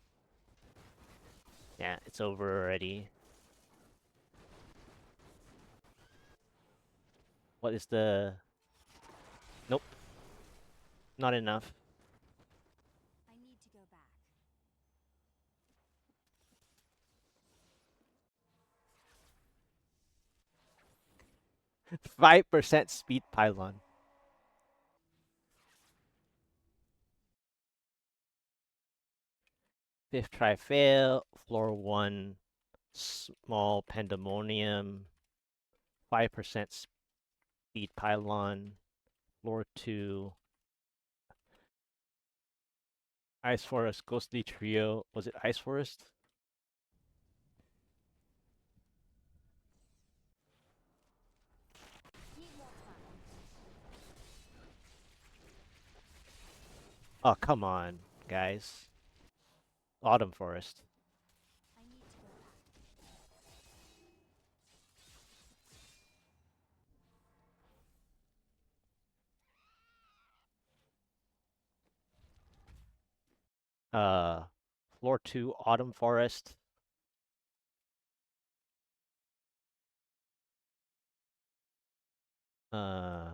Yeah, it's over already. What is the... Nope. Not enough. I need to go back. 5% speed pylon. Fifth try fail. Floor 1, small pandemonium. 5% speed pylon. Floor 2, Ice Forest, Ghostly Trio. Was it Ice Forest? Need more time. Oh, come on, guys. Autumn Forest. I need to go back. Uh, Floor 2, Autumn Forest. Uh,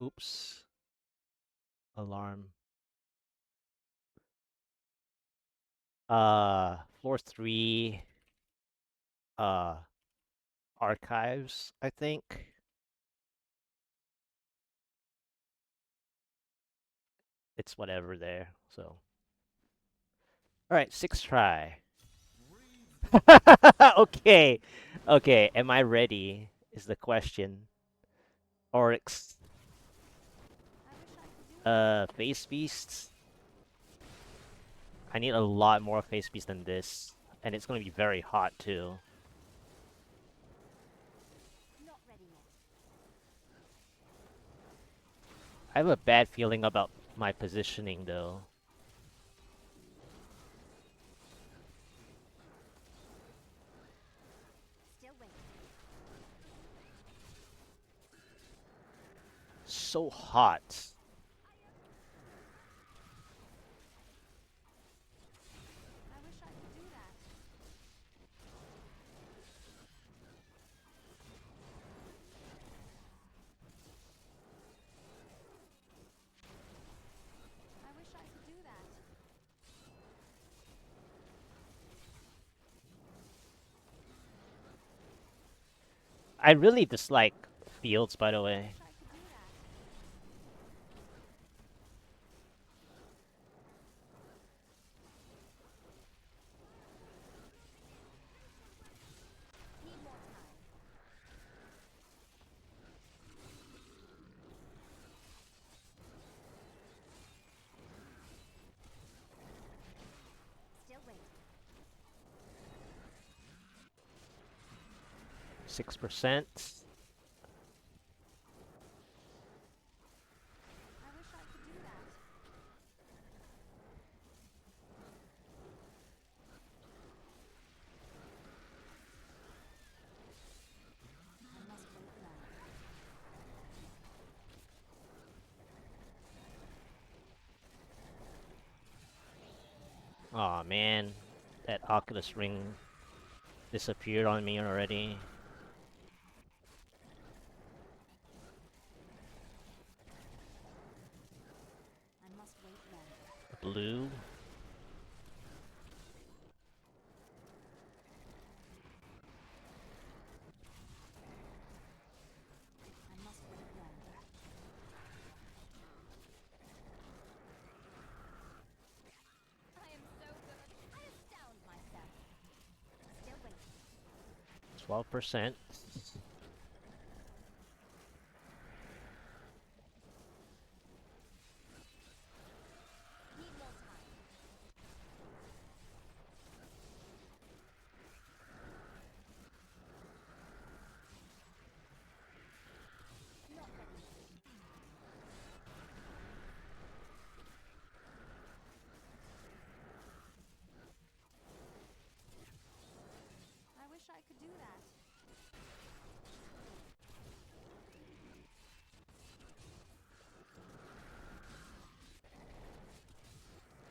oops. Alarm. Floor 3, uh, Archives, I think. It's whatever there, so. Alright, 6th try. Okay. Okay, am I ready? Is the question. Oryx. I wish I could do that. Face Beasts. I need a lot more Face Beasts than this. And it's gonna be very hot, too. Not ready yet. I have a bad feeling about my positioning, though. Still waiting. So hot. I wish I could do that. I wish I could do that. I really dislike fields, by the I way. wish I could do that. Need more time. Still waiting. 6%. I wish I could do that. Aw, man. That Oculus ring disappeared on me already. I must wait longer. Blue. I must wait longer. I am so good. I astound myself. Still waiting. 12%. Need more time. Not ready yet. I wish I could do that.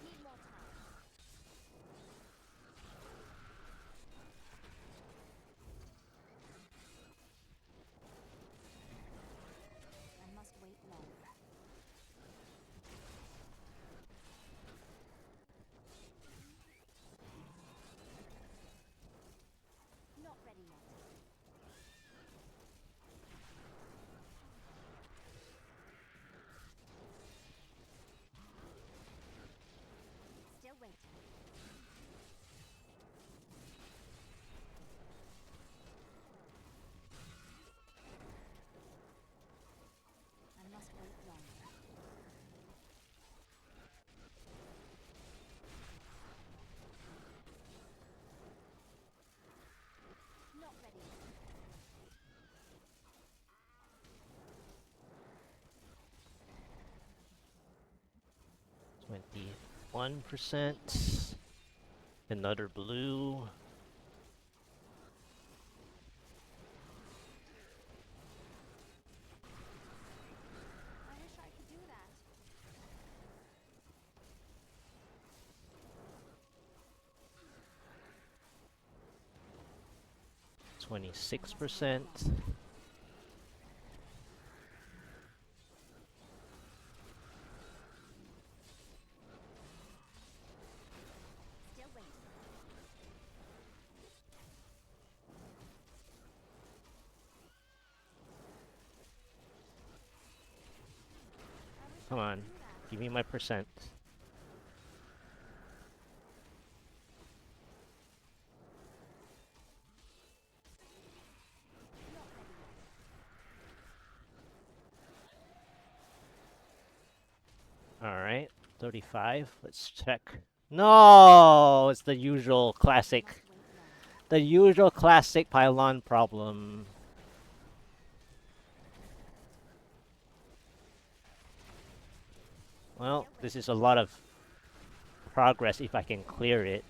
Need more time. I must wait longer. Not ready yet. Still waiting. I must wait longer. Not ready yet. 21%. Another blue. I wish I could do that. 26%. Still waiting. I wish Come I on. could do that. Give me my percent. Not ready yet. Alright. 35. Let's check. No! It's the usual I classic. must wait longer. The usual classic pylon problem. Well, this is a lot of progress if I can clear it.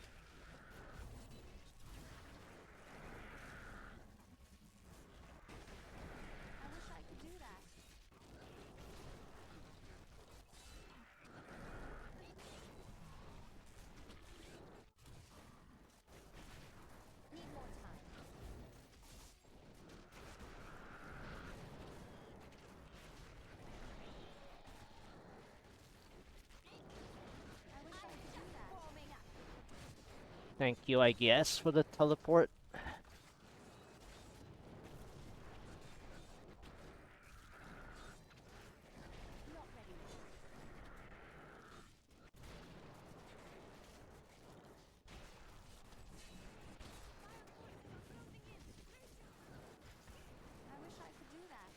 I wish I could do that. Need more time. I wish I could do that. Warming up. Thank you, I guess, for the teleport. Not ready yet. I wish I could do that.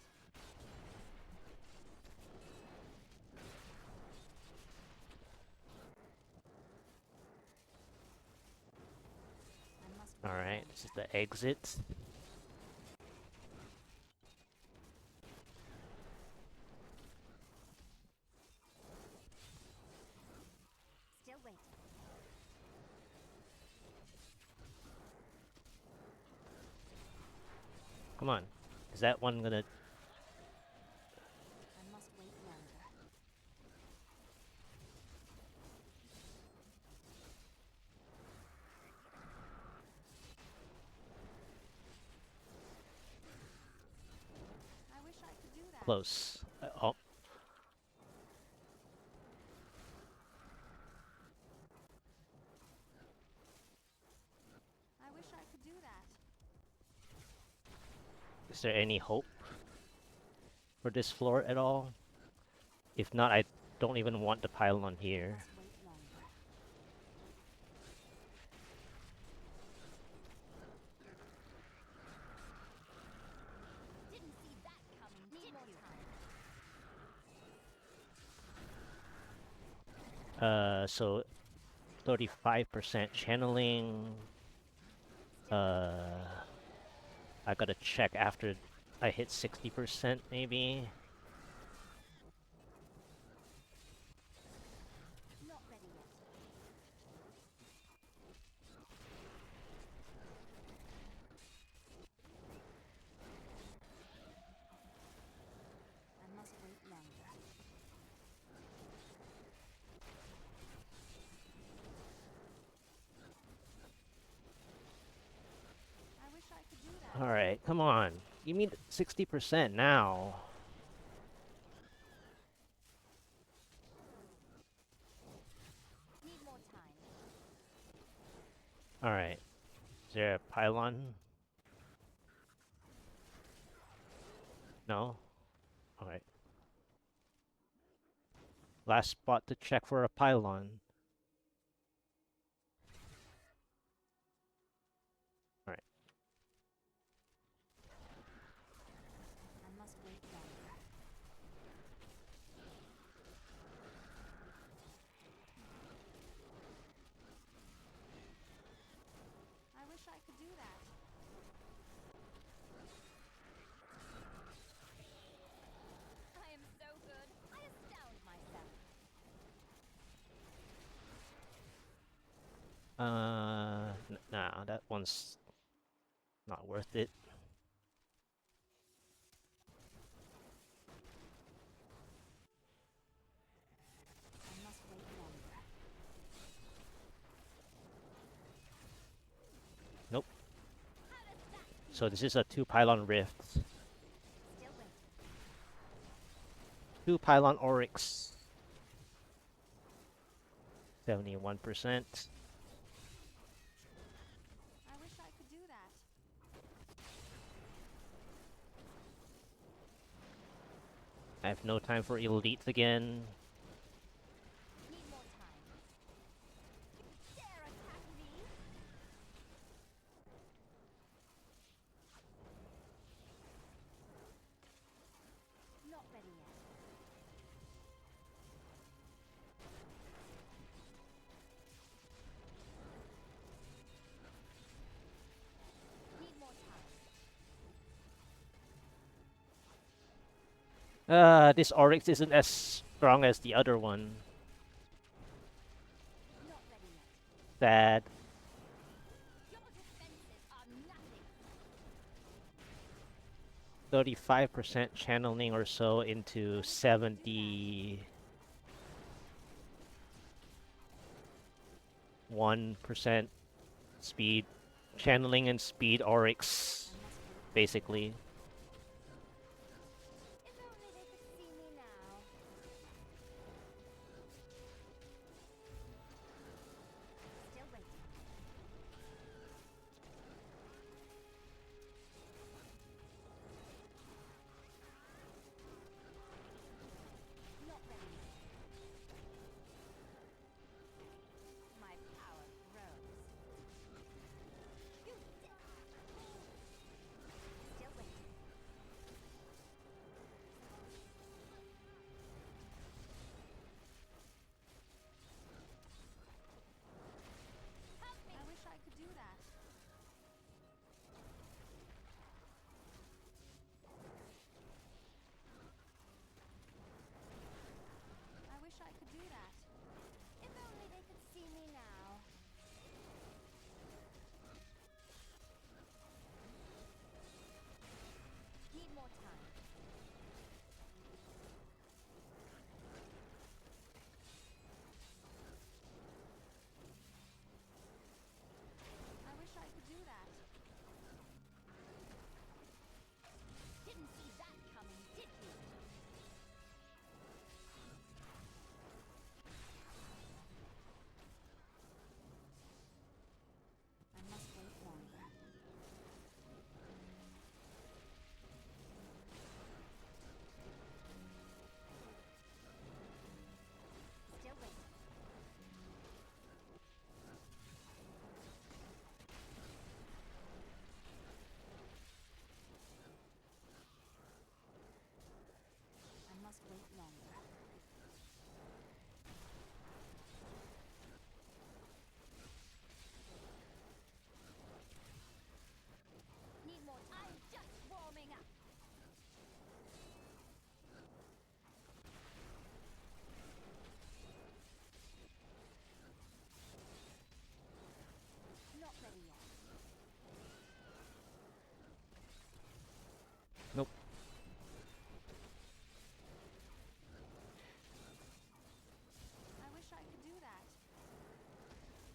I must wait Alright, longer. this is the exit. Still waiting. Come on. Is that one gonna... I must wait longer. close. Oh, I wish I could do that. is there any hope for this floor at all? If not, I don't even want the pylon here. Must wait longer. Didn't see that coming. Need more time. So 35% channeling. I gotta check after I hit 60% maybe. Not ready yet. I must wait longer. I wish I could do that. Alright, come on. Give me 60% now. Need more time. Alright. Is there a pylon? No? Alright. Last spot to check for a pylon. Alright. I must wait longer. I wish I could do that. I am so good. I astound myself. Nah, that one's not worth it. I must wait longer. Nope. How does that feel? So this is a 2 pylon rift. Still waiting. 2 pylon Oryx. 71%. I wish I could do that. I have no time for elites again. Need more time. You dare attack me? Not ready yet. Need more time. This Oryx isn't as strong as the other one. Not ready yet. Sad. Your defenses are nothing. 35% channeling or so into 71% speed. Channeling and speed Oryx, I must wait. basically. If only they could see me now. Still waiting. Not ready yet. My power grows. You dare. Still waiting.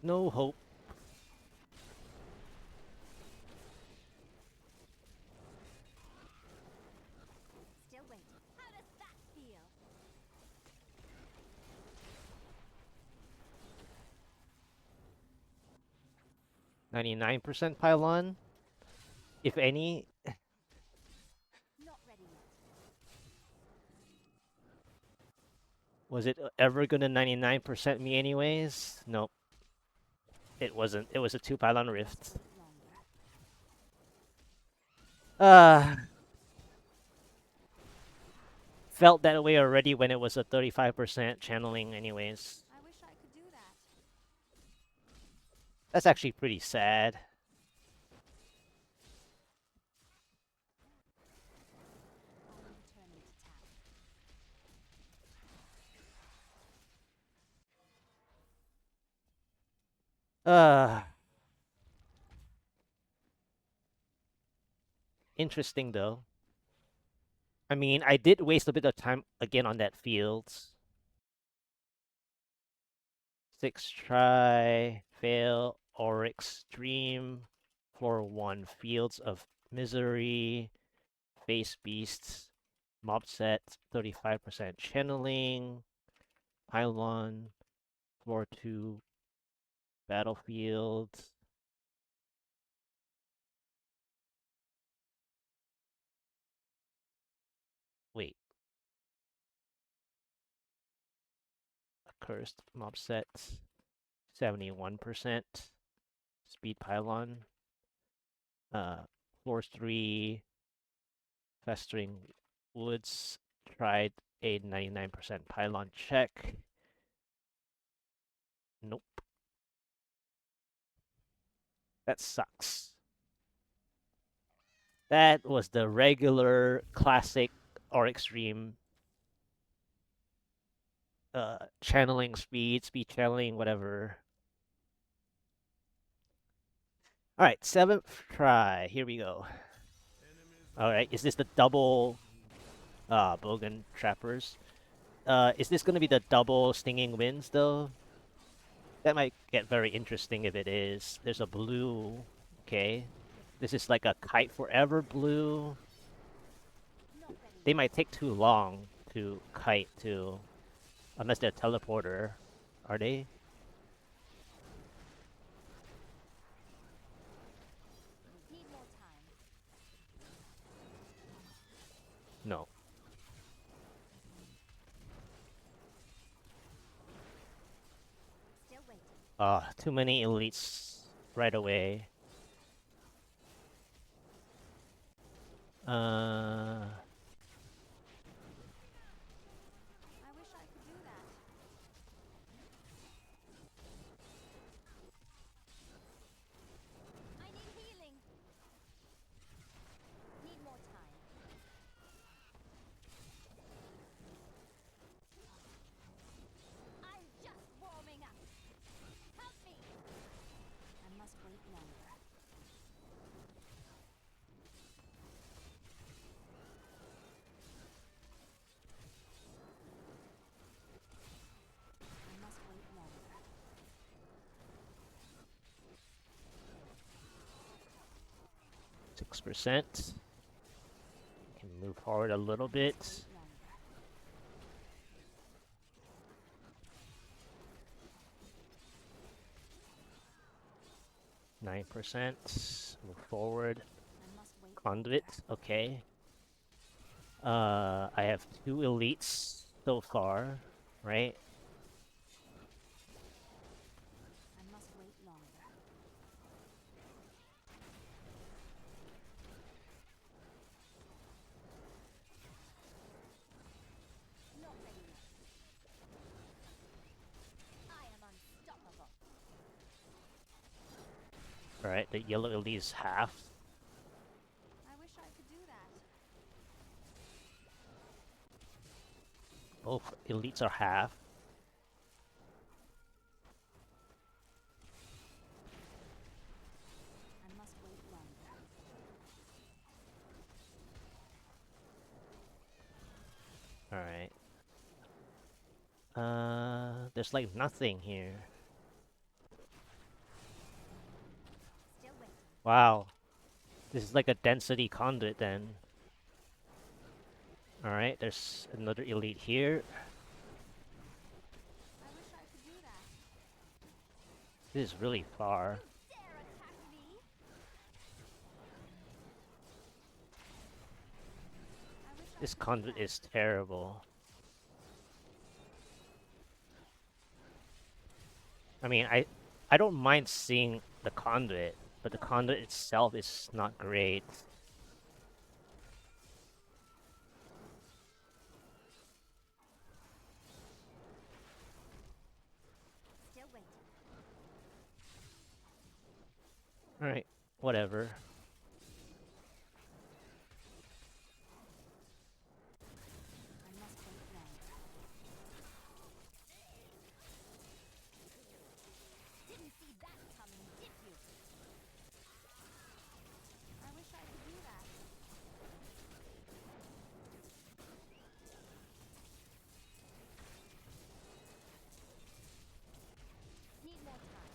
No hope. Still waiting. How does that feel? 99% pylon, if any. Not ready yet. Was it ever gonna 99% me anyways? Nope. It wasn't. It was a 2 pylon rift. Wait longer. Felt that way already when it was a 35% channeling anyways. I wish I could do that. That's actually pretty sad. I'm returning to town. Interesting though. I mean, I did waste a bit of time again on that field. 6 try, fail, Orek stream, floor 1, Fields of Misery, Face Beasts, Mob Set, 35% channeling, Pylon, floor 2, Battlefield. Wait. Accursed Mob Set, 71%. Speed Pylon. Floor 3, Festering Woods, tried a 99% Pylon check. Nope. That sucks. That was the regular classic or extreme channeling speed channeling, whatever. Alright, 7th try. Here we go. Alright, is this the double Bogan Trappers? Is this gonna be the double Stinging Winds though? That might get very interesting if it is. There's a blue. Okay. This is like a Kite Forever blue. Not ready They yet. might take too long to kite too. Unless they're teleporter. Are they? Need more time. No. Still waiting. Too many elites right away. I wish I could do that. I need healing. Need more time. I'm just warming up. Help me. I must wait longer. I must wait longer. 6%. Can move forward a little bit. Wait longer. 9%. Move forward. I must wait Conduit. longer. Okay. I have 2 elites so far, right? I must wait longer. Not ready yet. I am unstoppable. Alright, the yellow elite is half. I wish I could do that. Both elites are half. I must wait longer. Alright. There's like nothing here. Wow. This is like a density conduit then. Alright, there's another elite here. I wish I could do that. This is really far. You dare attack me? I wish I This could do conduit that. is terrible. I mean, I don't mind seeing the conduit, but the conduit itself is not great. Still waiting. Alright, whatever. I must wait longer. Didn't see that coming, did you? I wish I could do that. Need more time.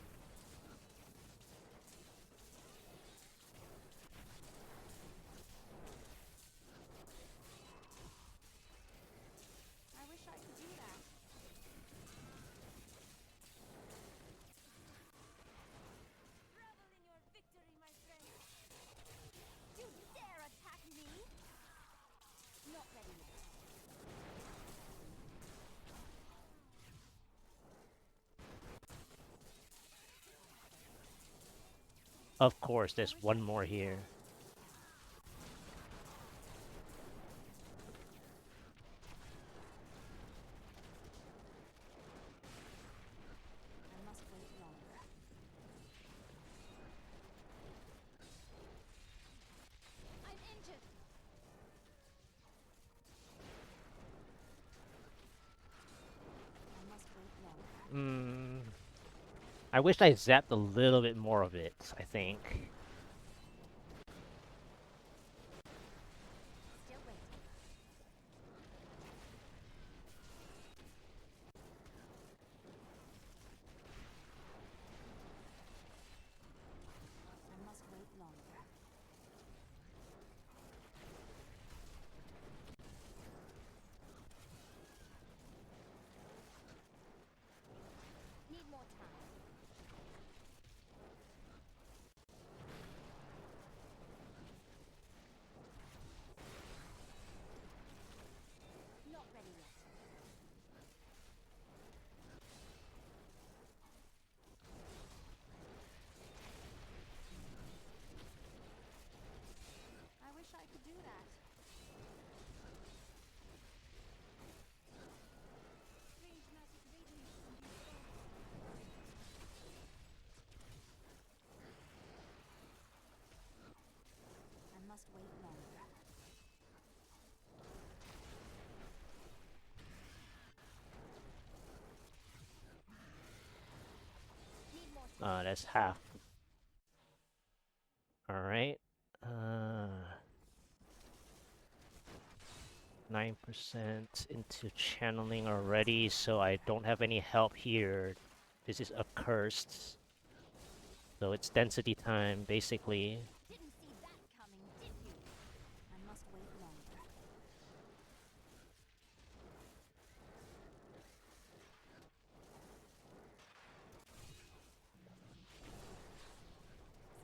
I wish I could do that. Revel in your victory, my friend. You dare attack me? Not ready yet. Of course, there's one more here. I must wait longer. I'm injured. I must wait longer. I wish I zapped a little bit more of it, I think. Still waiting. I must wait longer. Need more time. Not ready yet. I wish I could do that. Strange magic radiates from these stones. I must wait longer. Need more time. That's half. Alright. 9% into channeling already, so I don't have any help here. This is accursed. So it's density time, basically. Didn't see that coming, did you? I must wait longer.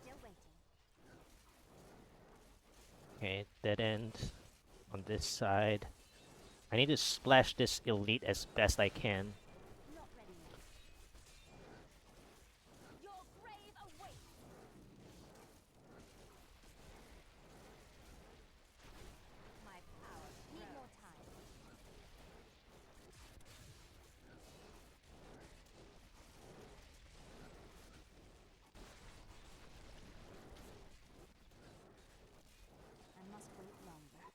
Still waiting. Okay, dead end on this side. I need to splash this elite as best I can. Not ready yet. Your grave awaits. My power. Need more time. I must wait longer.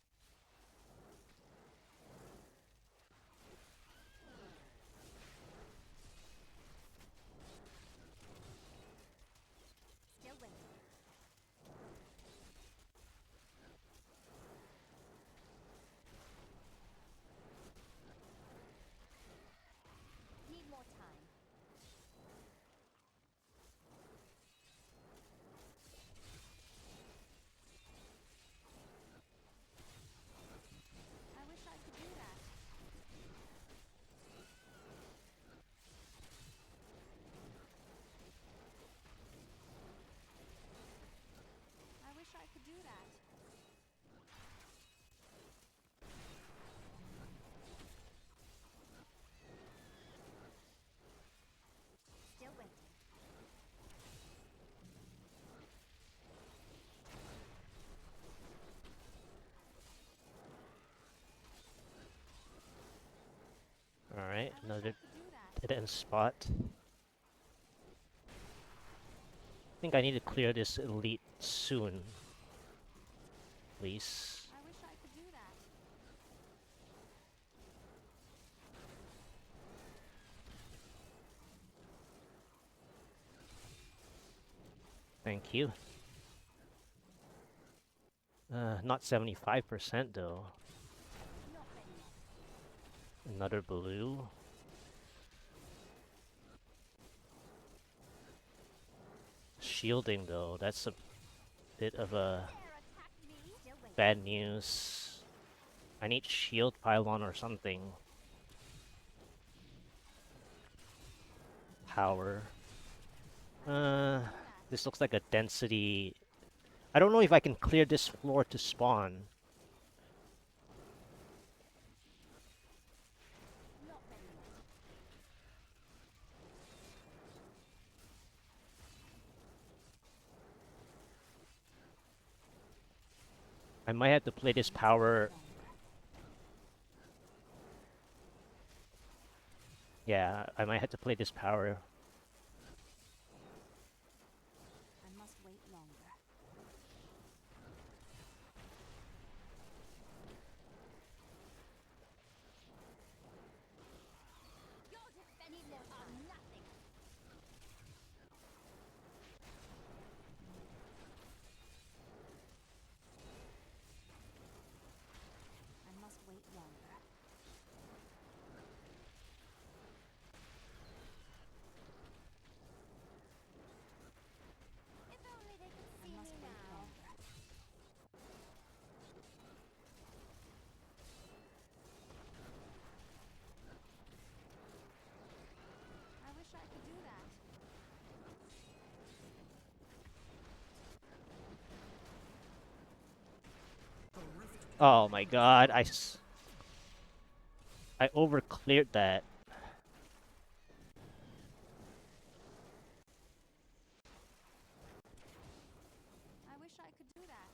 Another could do that. dead end spot. I think I need to clear this elite soon. Please. I wish I could do that. Thank you. Not 75% though. Not ready yet. Another blue. Shielding though, that's a bit of a Dare attack me? Still waiting. bad news. I need shield pylon or something. Power. This looks like a density. I don't know if I can clear this floor to spawn. Not ready yet. I might have to play this power. Yeah, I might have to play this power. I must wait longer. Your defenses are nothing. I must wait longer. If only they could see me now. I wish I could do that. Oh my god, I overcleared that. I wish I could do that.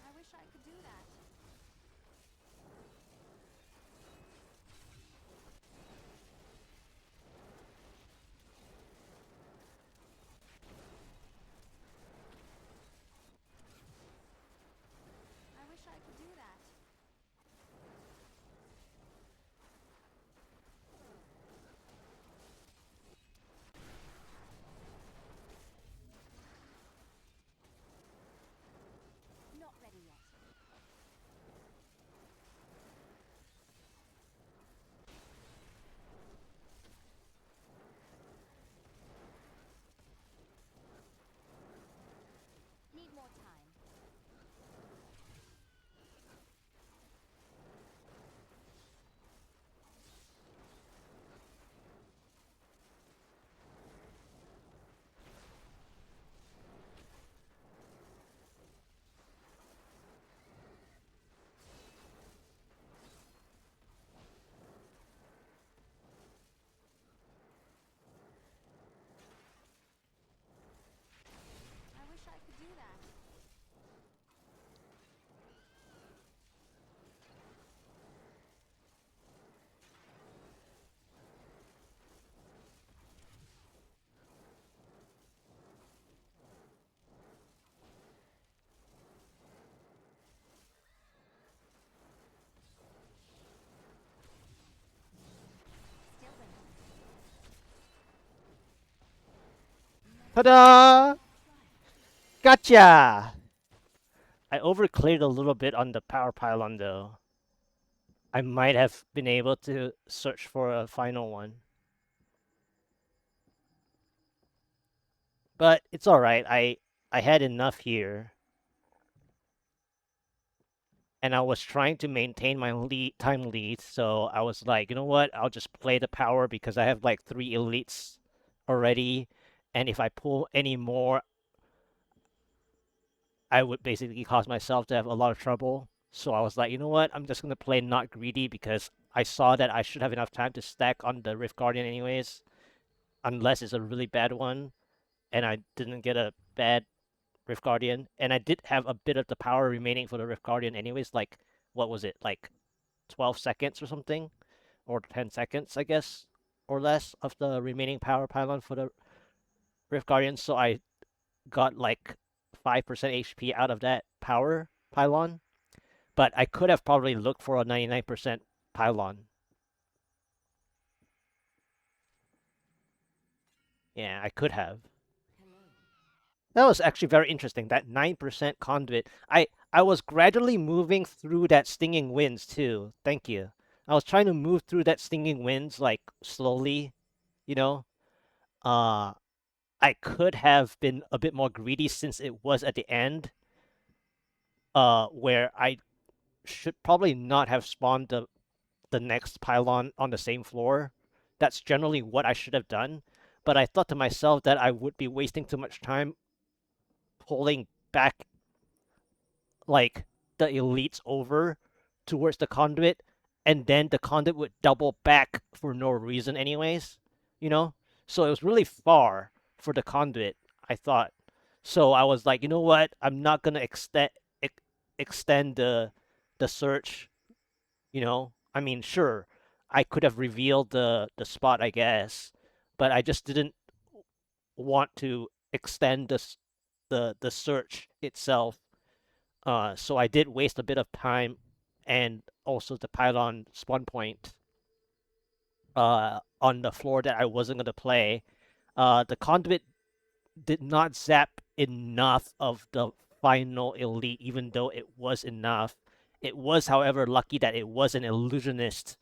I wish I could do that. I wish I could do that. Not ready yet. Need more time. I wish I could do that. Still waiting. Ta-da! Gotcha! I overcleared a little bit on the power pylon though. I might have been able to search for a final one. But it's alright, I had enough here and I was trying to maintain my time lead. So I was like, you know what? I'll just play the power because I have like 3 elites already, and if I pull any more, I would basically cause myself to have a lot of trouble. So I was like, you know what? I'm just gonna play not greedy because I saw that I should have enough time to stack on the Rift Guardian anyways, unless it's a really bad one, and I didn't get a bad Rift Guardian, and I did have a bit of the power remaining for the Rift Guardian anyways, like what was it, like 12 seconds or something, or 10 seconds, I guess, or less of the remaining power pylon for the Rift Guardian. So I got like 5% HP out of that power pylon, but I could have probably looked for a 99% pylon. Yeah, I could have. That was actually very interesting. That 9% conduit. I was gradually moving through that stinging winds too. Thank you. I was trying to move through that stinging winds like slowly, you know. Uh I could have been a bit more greedy since it was at the end, where I should probably not have spawned the next pylon on the same floor. That's generally what I should have done. But I thought to myself that I would be wasting too much time pulling back like the elites over towards the conduit, and then the conduit would double back for no reason anyways, you know? So it was really far for the conduit, I thought. So I was like, you know what? I'm not gonna extend the search, you know? I mean, sure, I could have revealed the spot, I guess, but I just didn't want to extend the search itself. So I did waste a bit of time and also the pylon spawn point on the floor that I wasn't gonna play. The conduit did not zap enough of the final elite, even though it was enough. It was, however, lucky that it was an illusionist,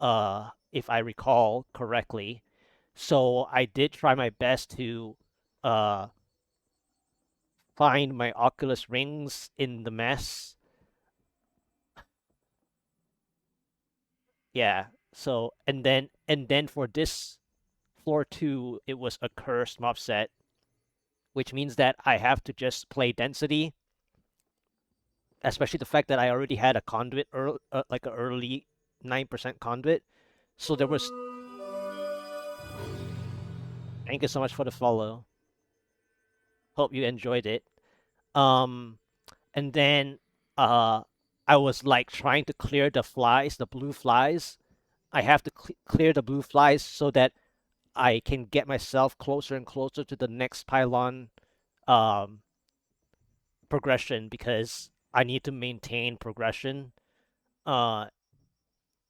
if I recall correctly. So I did try my best to uh, find my Oculus rings in the mess. Yeah. So and then for this floor 2, it was a cursed mob set, which means that I have to just play density, especially the fact that I already had a conduit like an early 9% conduit. So there was. Thank you so much for the follow. Hope you enjoyed it. Um, and then I was like trying to clear the flies, the blue flies. I have to clear the blue flies so that I can get myself closer and closer to the next pylon um, progression because I need to maintain progression uh,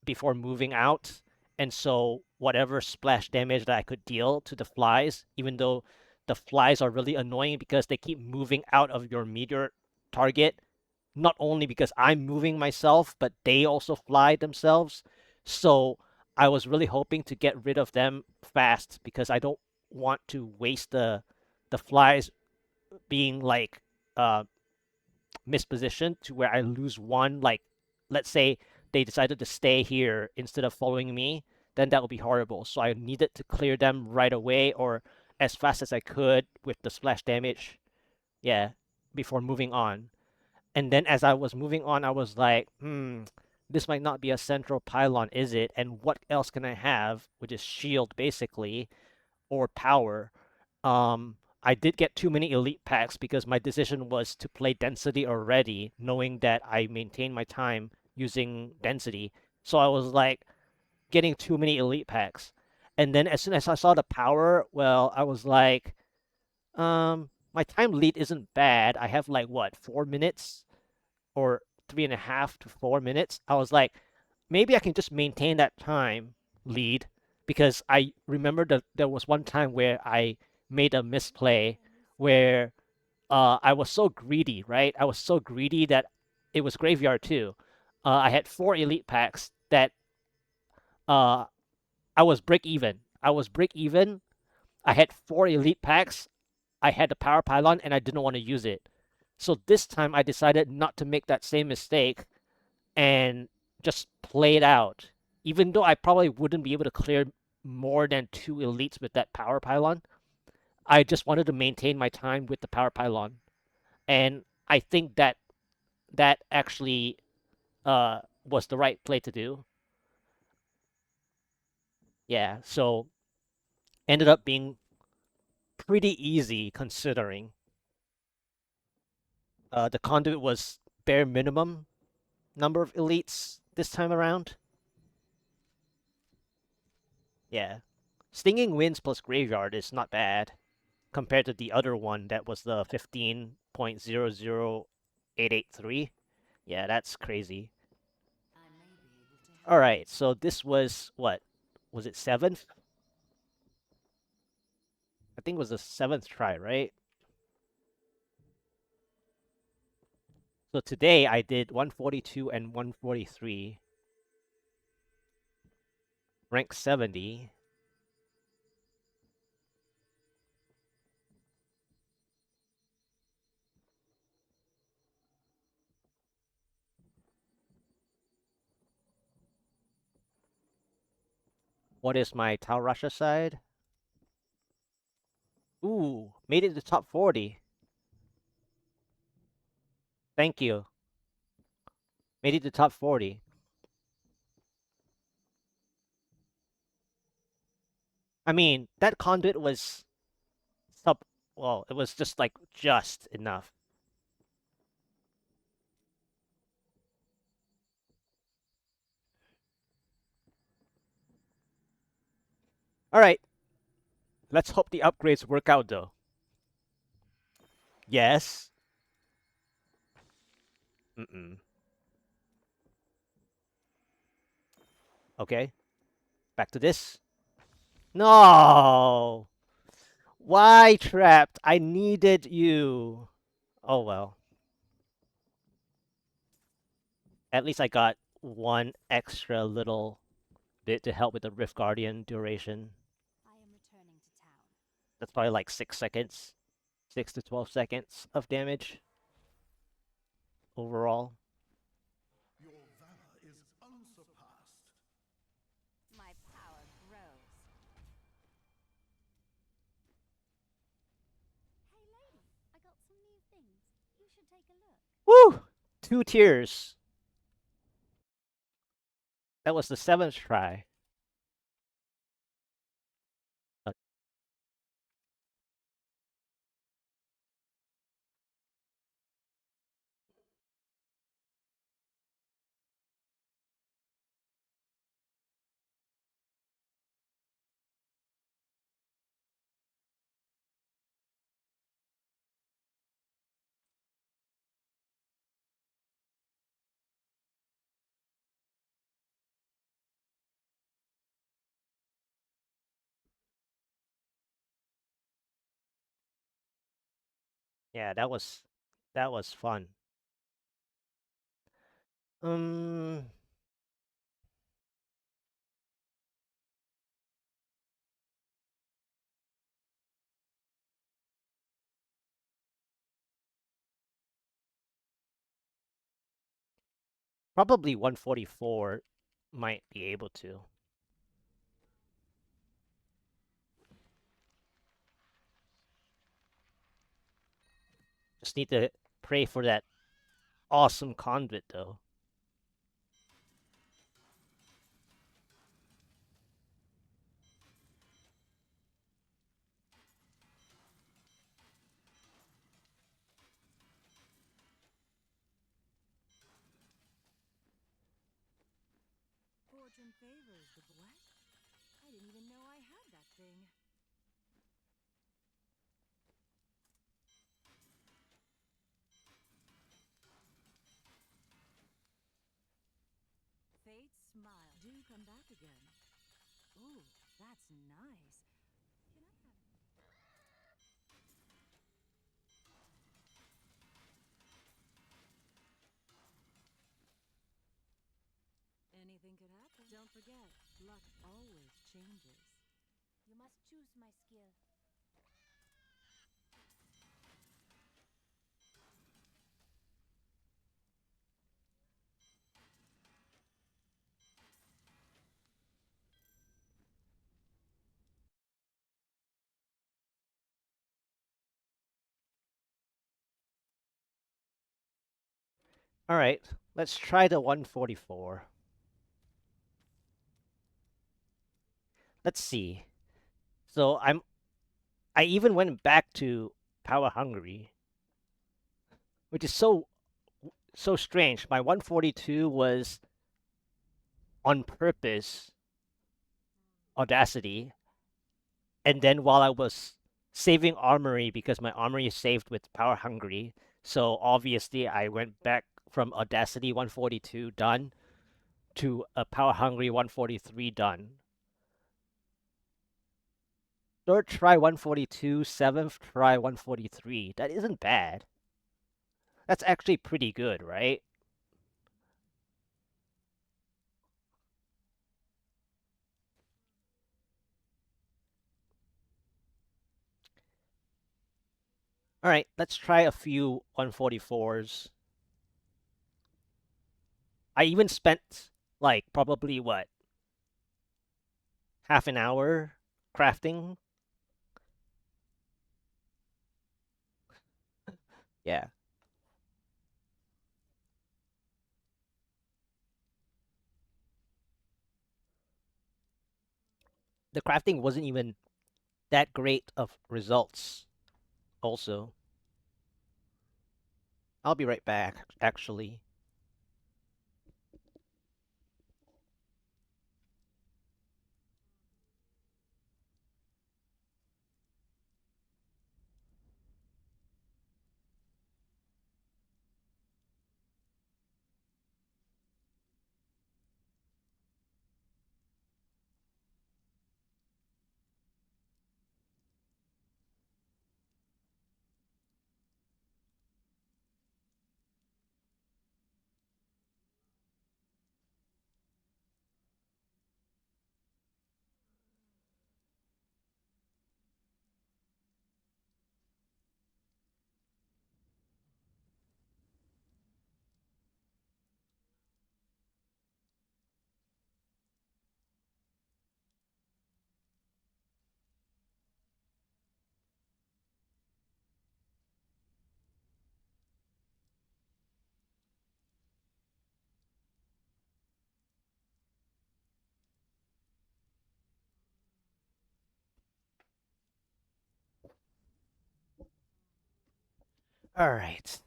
before moving out. And so whatever splash damage that I could deal to the flies, even though the flies are really annoying because they keep moving out of your meteor target, not only because I'm moving myself, but they also fly themselves. So I was really hoping to get rid of them fast because I don't want to waste the flies being like uh mispositioned to where I lose one. Like, let's say they decided to stay here instead of following me, then that would be horrible. So I needed to clear them right away or as fast as I could with the splash damage. Yeah, before moving on. And then as I was moving on, I was like, this might not be a central pylon, is it? And what else can I have, which is shield basically, or power? I did get too many elite packs because my decision was to play density already, knowing that I maintain my time using density. So I was like getting too many elite packs. And then as soon as I saw the power, well, I was like, my time lead isn't bad. I have like what, 4 minutes or 3.5 to 4 minutes. I was like, maybe I can just maintain that time lead because I remember that there was one time where I made a misplay where I was so greedy, right? I was so greedy that it was graveyard too. I had 4 elite packs that uh, I was break even. I was break even. I had 4 elite packs. I had the power pylon and I didn't want to use it. So this time I decided not to make that same mistake and just play it out. Even though I probably wouldn't be able to clear more than 2 elites with that power pylon, I just wanted to maintain my time with the power pylon. And I think that that actually was the right play to do. Yeah, so ended up being pretty easy considering. The conduit was bare minimum number of elites this time around. Yeah. Stinging Winds plus Graveyard is not bad compared to the other one that was the 15.00883. Yeah, that's crazy. Alright, so this was what? Was it 7th? I think it was the 7th try, right? So today I did 142 and 143. Rank 70. What is my Tau Rasha side? Ooh, made it to top 40. Thank you. Made it to top 40. I mean, that conduit was sub. Well, it was just like just enough. All right. Let's hope the upgrades work out though. Yes. Mm-mm. Okay. Back to this. No. Why trapped? I needed you. Oh well. At least I got one extra little bit to help with the Rift Guardian duration. I am returning to town. That's probably like 6 seconds. 6 to 12 seconds of damage overall. Your valor is unsurpassed. My power grows. Hey lady, I got some new things. You should take a look. Woo! 2 tiers. That was the 7th try. Yeah, that was fun. Um, Probably 144 might be able to. Just need to pray for that awesome conduit though. Fortune favors the what? I didn't even know I had that thing. Fate's smile. Do come back again. Ooh, that's nice. Can I have... Anything could happen. Don't forget, luck always changes. You must choose my skill. All right, let's try the 144. Let's see. So I even went back to Power Hungry, which is so strange. My 142 was on purpose Audacity, and then while I was saving Armory because my Armory is saved with Power Hungry, so obviously I went back from Audacity 142 done to a Power Hungry 143 done. Third try 142, seventh try 143. That isn't bad. That's actually pretty good, right? All right, let's try a few 144s. I even spent like probably what, half an hour crafting. Yeah. The crafting wasn't even that great of results also. I'll be right back actually. All right.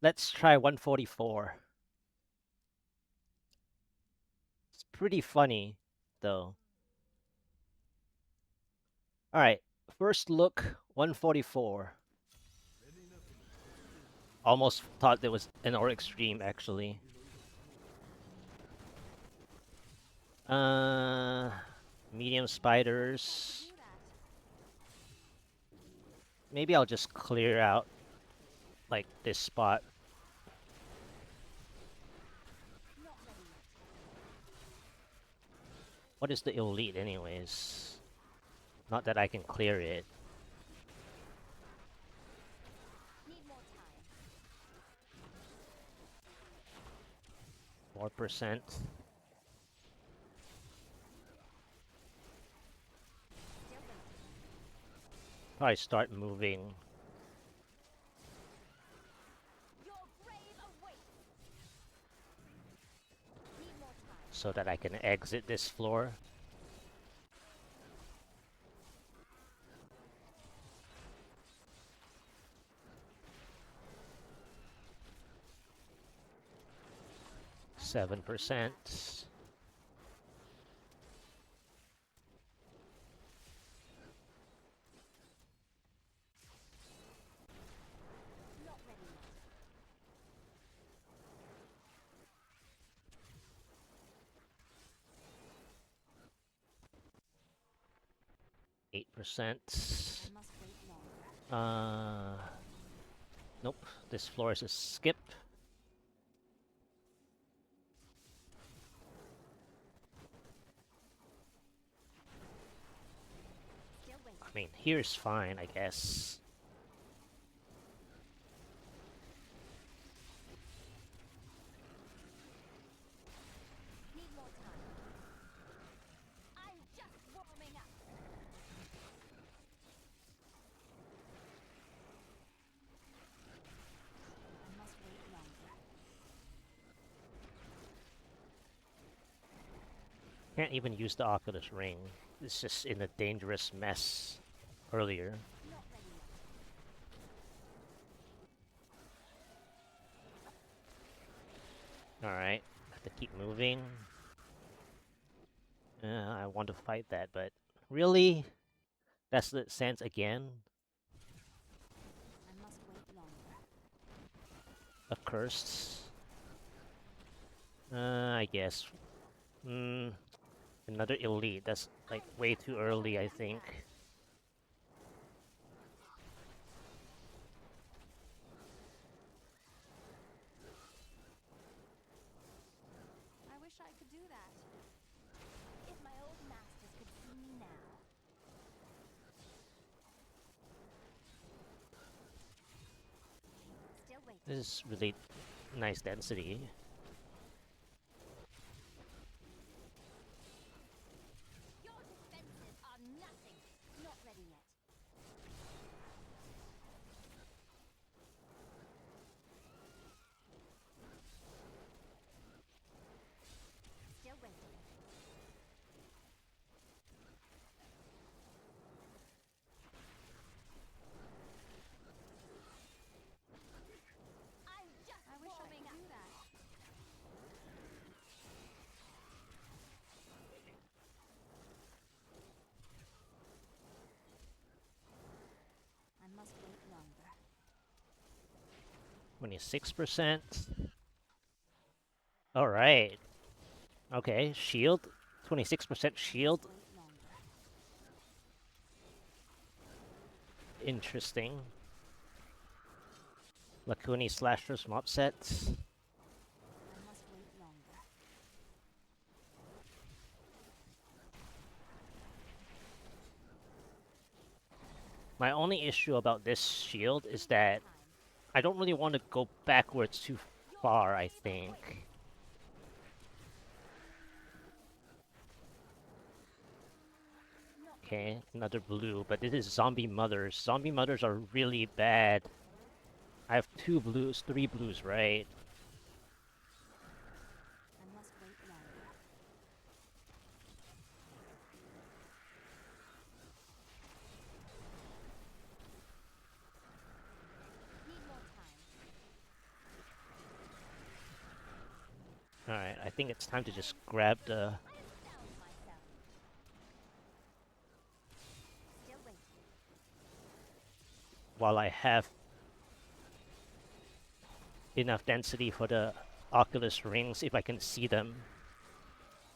Let's try 144. It's pretty funny though. All right. First look 144. Almost thought there was an Orek stream actually. Uh, medium spiders. Maybe I'll just clear out like this spot. What is the elite anyways? Not that I can clear it. Need more time. 4%. Still waiting. Probably start moving Your grave awaits. Need more time. so that I can exit this floor. I'm 7%. not ready yet. 8%. I must wait longer. Nope. This floor is a skip. Still waiting. I mean, here's fine, I guess. Need more time. I'm just warming up. I must wait longer. Can't even use the Oculus Ring. It's just in a dangerous mess earlier. Not ready yet. Alright, have to keep moving. I want to fight that, but really? That's the sense again? I must wait longer. Accursed? I guess. Another elite. That's like way too early, I think. I wish I could do that. If my old masters could see me now. Still waiting. This is really nice density. Your defenses are nothing. Not ready yet. Still waiting. I'm just I wish I could do that. I must wait longer. 26%. Alright. Okay, shield. 26% shield. Wait longer. Interesting. Lakuni slashers mob sets. I must wait longer. My only issue about this shield is that Time. I don't really want to go backwards too far, I think. Not Okay, another blue, but this is zombie mothers. Zombie mothers are really bad. I have 2 blues, 3 blues, right? I must wait longer. Need more time. Alright, I think it's time to just grab the... I astound myself. Still waiting. while I have enough density for the Oculus rings, if I can see them.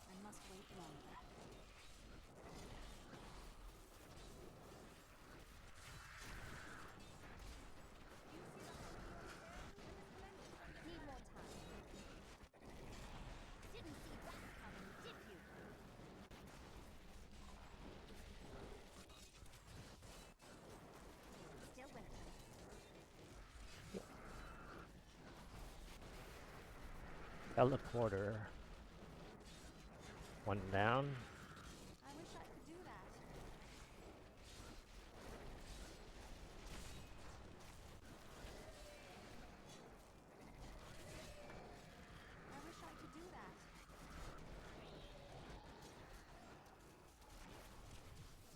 I must wait longer. Need more time. Didn't see that coming, did you? Still waiting. Teleporter. One down. I wish I could do that. I wish I could do that.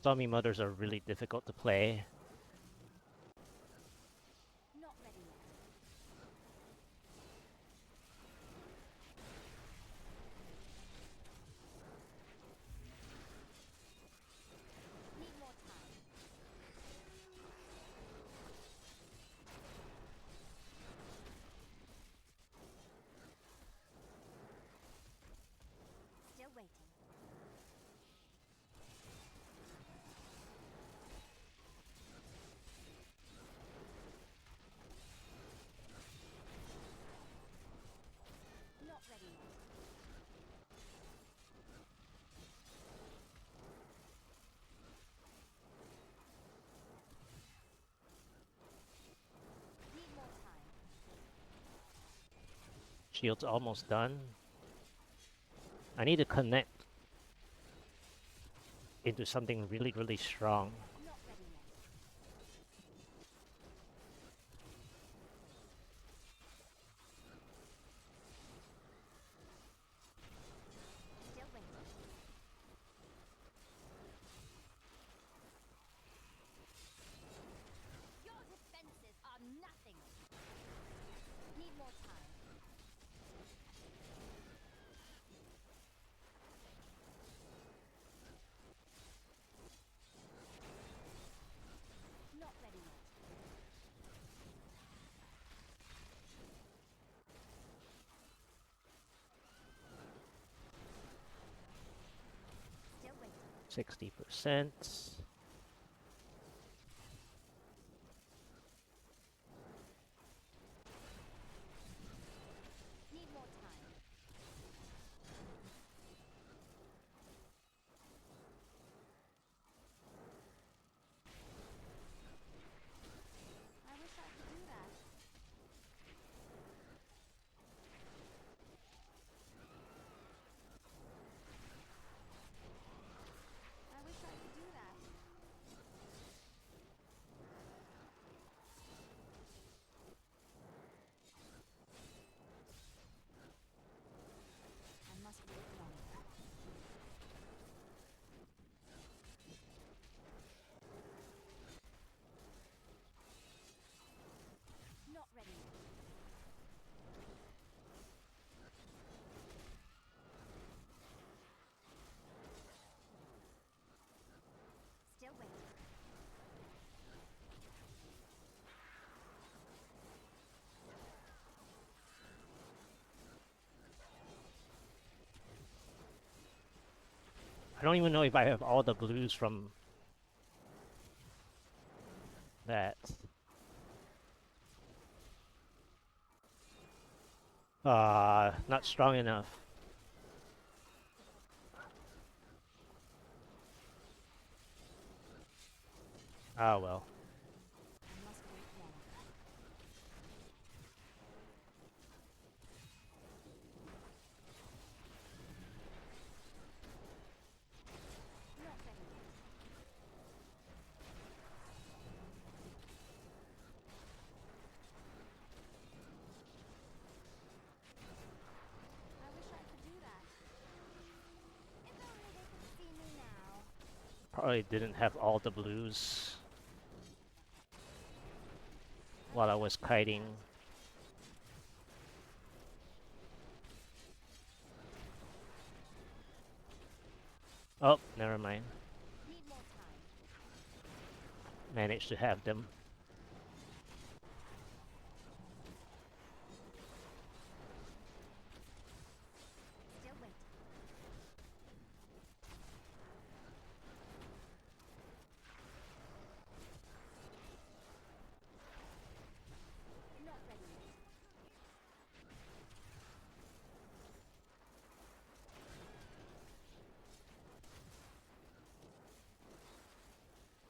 Zombie mothers are really difficult to play. Not ready yet. Need more time. Still waiting. Not ready yet. Need more time. Shield's almost done. I need to connect into something really, really strong. Not ready yet. Still waiting. Need more time. Not ready yet. Still waiting. 60%. Need more time. I wish I could do that. I wish I could do that. I must wait longer. Not ready yet. Still waiting. I don't even know if I have all the blues from that. Not strong enough. Ah, well. I must wait longer. Not ready yet. I wish I could do that. If only they could see me now. Probably didn't have all the blues while I was kiting. Oh, never mind. Need more time. Managed to have them. Still waiting. Not ready yet.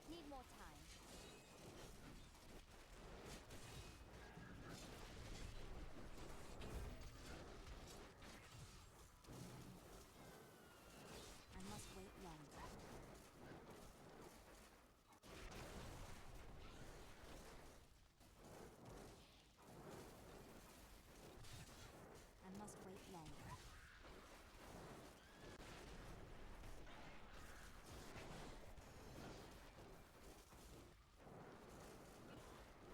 Need more time. I must wait longer. I must wait longer.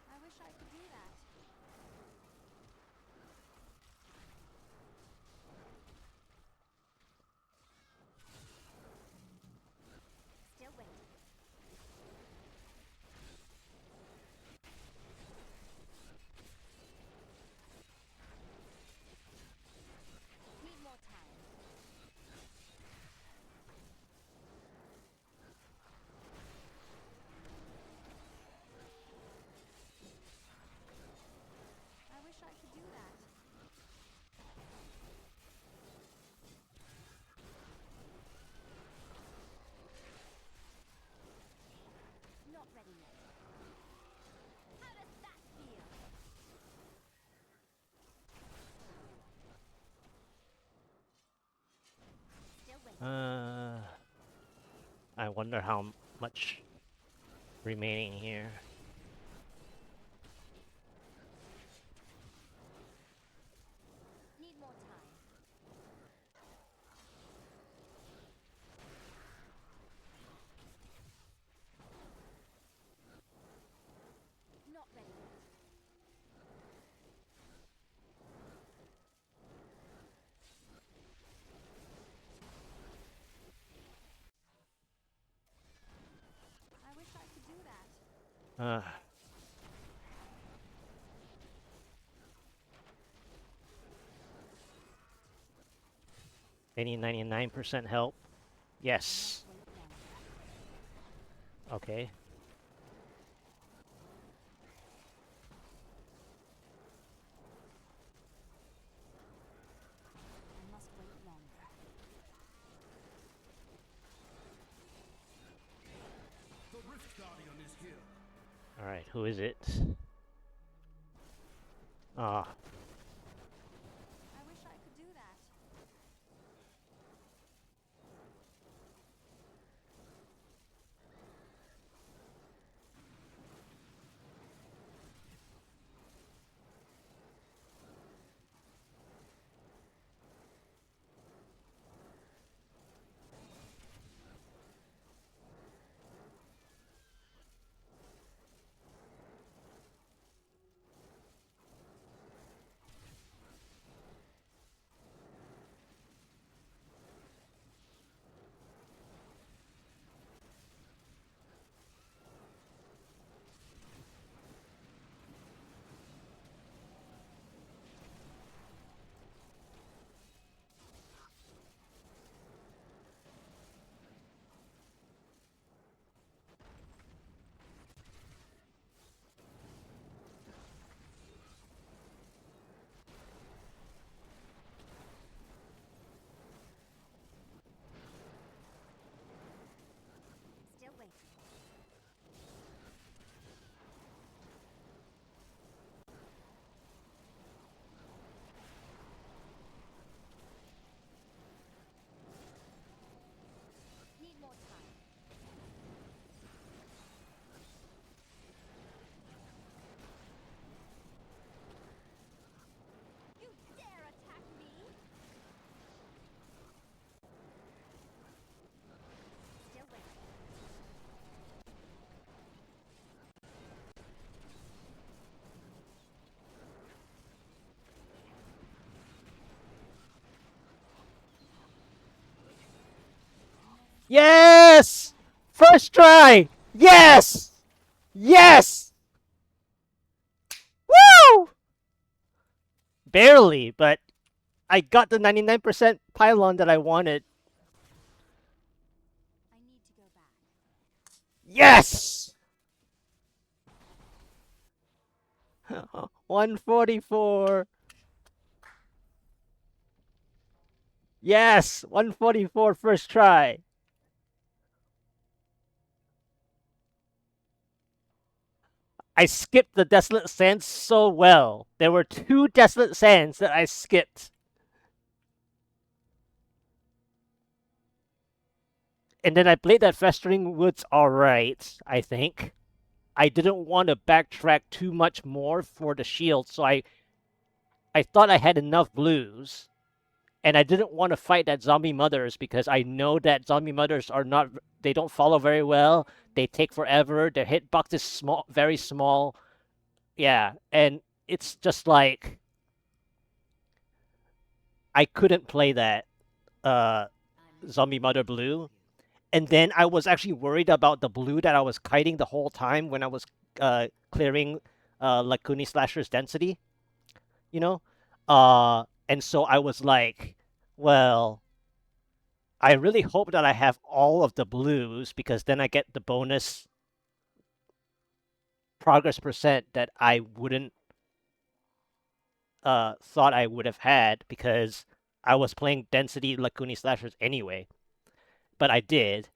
I wish I could do that. Still waiting. Need more time. I wish I could do that. Not ready yet. How does that feel? Still waiting. I wonder how much remaining here. Need more time. Not ready yet. I need 99% help. Yes. Okay. I must wait longer. The Rift Guardian is here. Alright, who is it? Ah, I wish I could do that. Still waiting. Need more time. You dare attack me? Still waiting. yes! First try! Yes! Yes! Woo! Barely, but I got the 99% pylon that I wanted. I need to go back. Yes! 144. Yes! 144 first try. I skipped the Desolate Sands so well. There were 2 Desolate Sands that I skipped. And then I played that Festering Woods alright, I think. I didn't want to backtrack too much more for the shield, so I thought I had enough blues. And I didn't want to fight that zombie mothers because I know that zombie mothers are not, they don't follow very well. They take forever. Their hitbox is small, very small. Yeah, and it's just like I couldn't play that zombie mother blue. And then I was actually worried about the blue that I was kiting the whole time when I was clearing Lakuni Slasher's density, you know? And so I was like, well, I really hope that I have all of the blues because then I get the bonus progress percent that I wouldn't thought I would have had because I was playing density Lakuni Slashers anyway. But I did.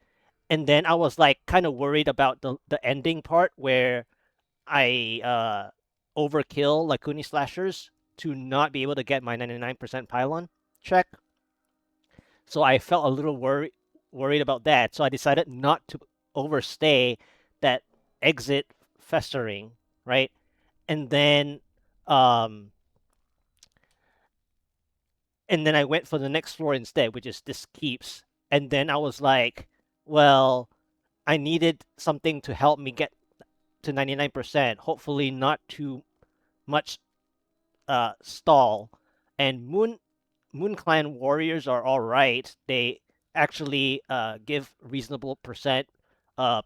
And then I was like kind of worried about the ending part where I overkill Lakuni Slashers to not be able to get my 99% pylon check. So I felt a little worried about that. So I decided not to overstay that exit festering, right? And then um and then I went for the next floor instead, which is this keeps. And then I was like, well, I needed something to help me get to 99%, hopefully not too much stall. And Moon Clan warriors are all right. They actually give reasonable percent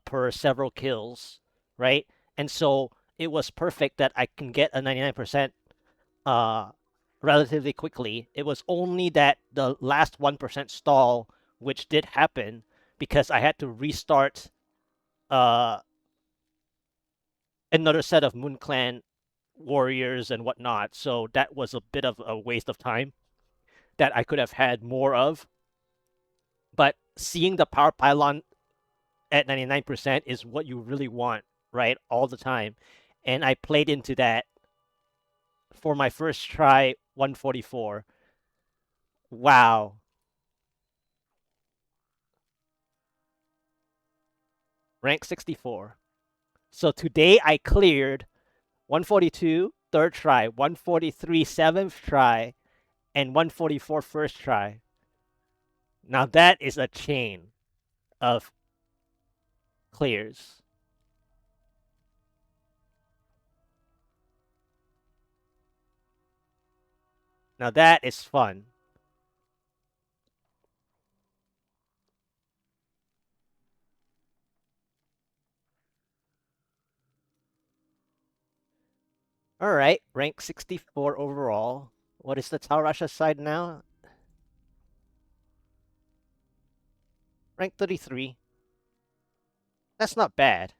per several kills, right? And so it was perfect that I can get a 99% uh, relatively quickly. It was only that the last 1% stall, which did happen because I had to restart another set of Moon Clan warriors and whatnot. So that was a bit of a waste of time that I could have had more of. But seeing the power pylon at 99% is what you really want, right? All the time. And I played into that for my first try, 144. Wow. Rank 64. So today I cleared 142 third try, 143 seventh try, and 144 first try. Now that is a chain of clears. Now that is fun. All right, rank 64 overall. What is the Tau Rasha side now? Rank 33. That's not bad.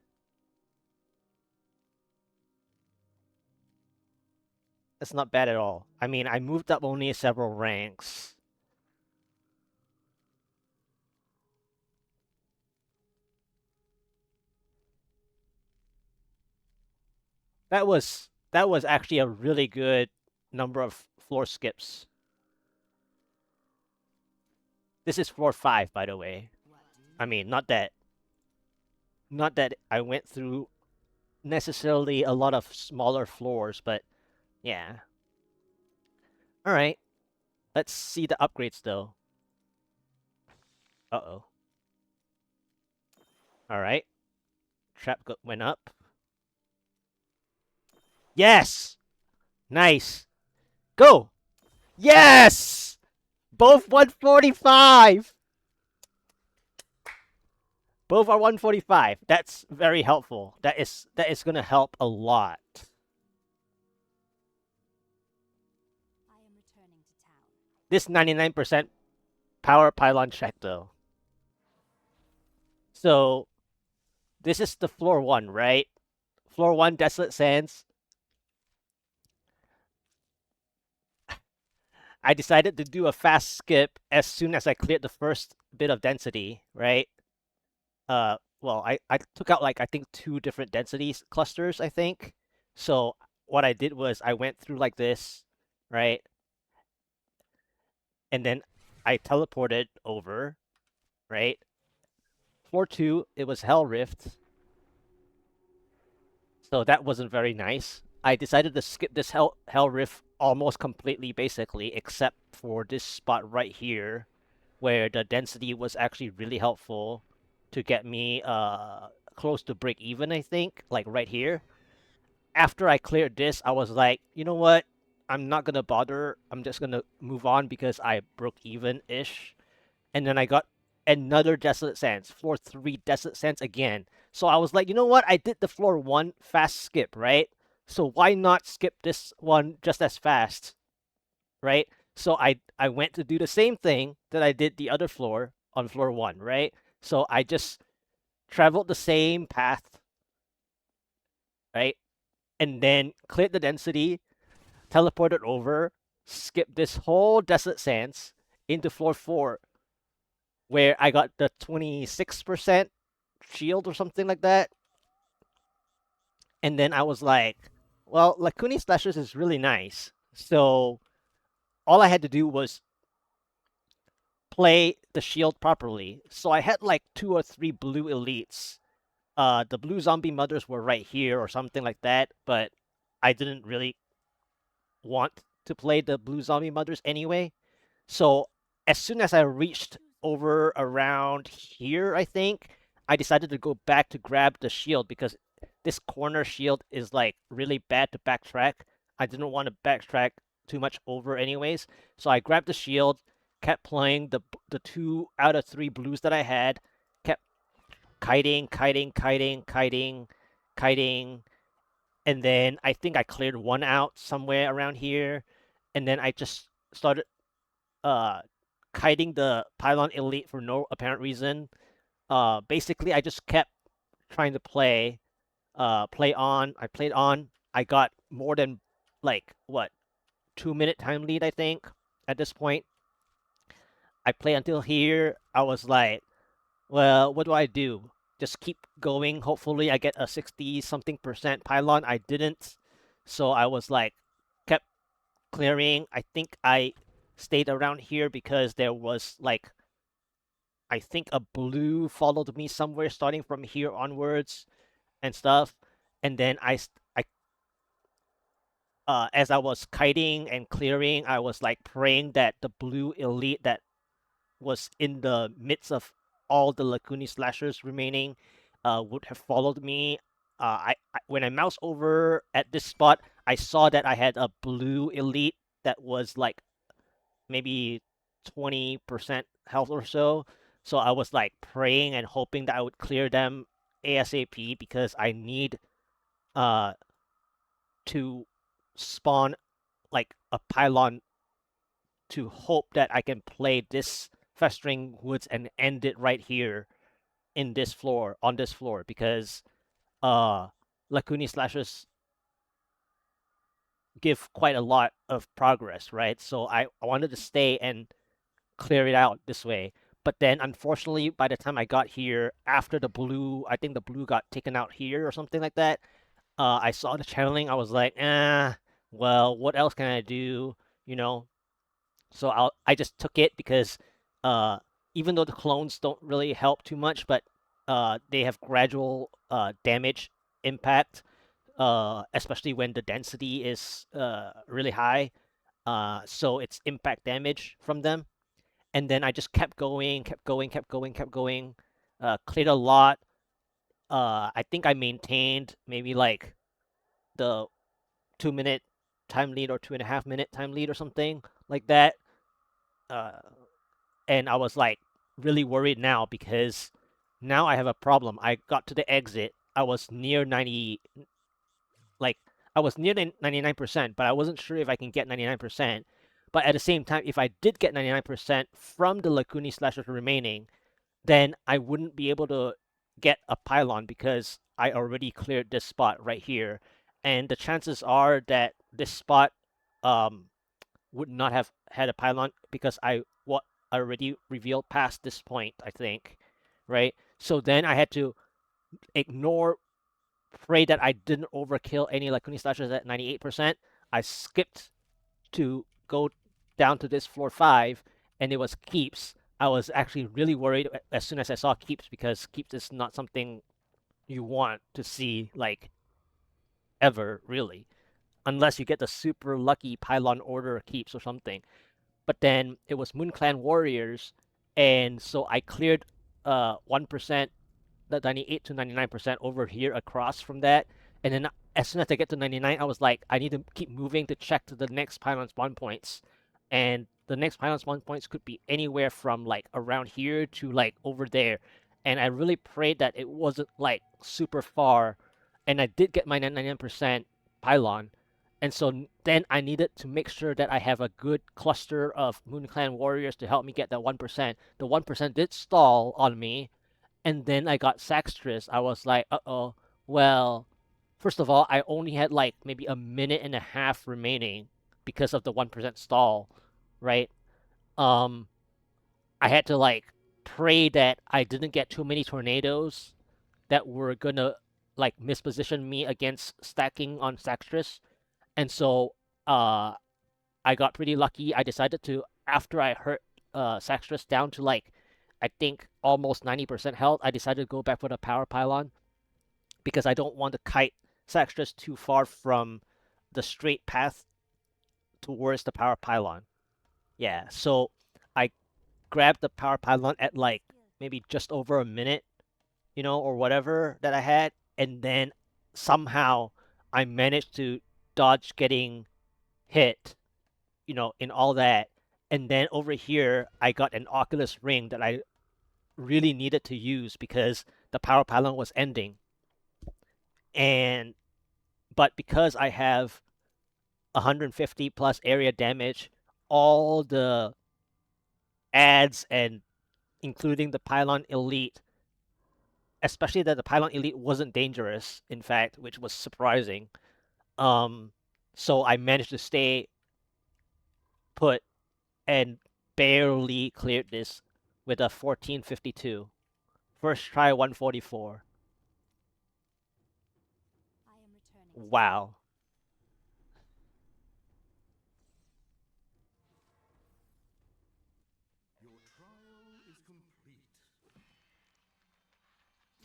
That's not bad at all. I mean, I moved up only several ranks. That was actually a really good number of floor skips. This is floor 5, by the way. I mean, not that I went through necessarily a lot of smaller floors, but yeah. All right. Let's see the upgrades though. Uh-oh. All right. Trap went up. Yes! Nice. Go! Yes! Both 145! Both are 145. That's very helpful. That is going to help a lot. I am returning to town. This 99% power pylon check though. So this is the floor 1, right? Floor 1 Desolate Sands. I decided to do a fast skip as soon as I cleared the first bit of density, right? Well, I took out like I think 2 different densities clusters, I think. So what I did was I went through like this, right? And then I teleported over, right? Floor 2, it was Hell Rift. So that wasn't very nice. I decided to skip this Hell Rift almost completely, basically, except for this spot right here, where the density was actually really helpful to get me close to break even, I think, like right here. After I cleared this, I was like, you know what? I'm not gonna bother. I'm just gonna move on because I broke even-ish. And then I got another Desolate Sands, floor 3 Desolate Sands again. So I was like, you know what? I did the floor 1 fast skip, right? So why not skip this one just as fast, right? So I went to do the same thing that I did the other floor on floor 1, right? So I just traveled the same path, right? And then cleared the density, teleported over, skipped this whole Desolate Sands into floor 4, where I got the 26% shield or something like that. And then I was like, well, Lakuni Slashers is really nice. So all I had to do was play the shield properly. So I had like 2 or 3 blue elites. The blue zombie mothers were right here or something like that, but I didn't really want to play the blue zombie mothers anyway. So as soon as I reached over around here, I think, I decided to go back to grab the shield because this corner shield is like really bad to backtrack. I didn't want to backtrack too much over anyways. So I grabbed the shield, kept playing the 2 out of 3 blues that I had, kept kiting, and then I think I cleared 1 out somewhere around here. and then I just started kiting the Pylon Elite for no apparent reason. Basically, I just kept trying to play on. I played on. I got more than like what 2 minute time lead, I think. At this point, I play until here. I was like, well, what do I do? Just keep going. Hopefully, I get a 60 something percent pylon. I didn't, so I was like, kept clearing. I think I stayed around here because there was like, I think a blue followed me somewhere starting from here onwards and stuff. And then as I was kiting and clearing, I was like praying that the blue elite that was in the midst of all the Lacuni slashers remaining would have followed me. When I mouse over at this spot, I saw that I had a blue elite that was like maybe 20% health or so. So I was like praying and hoping that I would clear them ASAP because I need uh to spawn like a pylon to hope that I can play this Festering Woods and end it right here in this floor, on this floor, because uh Lacuni slashers give quite a lot of progress, right? So I wanted to stay and clear it out this way. But then unfortunately by the time I got here after the blue, I think the blue got taken out here or something like that. I saw the channeling, I was like, well, what else can I do? You know, so I just took it because uh, even though the clones don't really help too much, but they have gradual damage impact, especially when the density is really high. So it's impact damage from them. And then I just kept going, kept going, kept going, kept going. Cleared a lot. I think I maintained maybe like the 2 minute time lead or 2.5 minute time lead or something like that. Uh, and I was like really worried now because now I have a problem. I got to the exit. I was near 90, like I was near 99%, but I wasn't sure if I can get 99%. But at the same time, if I did get 99% from the Lacuni slashers remaining, then I wouldn't be able to get a pylon because I already cleared this spot right here. And the chances are that this spot um, would not have had a pylon because what I already revealed past this point, I think, right? So then I had to ignore, pray that I didn't overkill any Lacuni slashers at 98%. I skipped to go down to this floor 5, and it was keeps. I was actually really worried as soon as I saw keeps because keeps is not something you want to see like ever really, unless you get the super lucky pylon order keeps or something. But then it was Moon Clan Warriors, and so I cleared 1%, the 98 to 99% over here across from that, and then as soon as I get to 99, I was like, I need to keep moving to check to the next pylon spawn points, and the next pylon spawn points could be anywhere from like around here to like over there, and I really prayed that it wasn't like super far, and I did get my 99% pylon, and so then I needed to make sure that I have a good cluster of Moon Clan warriors to help me get that 1%. The 1% did stall on me, and then I got Saxtress. I was like, uh-oh. Well, first of all, I only had like maybe a minute and a half remaining because of the 1% stall, right? Um, I had to like pray that I didn't get too many tornadoes that were gonna like misposition me against stacking on Saxtress. And so I got pretty lucky. I decided to, after I hurt Saxtress down to like, I think almost 90% health, I decided to go back for the power pylon because I don't want to kite Saxtress too far from the straight path towards the power pylon. Yeah, so I grabbed the power pylon at like maybe just over a minute, or whatever that I had, and then somehow I managed to dodge getting hit, in all that. And then over here, I got an Oculus ring that I really needed to use because the power pylon was ending. And but because I have 150 plus area damage, all the ads and including the Pylon Elite, especially that the Pylon Elite wasn't dangerous, in fact, which was surprising. Um, so I managed to stay put and barely cleared this with a 1452. First try 144. I am returning. Wow. Your trial is complete.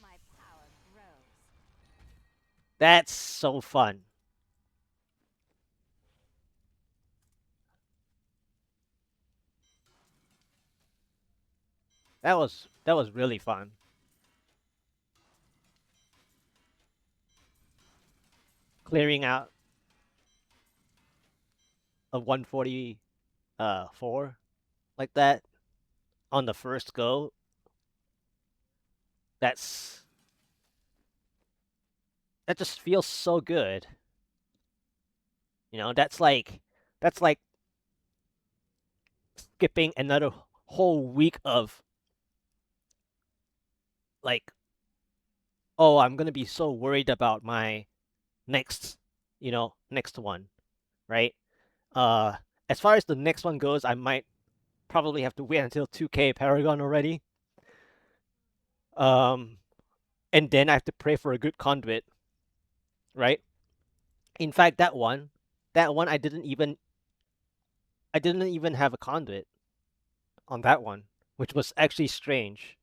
My power grows. That's so fun. That was really fun. Clearing out a 144 like that on the first go. That's that just feels so good. You know, that's like skipping another whole week of like, oh, I'm gonna be so worried about my next, next one, right? Uh, as far as the next one goes, I might probably have to wait until 2K Paragon already. Um, and then I have to pray for a good conduit, right? In fact, that one I didn't even have a conduit on that one, which was actually strange.